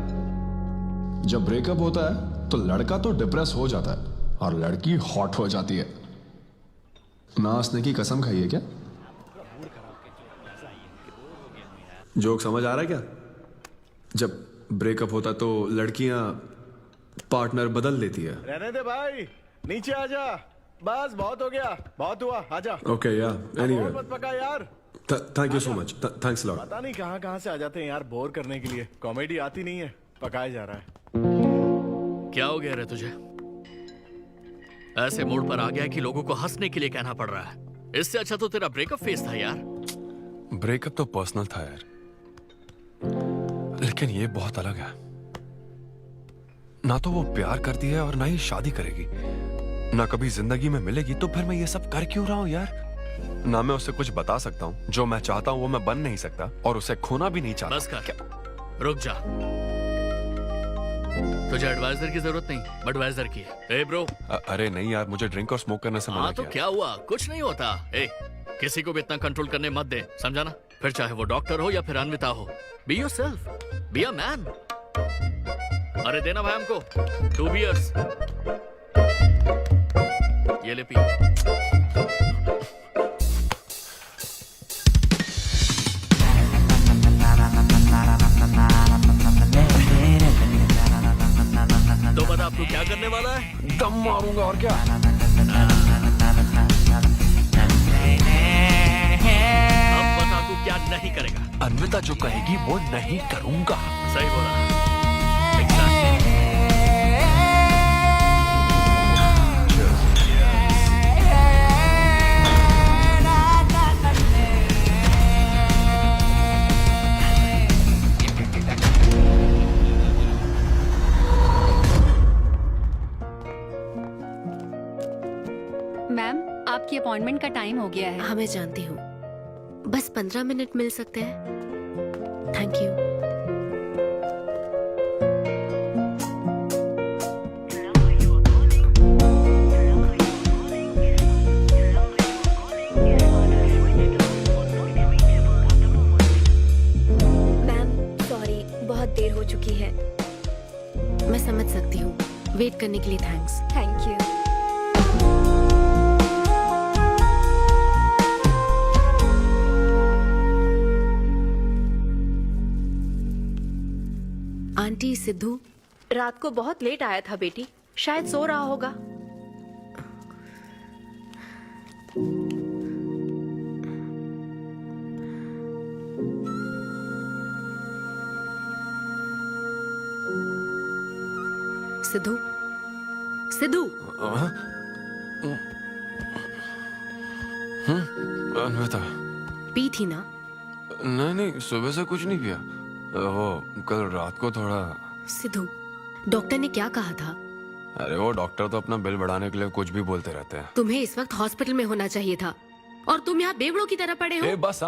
जब ब्रेकअप होता है तो लड़का तो डिप्रेस हो जाता है और लड़की हॉट हो जाती है। नाचने की कसम खाई है क्या? जोक समझ आ रहा है क्या? जब ब्रेकअप होता है तो लड़कियां पार्टनर बदल देती है। रहने दे भाई, नीचे आजा। बस बहुत हो गया, बहुत हुआ, आजा। ओके या एनीवे, मत पका यार। Thank you so much, thanks lot. पता नहीं कहाँ कहाँ से आ जाते हैं यार बोर करने के लिए। कॉमेडी आती नहीं है, पकाया जा रहा है। क्या हो गया रे तुझे? ऐसे मूड पर आ गया कि लोगों को हंसने के लिए कहना पड़ रहा है। इससे अच्छा तो तेरा ब्रेकअप फेस था यार। ब्रेकअप तो पर्सनल था यार, लेकिन ये बहुत अलग है। ना तो वो प्यार करती है और ना ही शादी करेगी, ना कभी जिंदगी में मिलेगी, तो फिर मैं ये सब कर क्यों रहा हूं यार? ना मैं उसे कुछ बता सकता हूँ, जो मैं चाहता हूँ वो मैं बन नहीं सकता, और उसे खोना भी नहीं चाहता। बस कर, रुक जा। तुझे एडवाइजर की जरूरत नहीं, बडवाइजर की है। ए ब्रो। अरे नहीं यार, मुझे ड्रिंक और स्मोक करने से मना हाँ तो किया। क्या हुआ? कुछ नहीं होता। ए, किसी को भी इतना कंट्रोल करने मत दे, समझा ना? फिर चाहे वो डॉक्टर हो या फिर अन्विता हो। Be yourself, be a man. अरे देना भाई हमको 2 बियर्स। ये ले पी। तो बता अब तू क्या करने वाला है? दम मारूंगा और क्या। अब बता तू क्या नहीं करेगा? अन्विता जो कहेगी वो नहीं करूंगा। सही बोला। अपॉइंटमेंट का टाइम हो गया है। हाँ मैं जानती हूँ, बस 15 मिनट मिल सकते हैं? Thank you. बहुत देर हो चुकी है। मैं समझ सकती हूँ। वेट करने के लिए thanks. Thank you. Aunty, Sidhu रात को बहुत लेट आया था बेटी, शायद सो रहा होगा। सिद्धू, सिद्धू। अन्विता, पी थी ना? नहीं, सुबह से कुछ नहीं पिया। वो कल रात को थोड़ा। सिद्धू, डॉक्टर ने क्या कहा था? अरे वो डॉक्टर तो अपना बिल बढ़ाने के लिए कुछ भी बोलते रहते हैं। तुम्हें इस वक्त हॉस्पिटल में होना चाहिए था और तुम यहाँ बेवड़ों की तरह पड़े हो। बस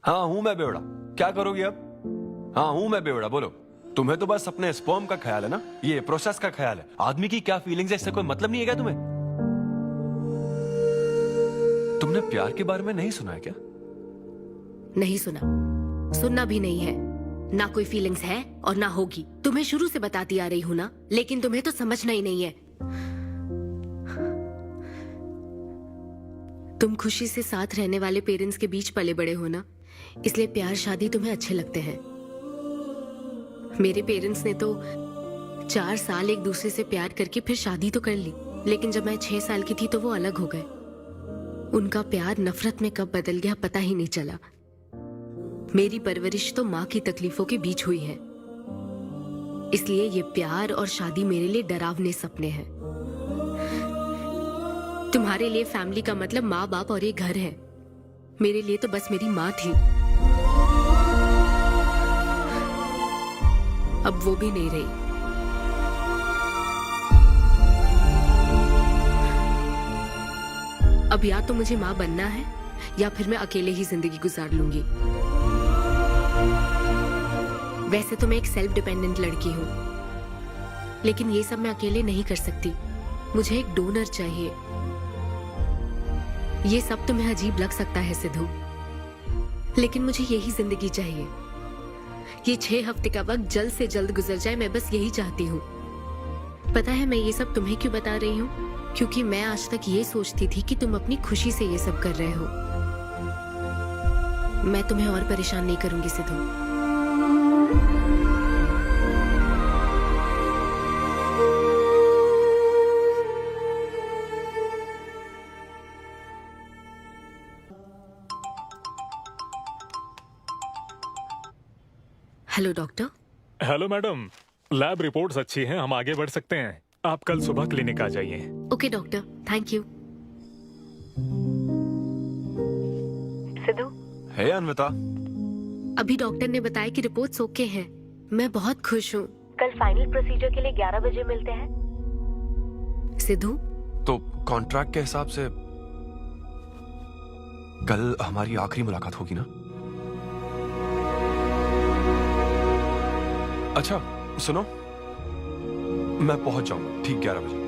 हाँ हूँ मैं बेवड़ा। क्या करोगी अब? हाँ हूँ मैं बेवड़ा, बोलो। तुम्हें तो बस अपने स्पर्म का ख्याल है ना, ये प्रोसेस का ख्याल है। आदमी की क्या फीलिंग्स है इससे कोई मतलब नहीं है क्या तुम्हें? तुमने प्यार के बारे में नहीं सुना है क्या? नहीं सुना, सुनना भी नहीं है। ना कोई फीलिंग्स है और ना होगी। तुम्हें शुरू से बताती आ रही हूँ ना, लेकिन तुम्हें तो समझना ही नहीं है। तुम खुशी से साथ रहने वाले पेरेंट्स के बीच पले बड़े हो ना, इसलिए प्यार शादी तुम्हें अच्छे लगते हैं। मेरे पेरेंट्स ने तो 4 साल एक दूसरे से प्यार करके फिर शादी तो कर ली, लेकिन जब मैं 6 साल की थी तो वो अलग हो गए। उनका प्यार नफरत में कब बदल गया पता ही नहीं चला। मेरी परवरिश तो माँ की तकलीफों के बीच हुई है, इसलिए ये प्यार और शादी मेरे लिए डरावने सपने हैं। तुम्हारे लिए फैमिली का मतलब माँ बाप और ये घर है। मेरे लिए तो बस मेरी माँ थी, अब वो भी नहीं रही। अब या तो मुझे माँ बनना है या फिर मैं अकेले ही जिंदगी गुजार लूंगी। वैसे तो मैं एक सेल्फ डिपेंडेंट लड़की हूँ, लेकिन ये सब मैं अकेले नहीं कर सकती। मुझे एक डोनर चाहिए। ये सब तुम्हें अजीब लग सकता है सिद्धू, लेकिन मुझे यही जिंदगी चाहिए। ये 6 हफ्ते का वक्त जल्द से जल्द गुजर जाए, मैं बस यही चाहती हूँ। पता है मैं ये सब तुम्हें क्यों बता रही हूँ? क्योंकि मैं आज तक ये सोचती थी कि तुम अपनी खुशी से ये सब कर रहे हो। मैं तुम्हें और परेशान नहीं करूंगी Sidhu. Hello doctor. Hello madam, lab reports अच्छी हैं, हम आगे बढ़ सकते हैं। आप कल सुबह क्लिनिक आ जाइए। Okay doctor, thank you. Siddhu. Hey Anvita. अभी डॉक्टर ने बताया कि रिपोर्ट्स ओके हैं। मैं बहुत खुश हूँ। कल फाइनल प्रोसीजर के लिए 11 बजे मिलते हैं। सिद्धू, तो कॉन्ट्रैक्ट के हिसाब से कल हमारी आखिरी मुलाकात होगी ना? अच्छा सुनो, मैं पहुंच जाऊंगा ठीक 11 बजे।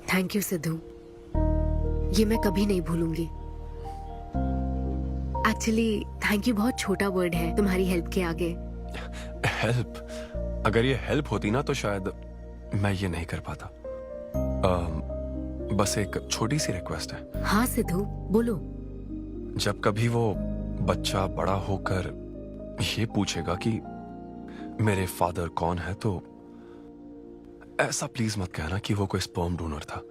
थैंक यू सिद्धू, ये मैं कभी नहीं भूलूंगी। एक्चुअली थैंक यू बहुत छोटा वर्ड है तुम्हारी हेल्प के आगे। हेल्प? अगर ये हेल्प होती ना तो शायद मैं ये नहीं कर पाता। बस एक छोटी सी रिक्वेस्ट है। हाँ सिद्धू बोलो। जब कभी वो बच्चा बड़ा होकर ये पूछेगा कि मेरे फादर कौन है, तो ऐसा प्लीज मत कहना कि वो कोई स्पर्म डोनर था।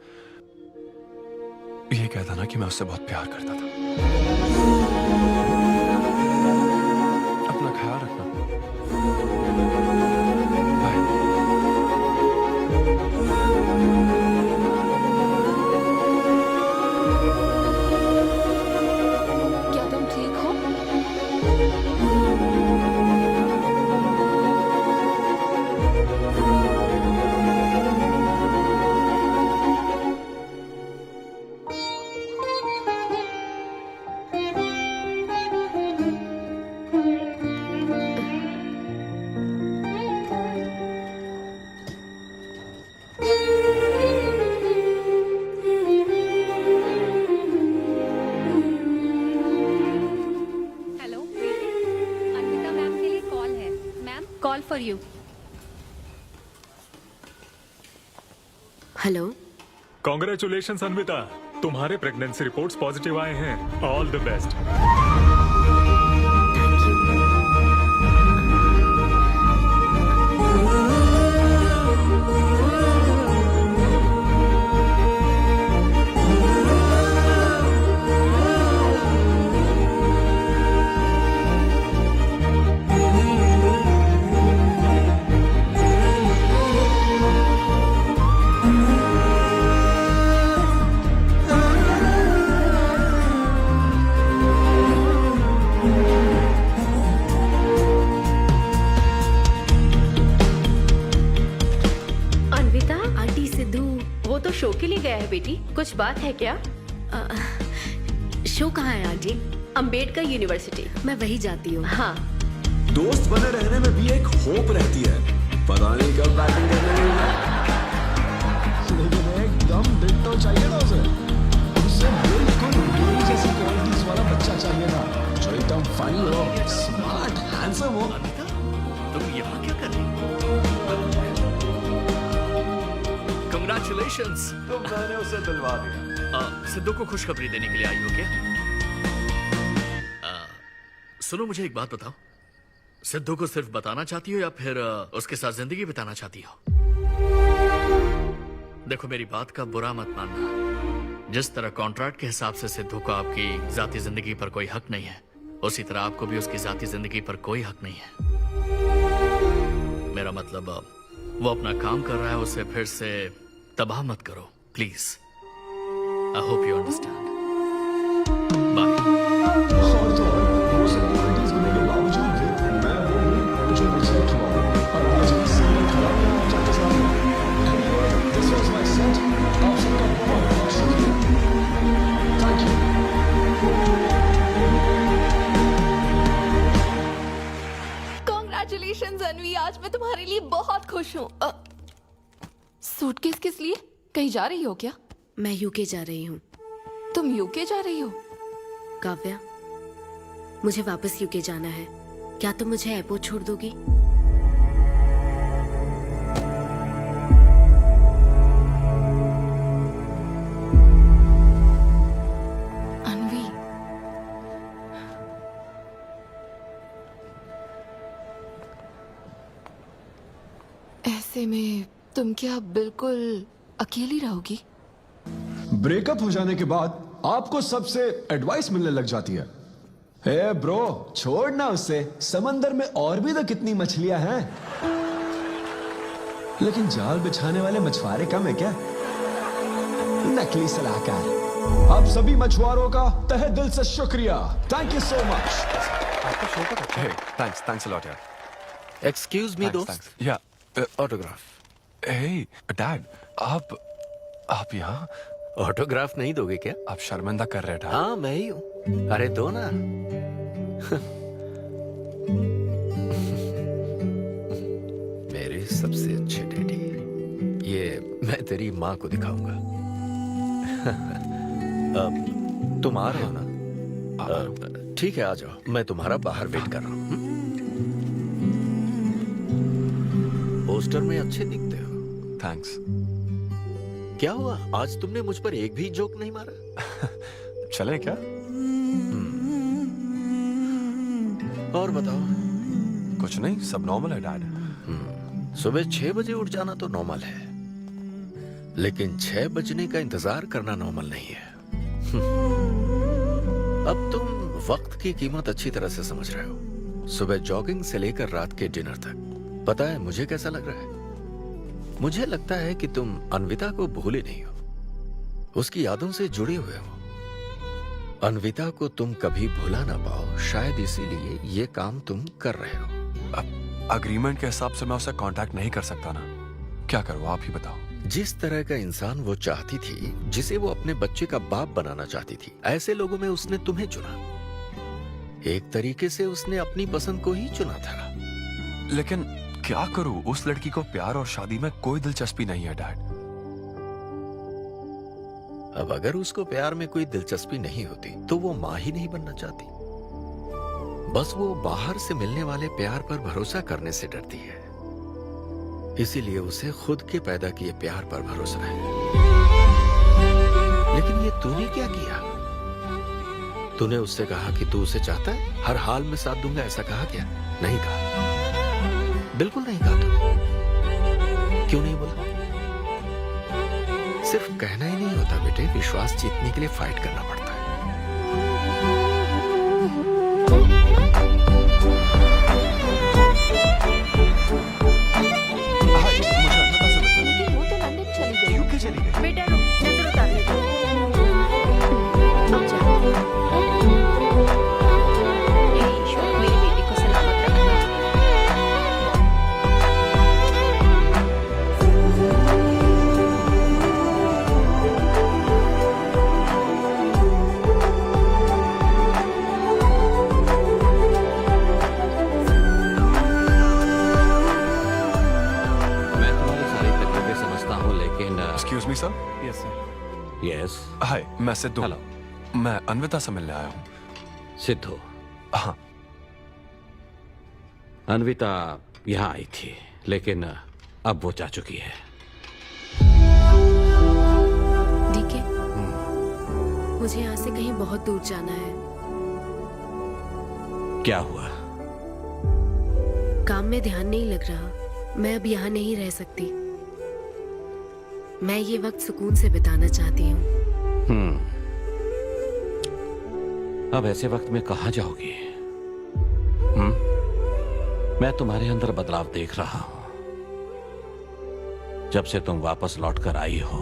ये कहता ना कि मैं उससे बहुत प्यार करता था। अपना ख्याल रखना। क्या तुम ठीक हो? हेलो अन्विता मैम के लिए कॉल है। Ma'am call for you. Hello. Congratulation Anvita, तुम्हारे प्रेगनेंसी रिपोर्ट्स पॉजिटिव आए हैं। All the best. Anvita, aunty Sidhu वो तो शो के लिए गया है बेटी, कुछ बात है क्या? शो कहाँ है आंटी? अंबेडकर यूनिवर्सिटी। मैं वही जाती हूँ। हाँ। दोस्त बने रहने में भी एक होप रहती है, पता नहीं कब बैटिंग करने लगेगा। लेकिन एकदम डिट्टो चाहिए था उसे बिल्कुल मेरी जैसी क्वालिटीज वाला बच्चा चाहिए था, जो एकदम फनी हो, स्मार्ट, हैंडसम हो। तुम यहाँ क्या कर रही हो? Congratulations! तो मैंने उसे दिलवा दिया। सिद्धू को खुशखबरी देने के लिए आई हो क्या? सुनो, मुझे एक बात बताओ, सिद्धू को सिर्फ बताना चाहती हो या फिर उसके साथ जिंदगी बिताना चाहती हो? देखो, मेरी बात का बुरा मत मानना। जिस तरह कॉन्ट्रैक्ट के हिसाब से सिद्धू को आपकी जाती जिंदगी पर कोई हक नहीं है, उसी तरह आपको भी उसकी जाती जिंदगी पर कोई हक नहीं है। मेरा मतलब, वो अपना काम कर रहा है, उसे फिर से तबाह मत करो please. I hope you understand. Bye. और तो और, वो सब क्वालिटीज होने के बावजूद भी मैं वो हूँ जो रिजेक्ट हुआ और आज भी सिंगल खड़ा हूँ आपके सामने। Anyway, this was my set. आप सबका बहुत बहुत शुक्रिया। Thank you. Congratulations अन्वी, आज मैं तुम्हारे लिए बहुत खुश हूँ। सूटकेस किस लिए? कहीं जा रही हो क्या? मैं यूके जा रही हूँ। तुम यूके जा रही हो? काव्या, मुझे वापस यूके जाना है। क्या तुम मुझे एयरपोर्ट छोड़ दोगी? अन्वी, ऐसे में तुम क्या बिल्कुल अकेली रहोगी? ब्रेकअप हो जाने के बाद आपको सबसे एडवाइस मिलने लग जाती है। हे ब्रो, छोड़ना उसे, समंदर में और भी तो कितनी मछलियां हैं। लेकिन जाल बिछाने वाले मछुआरे कम है क्या? नकली सलाहकार। आप सभी मछुआरों का तहे दिल से शुक्रिया। Thank you so much. आपका शो का अच्छा है। थैंक्स अ लॉट यार। एक्सक्यूज मी दोस्त। या ऑटोग्राफ। हे डैड, आप यहाँ? ऑटोग्राफ नहीं दोगे क्या? आप शर्मिंदा कर रहे हैं। हाँ, मैं ही हूँ। अरे दो ना। मेरे सबसे अच्छे डैडी, ये मैं तेरी माँ को दिखाऊंगा। अब तुम आ रहे हो ना? ठीक है, आ जाओ, मैं तुम्हारा बाहर वेट कर रहा हूँ। पोस्टर में अच्छे दिखते हो। थैंक्स। क्या हुआ, आज तुमने मुझ पर एक भी जोक नहीं मारा? चले क्या? और बताओ, कुछ नहीं, सब नॉर्मल है डैड। सुबह 6 बजे उठ जाना तो नॉर्मल है, लेकिन 6 बजने का इंतजार करना नॉर्मल नहीं है। अब तुम वक्त की कीमत अच्छी तरह से समझ रहे हो। सुबह जॉगिंग से लेकर रात के डिनर तक। पता है मुझे कैसा लग रहा है? मुझे लगता है कि तुम अन्विता को भूले नहीं हो, उसकी यादों से जुड़े हुए हो। अन्विता को तुम कभी भुला ना पाओ, शायद इसीलिए ये काम तुम कर रहे हो। अब अग्रीमेंट के हिसाब से मैं उसे कांटेक्ट नहीं कर सकता ना, क्या करूं आप ही बताओ। जिस तरह का इंसान वो चाहती थी, जिसे वो अपने बच्चे का बाप बनाना चाहती थी, ऐसे लोगों में उसने तुम्हें चुना। एक तरीके से उसने अपनी पसंद को ही चुना था। लेकिन क्या करूं, उस लड़की को प्यार और शादी में कोई दिलचस्पी नहीं है डैड। अब अगर उसको प्यार में कोई दिलचस्पी नहीं होती तो वो माँ ही नहीं बनना चाहती। बस वो बाहर से मिलने वाले प्यार पर भरोसा करने से डरती है, इसीलिए उसे खुद के पैदा किए प्यार पर भरोसा है। लेकिन ये तूने क्या किया? तूने उससे कहा कि तू उसे चाहता है, हर हाल में साथ दूंगा, ऐसा कहा क्या? नहीं कहा, बिल्कुल नहीं कहा। तूने क्यों नहीं बोला? सिर्फ कहना ही नहीं होता बेटे, विश्वास जीतने के लिए फाइट करना पड़ता है। लेकिन वो तो लंदन चली गई। यूके चली गई। बेटा रुक, नजर उतारने दो। हे ईश्वर, मेरी बेटी को सलामत रखना। मैं तुम्हारी सारी तकलीफें समझता हूँ, लेकिन excuse me sir. Yes sir. Yes. Hi, मैं सिद्धू। हेलो। मैं अन्विता से मिलने आया हूँ। सिद्धू? हाँ। अन्विता यहाँ आई थी, लेकिन अब वो जा चुकी है। डीके, मुझे यहाँ से कहीं बहुत दूर जाना है। क्या हुआ? काम में ध्यान नहीं लग रहा। मैं अब यहाँ नहीं रह सकती। मैं ये वक्त सुकून से बिताना चाहती हूँ। अब ऐसे वक्त में कहाँ जाओगी? मैं तुम्हारे अंदर बदलाव देख रहा हूं। जब से तुम वापस लौट कर आई हो,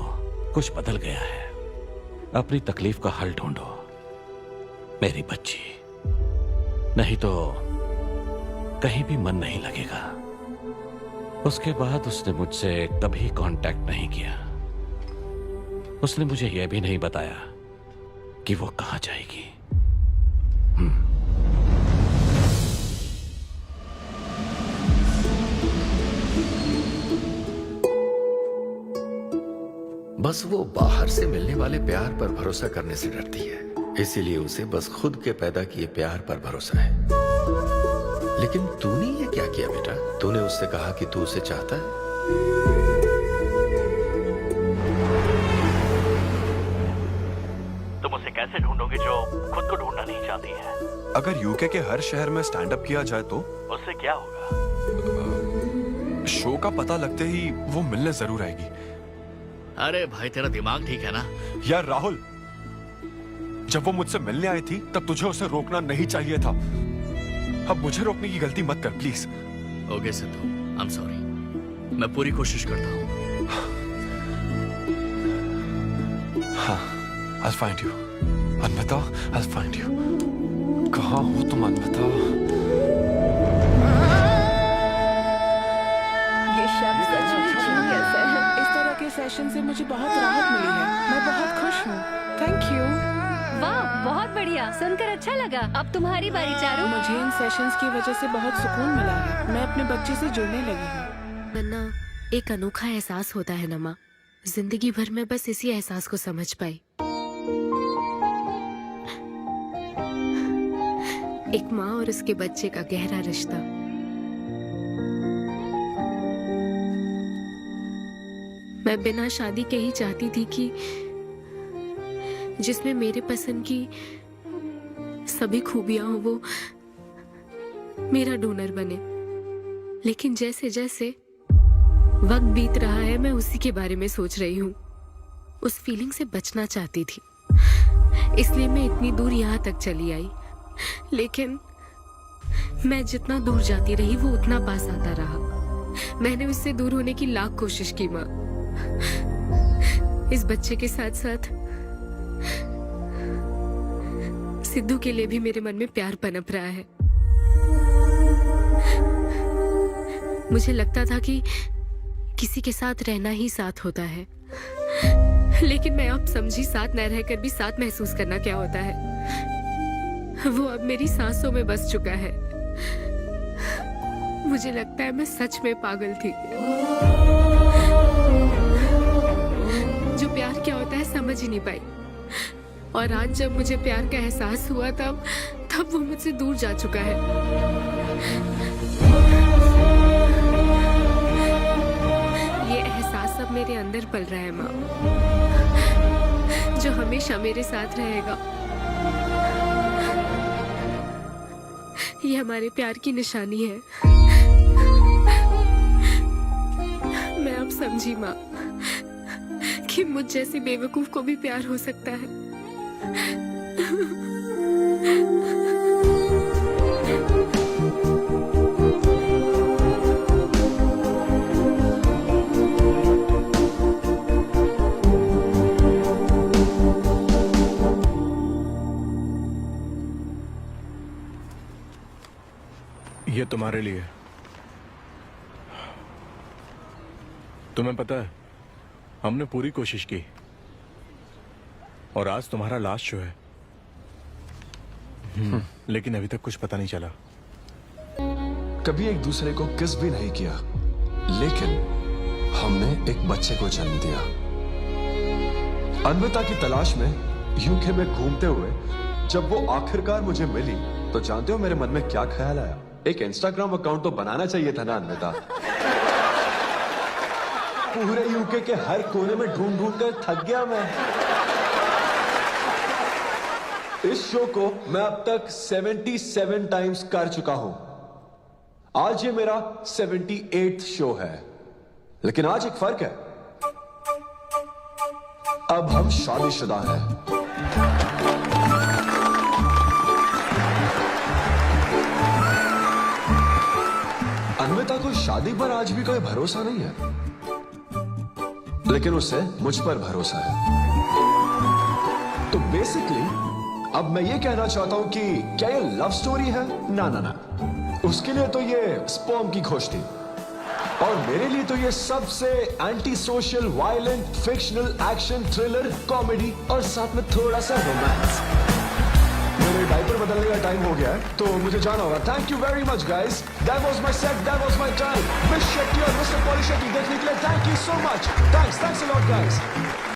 कुछ बदल गया है। अपनी तकलीफ का हल ढूंढो मेरी बच्ची, नहीं तो कहीं भी मन नहीं लगेगा। उसके बाद उसने मुझसे कभी कांटेक्ट नहीं किया। उसने मुझे यह भी नहीं बताया कि वो कहां जाएगी। बस वो बाहर से मिलने वाले प्यार पर भरोसा करने से डरती है, इसीलिए उसे बस खुद के पैदा किए प्यार पर भरोसा है। लेकिन तूने ये क्या किया बेटा? तूने उससे कहा कि तू उसे चाहता है। तुम उसे कैसे ढूंढोगे जो खुद को ढूंढना नहीं चाहती है? अगर यूके के हर शहर में स्टैंड अप किया जाए तो उससे क्या होगा? शो का पता लगते ही वो मिलने जरूर आएगी। अरे भाई, तेरा दिमाग ठीक है ना? यार राहुल, जब वो मुझसे मिलने आई थी तब तुझे उसे रोकना नहीं चाहिए था। अब मुझे रोकने की गलती मत कर please. Okay Sidhu, I am sorry. मैं पूरी कोशिश करता हूँ। हाँ, I'll find you. Anvita, I'll find you. कहाँ हो तुम अन्विता? ये शब्द सचमुच कैसा है? इस तरह के सेशन से मुझे बहुत राहत मिली है। मैं बहुत खुश हूँ। Thank you. वाह, बहुत बढ़िया, सुनकर अच्छा लगा। अब तुम्हारी बारी चारू। मुझे इन सेशंस की वजह से बहुत सुकून मिला है। मैं अपने बच्चे से जुड़ने लगी हूँ। वरना एक अनोखा एहसास होता है ना माँ। जिंदगी भर में बस इसी एहसास को समझ पाई। एक माँ और उसके बच्चे का गहरा रिश्ता। मैं बिना शादी के ही चाहती थी कि जिसमें मेरे पसंद की सभी खूबियां हो वो मेरा डोनर बने। लेकिन जैसे जैसे वक्त बीत रहा है मैं उसी के बारे में सोच रही हूँ। उस फीलिंग से बचना चाहती थी, इसलिए मैं इतनी दूर यहाँ तक चली आई। लेकिन मैं जितना दूर जाती रही वो उतना पास आता रहा। मैंने उससे दूर होने की लाख कोशिश की माँ। इस बच्चे के साथ साथ सिद्धू के लिए भी मेरे मन में प्यार पनप रहा है। मुझे लगता था कि किसी के साथ रहना ही साथ होता है, लेकिन मैं अब समझी साथ न रहकर भी साथ महसूस करना क्या होता है। वो अब मेरी सांसों में बस चुका है। मुझे लगता है मैं सच में पागल थी। जो प्यार क्या होता है समझ ही नहीं पाई, और आज जब मुझे प्यार का एहसास हुआ तब वो मुझसे दूर जा चुका है। ये एहसास अब मेरे अंदर पल रहा है माँ, जो हमेशा मेरे साथ रहेगा। ये हमारे प्यार की निशानी है। मैं अब समझी माँ कि मुझ जैसी बेवकूफ को भी प्यार हो सकता है। ये तुम्हारे लिए। तुम्हें पता है हमने पूरी कोशिश की और आज तुम्हारा लास्ट शो है। लेकिन अभी तक कुछ पता नहीं चला। कभी एक दूसरे को किस भी नहीं किया, लेकिन हमने एक बच्चे को जन्म दिया। अन्विता की तलाश में यूके में घूमते हुए जब वो आखिरकार मुझे मिली तो जानते हो मेरे मन में क्या ख्याल आया? एक इंस्टाग्राम अकाउंट तो बनाना चाहिए था ना अन्विता। पूरे यूके के हर कोने में ढूंढ ढूंढ कर थक गया मैं। इस शो को मैं अब तक 77 टाइम्स कर चुका हूं। आज ये मेरा 78th शो है, लेकिन आज एक फर्क है, अब हम शादीशुदा हैं। अन्विता को शादी पर आज भी कोई भरोसा नहीं है, लेकिन उसे मुझ पर भरोसा है। तो बेसिकली अब मैं ये कहना चाहता हूं कि क्या ये लव स्टोरी है? ना ना ना, उसके लिए तो ये स्पर्म की खोज थी, और मेरे लिए तो ये सबसे anti social, violent, fictional, action, thriller, comedy और साथ में थोड़ा सा रोमांस। मेरे डायपर बदलने का टाइम हो गया है, तो मुझे जाना होगा। Thank you very much guys, that was my set, that was my time. Miss Shetty और मिस्टर पॉली शेट्टी देखने के लिए thank you so much. Thanks a lot guys.